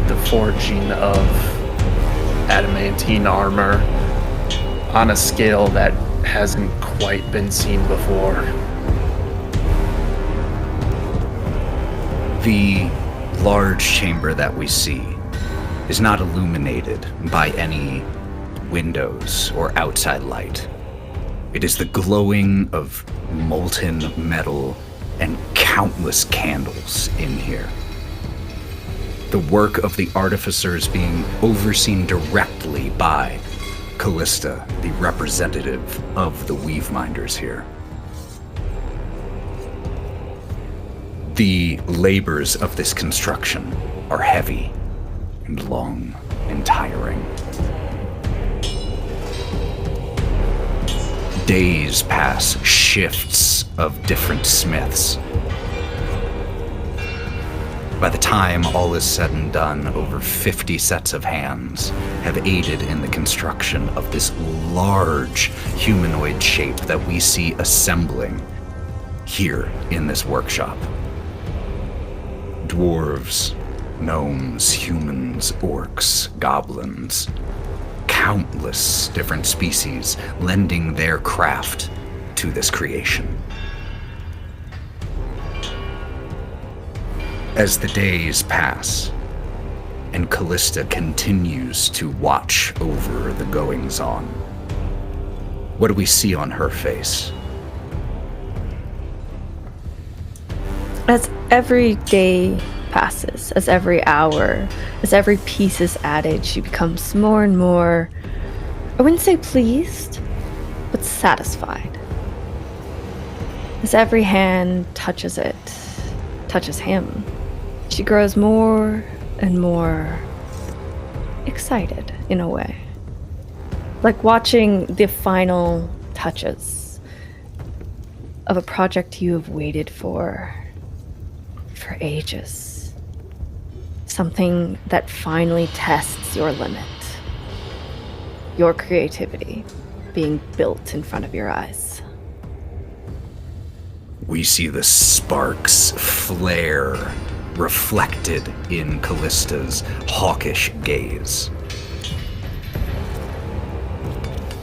The forging of adamantine armor on a scale that hasn't quite been seen before. The large chamber that we see is not illuminated by any windows or outside light. It is the glowing of molten metal and countless candles in here. The work of the artificers being overseen directly by Kalista, the representative of the Weaveminders here. The labors of this construction are heavy and long and tiring. Days pass, shifts of different smiths. By the time all is said and done, over 50 sets of hands have aided in the construction of this large humanoid shape that we see assembling here in this workshop. Dwarves, gnomes, humans, orcs, goblins, countless different species lending their craft to this creation. As the days pass, and Kalista continues to watch over the goings-on, what do we see on her face? As every day passes, as every hour, as every piece is added, she becomes more and more, I wouldn't say pleased, but satisfied. As every hand touches it, touches him, she grows more and more excited in a way. Like watching the final touches of a project you have waited for ages. Something that finally tests your limit. Your creativity being built in front of your eyes. We see the sparks flare, reflected in Kalista's hawkish gaze.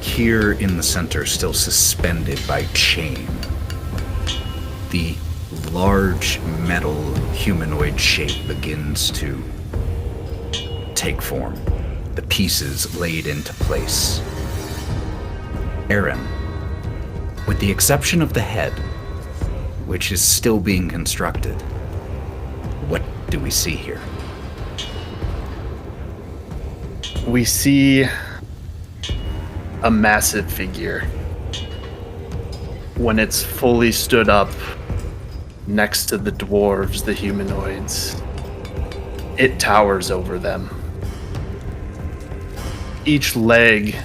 Here in the center, still suspended by chain, the large metal humanoid shape begins to take form, the pieces laid into place. Aaron, with the exception of the head, which is still being constructed, what do we see here? We see a massive figure. When it's fully stood up next to the dwarves, the humanoids, it towers over them. Each leg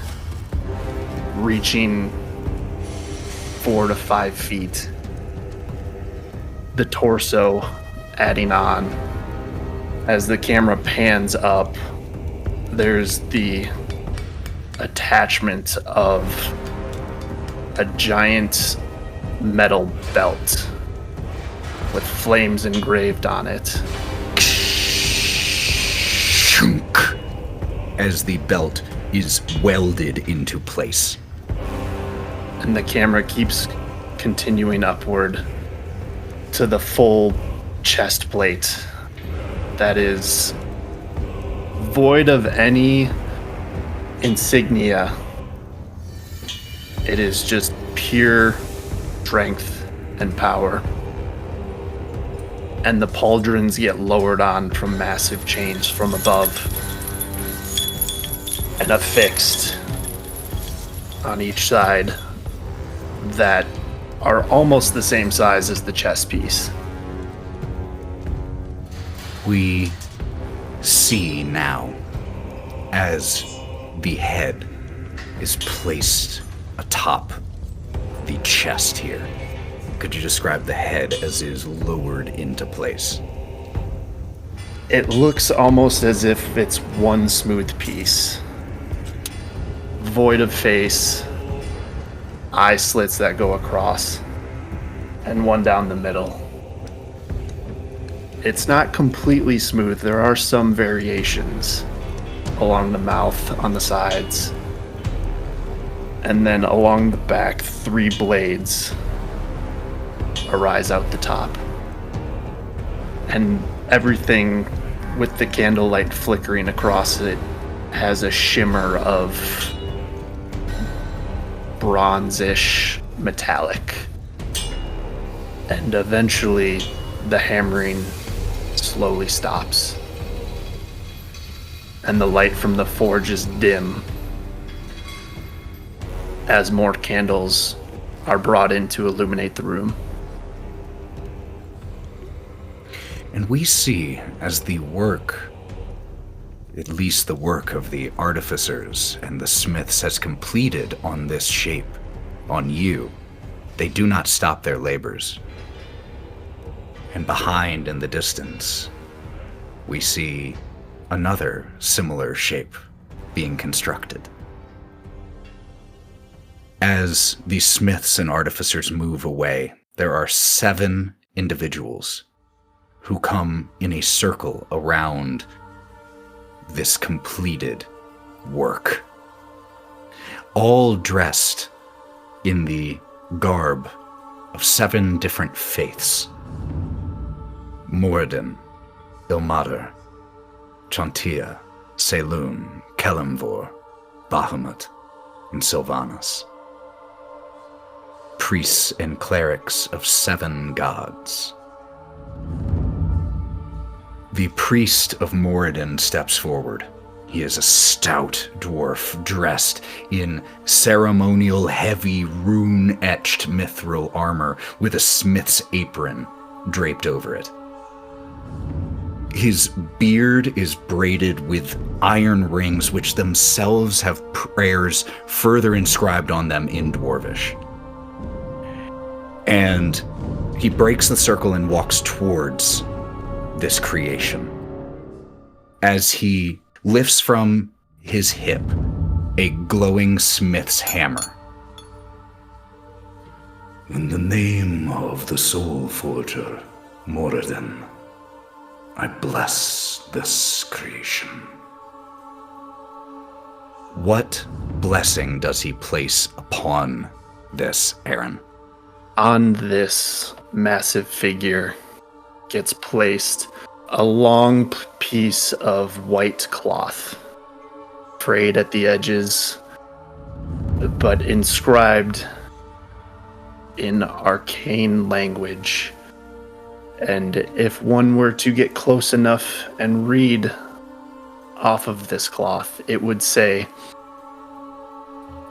reaching 4 to 5 feet. The torso adding on. As the camera pans up, there's the attachment of a giant metal belt with flames engraved on it. As the belt is welded into place. And the camera keeps continuing upward to the full chest plate that is void of any insignia. It is just pure strength and power. And the pauldrons get lowered on from massive chains from above and affixed on each side that are almost the same size as the chest piece. We see now as the head is placed atop the chest here. Could you describe the head as it is lowered into place? It looks almost as if it's one smooth piece. Void of face, eye slits that go across, and one down the middle. It's not completely smooth. There are some variations along the mouth, on the sides, and then along the back, 3 blades arise out the top. And everything with the candlelight flickering across it has a shimmer of bronzish metallic. And eventually the hammering slowly stops. And the light from the forge is dim as more candles are brought in to illuminate the room. And we see as the work, at least the work of the artificers and the smiths, has completed on this shape, on you, they do not stop their labors. And behind in the distance, we see another similar shape being constructed. As the smiths and artificers move away, there are 7 individuals who come in a circle around this completed work, all dressed in the garb of 7 different faiths: Moradin, Ilmater, Chantia, Selûne, Kelemvor, Bahamut, and Sylvanas. Priests and clerics of 7 gods. The priest of Moradin steps forward. He is a stout dwarf dressed in ceremonial, heavy, rune-etched mithril armor with a smith's apron draped over it. His beard is braided with iron rings, which themselves have prayers further inscribed on them in Dwarvish. And he breaks the circle and walks towards this creation. As he lifts from his hip a glowing smith's hammer. In the name of the Soul Forger, Moradin, I bless this creation. What blessing does he place upon this, Aaron? On this massive figure gets placed a long piece of white cloth, frayed at the edges, but inscribed in arcane language. And if one were to get close enough and read off of this cloth, it would say,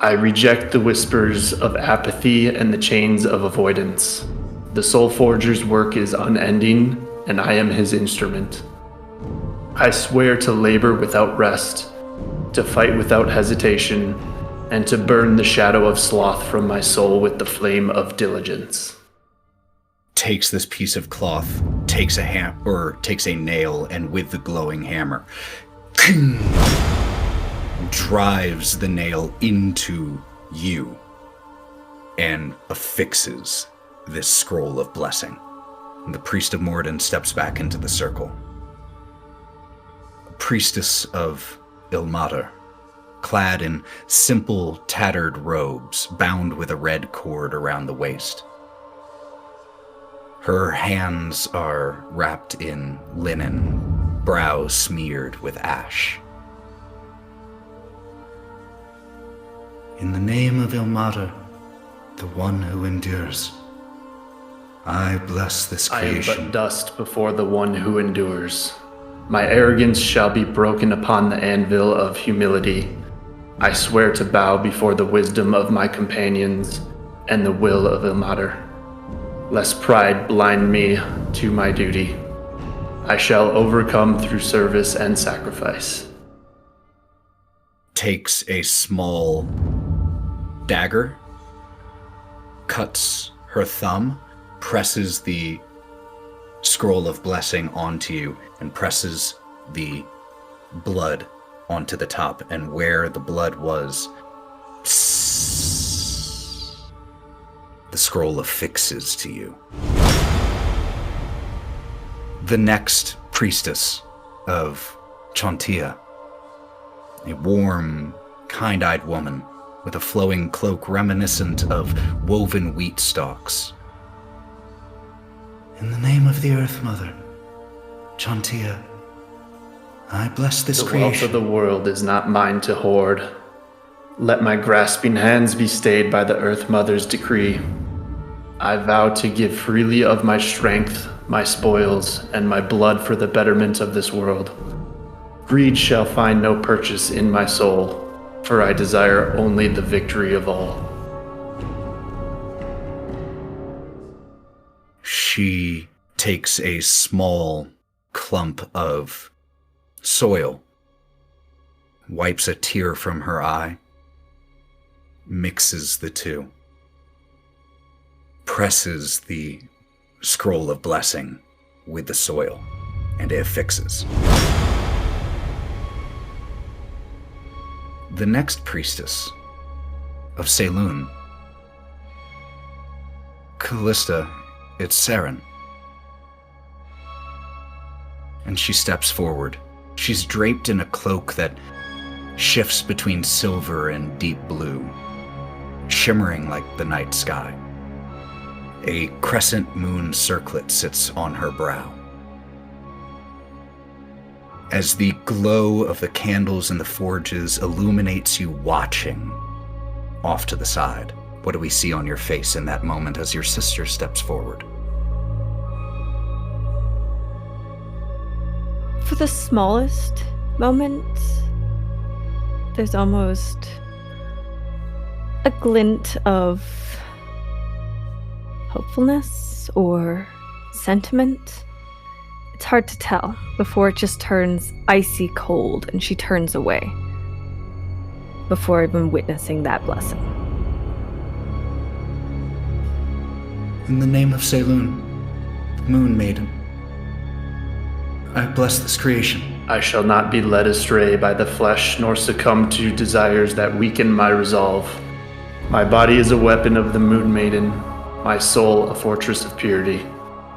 I reject the whispers of apathy and the chains of avoidance. The Soul Forger's work is unending, and I am his instrument. I swear to labor without rest, to fight without hesitation, and to burn the shadow of sloth from my soul with the flame of diligence. Takes this piece of cloth, takes a nail, and with the glowing hammer, drives the nail into you and affixes this scroll of blessing. And the priest of Moradin steps back into the circle. A priestess of Ilmater, clad in simple, tattered robes, bound with a red cord around the waist. Her hands are wrapped in linen, brow smeared with ash. In the name of Ilmater, the one who endures, I bless this creation. I am but dust before the one who endures. My arrogance shall be broken upon the anvil of humility. I swear to bow before the wisdom of my companions and the will of Ilmater. Lest pride blind me to my duty. I shall overcome through service and sacrifice. Takes a small dagger, cuts her thumb, presses the scroll of blessing onto you, and presses the blood onto the top, and where the blood was, the scroll affixes to you. The next priestess of Chantia, a warm, kind-eyed woman with a flowing cloak reminiscent of woven wheat stalks. In the name of the Earth Mother, Chantia, I bless this creation. The wealth of the world is not mine to hoard. Let my grasping hands be stayed by the Earth Mother's decree. I vow to give freely of my strength, my spoils, and my blood for the betterment of this world. Greed shall find no purchase in my soul, for I desire only the victory of all. She takes a small clump of soil, wipes a tear from her eye, mixes the two, presses the scroll of blessing with the soil, and it fixes. The next priestess of Saloon, Kalista, it's Saren. And she steps forward. She's draped in a cloak that shifts between silver and deep blue, shimmering like the night sky. A crescent moon circlet sits on her brow. As the glow of the candles in the forges illuminates you watching off to the side, what do we see on your face in that moment as your sister steps forward? For the smallest moment, there's almost a glint of hopefulness or sentiment. It's hard to tell before it just turns icy cold and she turns away before even witnessing that blessing. In the name of Saloon, Moon Maiden, I bless this creation. I shall not be led astray by the flesh, nor succumb to desires that weaken my resolve. My body is a weapon of the Moon Maiden, my soul a fortress of purity.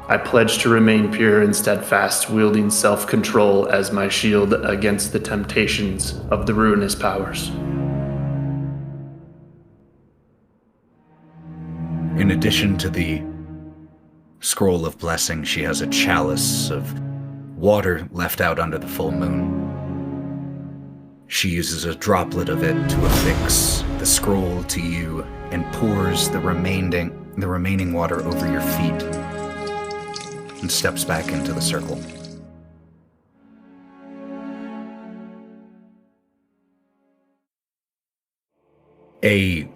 I pledge to remain pure and steadfast, wielding self-control as my shield against the temptations of the ruinous powers. In addition to the scroll of blessing, she has a chalice of water left out under the full moon. She uses a droplet of it to affix the scroll to you and pours the remaining water over your feet and steps back into the circle. A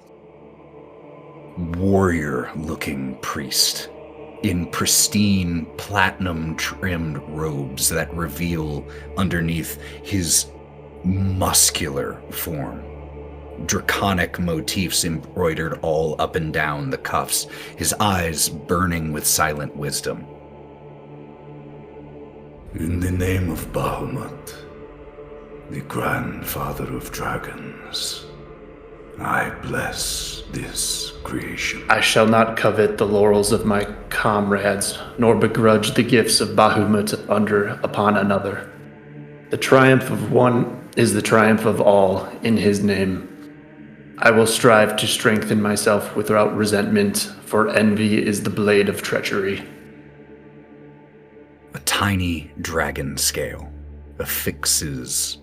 warrior-looking priest in pristine, platinum-trimmed robes that reveal underneath his muscular form draconic motifs embroidered all up and down the cuffs, his eyes burning with silent wisdom. In the name of Bahamut, the grandfather of dragons, I bless this creation. I shall not covet the laurels of my comrades, nor begrudge the gifts of Bahamut upon another. The triumph of one is the triumph of all in his name. I will strive to strengthen myself without resentment, for envy is the blade of treachery. A tiny dragon scale affixes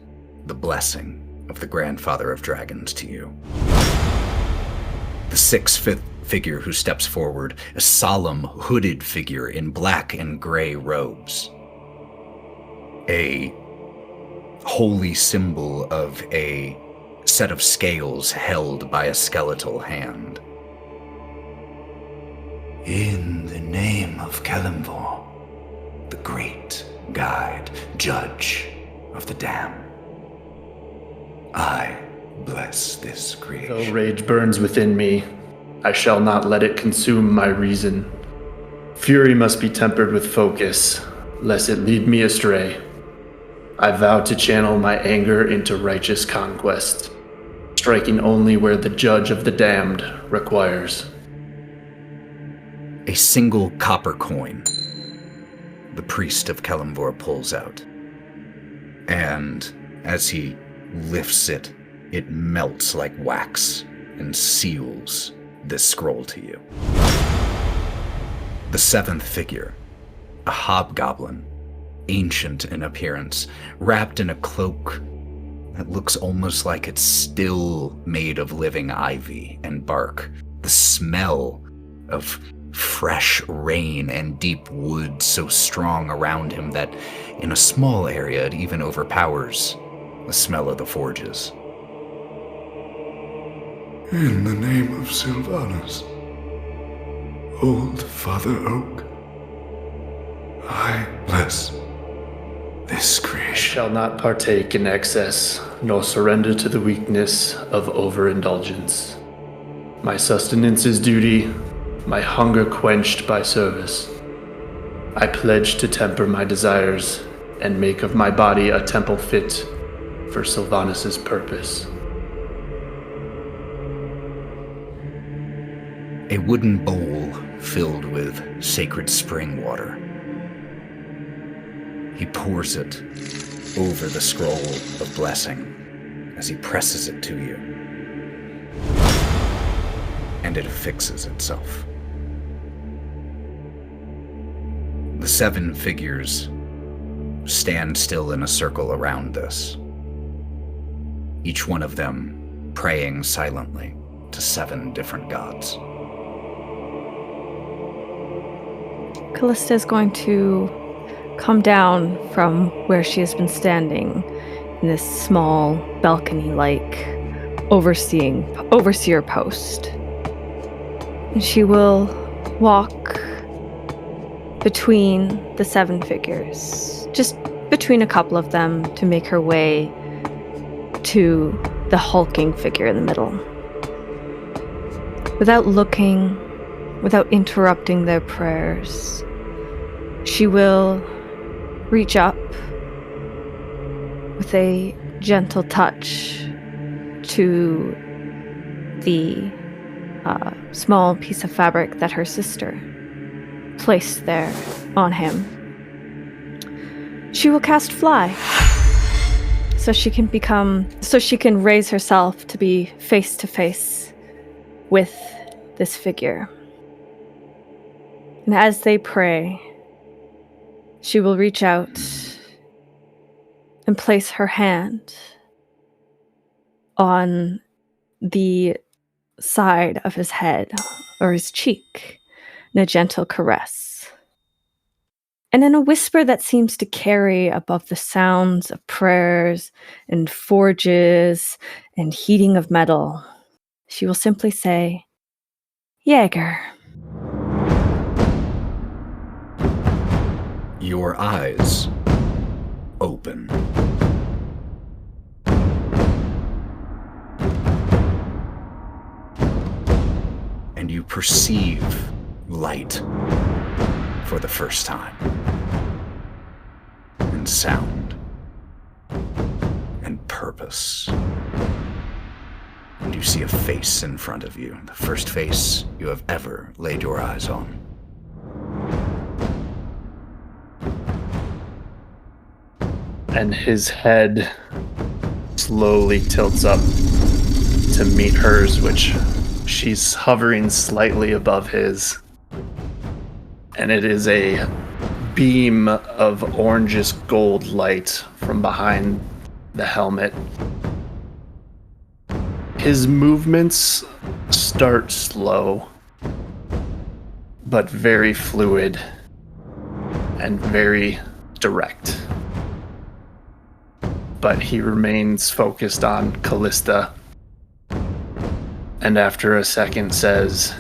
the blessing of the grandfather of dragons to you. The sixth figure who steps forward, a solemn, hooded figure in black and gray robes. A holy symbol of a set of scales held by a skeletal hand. In the name of Yvvor, the great guide, judge of the damned, I bless this creation. Though rage burns within me, I shall not let it consume my reason. Fury must be tempered with focus, lest it lead me astray. I vow to channel my anger into righteous conquest, striking only where the judge of the damned requires. A single copper coin the priest of Yvvor pulls out. And as he lifts it, it melts like wax and seals this scroll to you. The seventh figure, a hobgoblin, ancient in appearance, wrapped in a cloak that looks almost like it's still made of living ivy and bark. The smell of fresh rain and deep wood so strong around him that in a small area it even overpowers the smell of the forges. In the name of Sylvanus, old Father Oak, I bless this I creation. shall not partake in excess, nor surrender to the weakness of overindulgence. My sustenance is duty, my hunger quenched by service. I pledge to temper my desires and make of my body a temple fit for Sylvanus' purpose. A wooden bowl filled with sacred spring water. He pours it over the scroll of blessing as he presses it to you. And it affixes itself. The 7 figures stand still in a circle around this, each one of them praying silently to 7 different gods. Kalista is going to come down from where she has been standing in this small balcony-like overseer post. And she will walk between the 7 figures, just between a couple of them, to make her way to the hulking figure in the middle. Without looking, without interrupting their prayers, she will reach up with a gentle touch to the small piece of fabric that her sister placed there on him. She will cast fly, so she can raise herself to be face to face with this figure. And as they pray, she will reach out and place her hand on the side of his head or his cheek in a gentle caress. And in a whisper that seems to carry above the sounds of prayers and forges and heating of metal, she will simply say, Jaeger. Your eyes open. And you perceive light for the first time. And sound. And purpose. And you see a face in front of you, the first face you have ever laid your eyes on. And his head slowly tilts up to meet hers, which she's hovering slightly above his. And it is a beam of orangish gold light from behind the helmet. His movements start slow, but very fluid and very direct. But he remains focused on Kalista, and after a second says,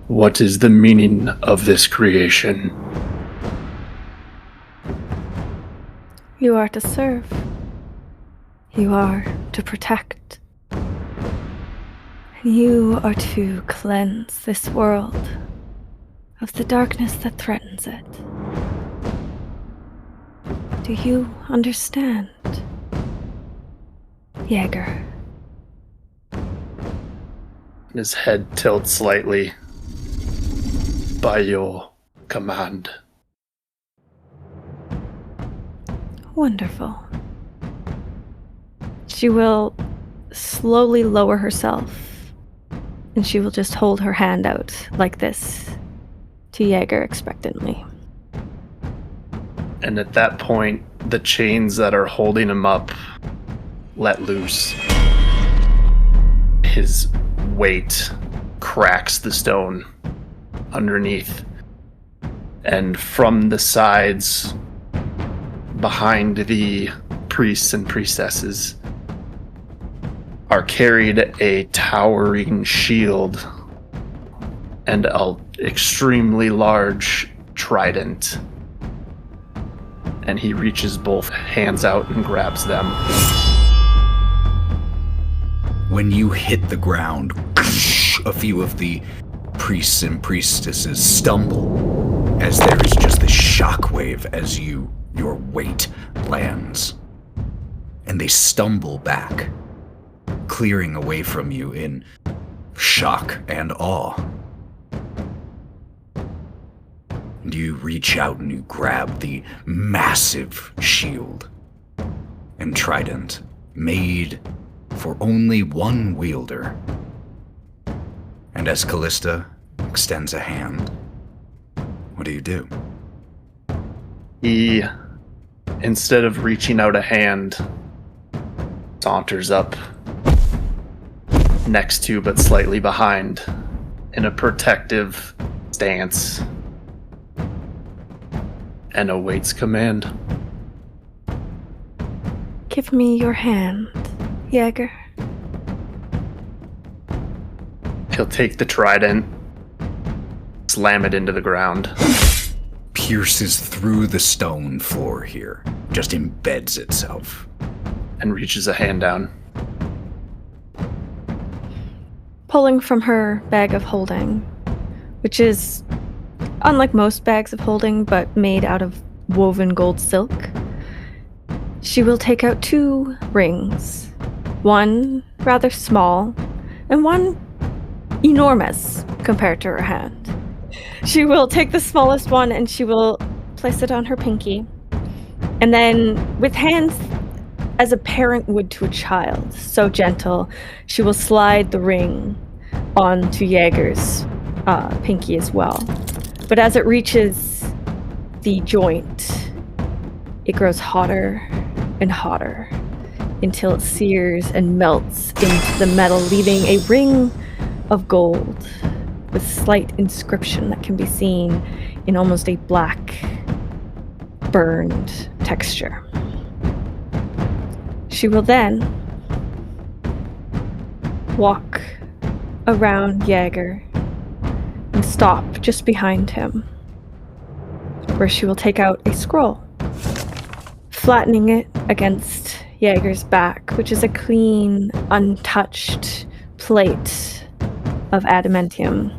"What is the meaning of this creation?" You are to serve. You are to protect. And you are to cleanse this world of the darkness that threatens it. Do you understand, Jaeger? His head tilts slightly. By your command. Wonderful. She will slowly lower herself, and she will just hold her hand out like this to Jaeger expectantly. And at that point, the chains that are holding him up let loose. His weight cracks the stone underneath. And from the sides, behind the priests and priestesses, are carried a towering shield and an extremely large trident. and he reaches both hands out and grabs them. When you hit the ground, a few of the priests and priestesses stumble as there is just this shockwave as your weight lands. And they stumble back, clearing away from you in shock and awe. And you reach out and you grab the massive shield and trident made for only one wielder. And as Kalista extends a hand, what do? He, instead of reaching out a hand, saunters up next to but slightly behind in a protective stance and awaits command. Give me your hand, Jaeger. He'll take the trident, slam it into the ground. Pierces through the stone floor here, just embeds itself. And reaches a hand down. Pulling from her bag of holding, which is unlike most bags of holding, but made out of woven gold silk, she will take out 2 rings. One rather small, and one enormous compared to her hand. She will take the smallest one and she will place it on her pinky. And then, with hands as a parent would to a child, so gentle, she will slide the ring onto Jaeger's pinky as well. But as it reaches the joint, it grows hotter and hotter until it sears and melts into the metal, leaving a ring of gold with slight inscription that can be seen in almost a black, burned texture. She will then walk around Jaeger and stop just behind him, where she will take out a scroll, flattening it against Jaeger's back, which is a clean, untouched plate of adamantium.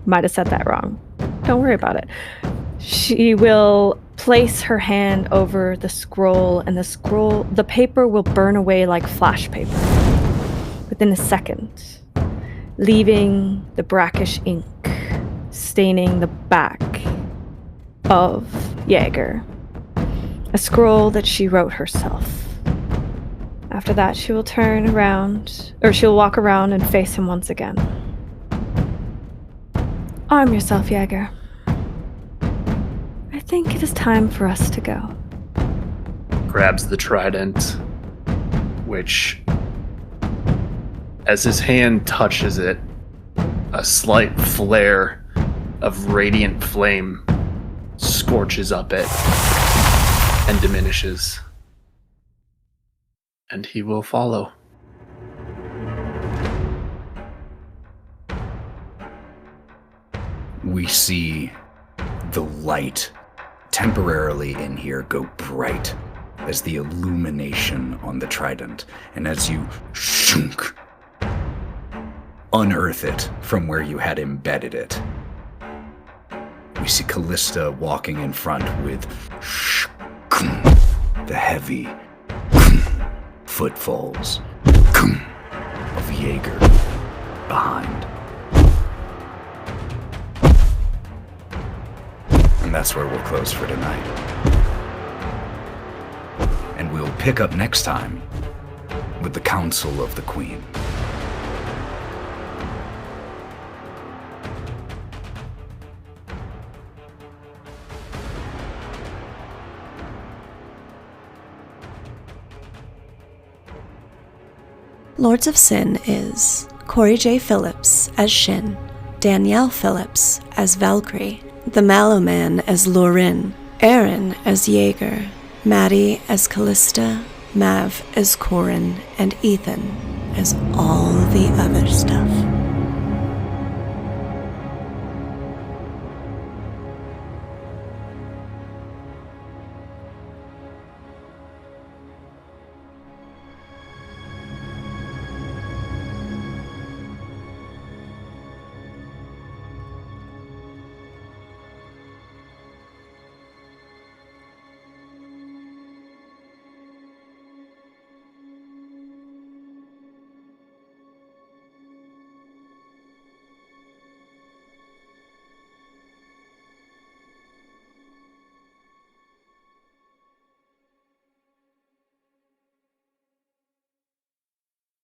Might have said that wrong. Don't worry about it. She will place her hand over the scroll, and the paper will burn away like flash paper within a second, leaving the brackish ink staining the back of Jaeger, a scroll that she wrote herself. After that, she will turn around, or she'll walk around and face him once again. Arm yourself, Jaeger. I think it is time for us to go. Grabs the trident, which, as his hand touches it, a slight flare of radiant flame scorches up it and diminishes. And he will follow. We see the light temporarily in here go bright as the illumination on the trident, and as you shunk, unearth it from where you had embedded it. We see Kalista walking in front with the heavy footfalls of Jaeger behind. And that's where we'll close for tonight. And we'll pick up next time with the Council of the Queen. Lords of Sin is Cory J. Phillips as Shin, Danielle Phillips as Valkerie, TheMalloMan as Lorwryn, Aaron as Jaeger, Matty as Kalista, Mav as Korrin, and Ethan as all the other stuff.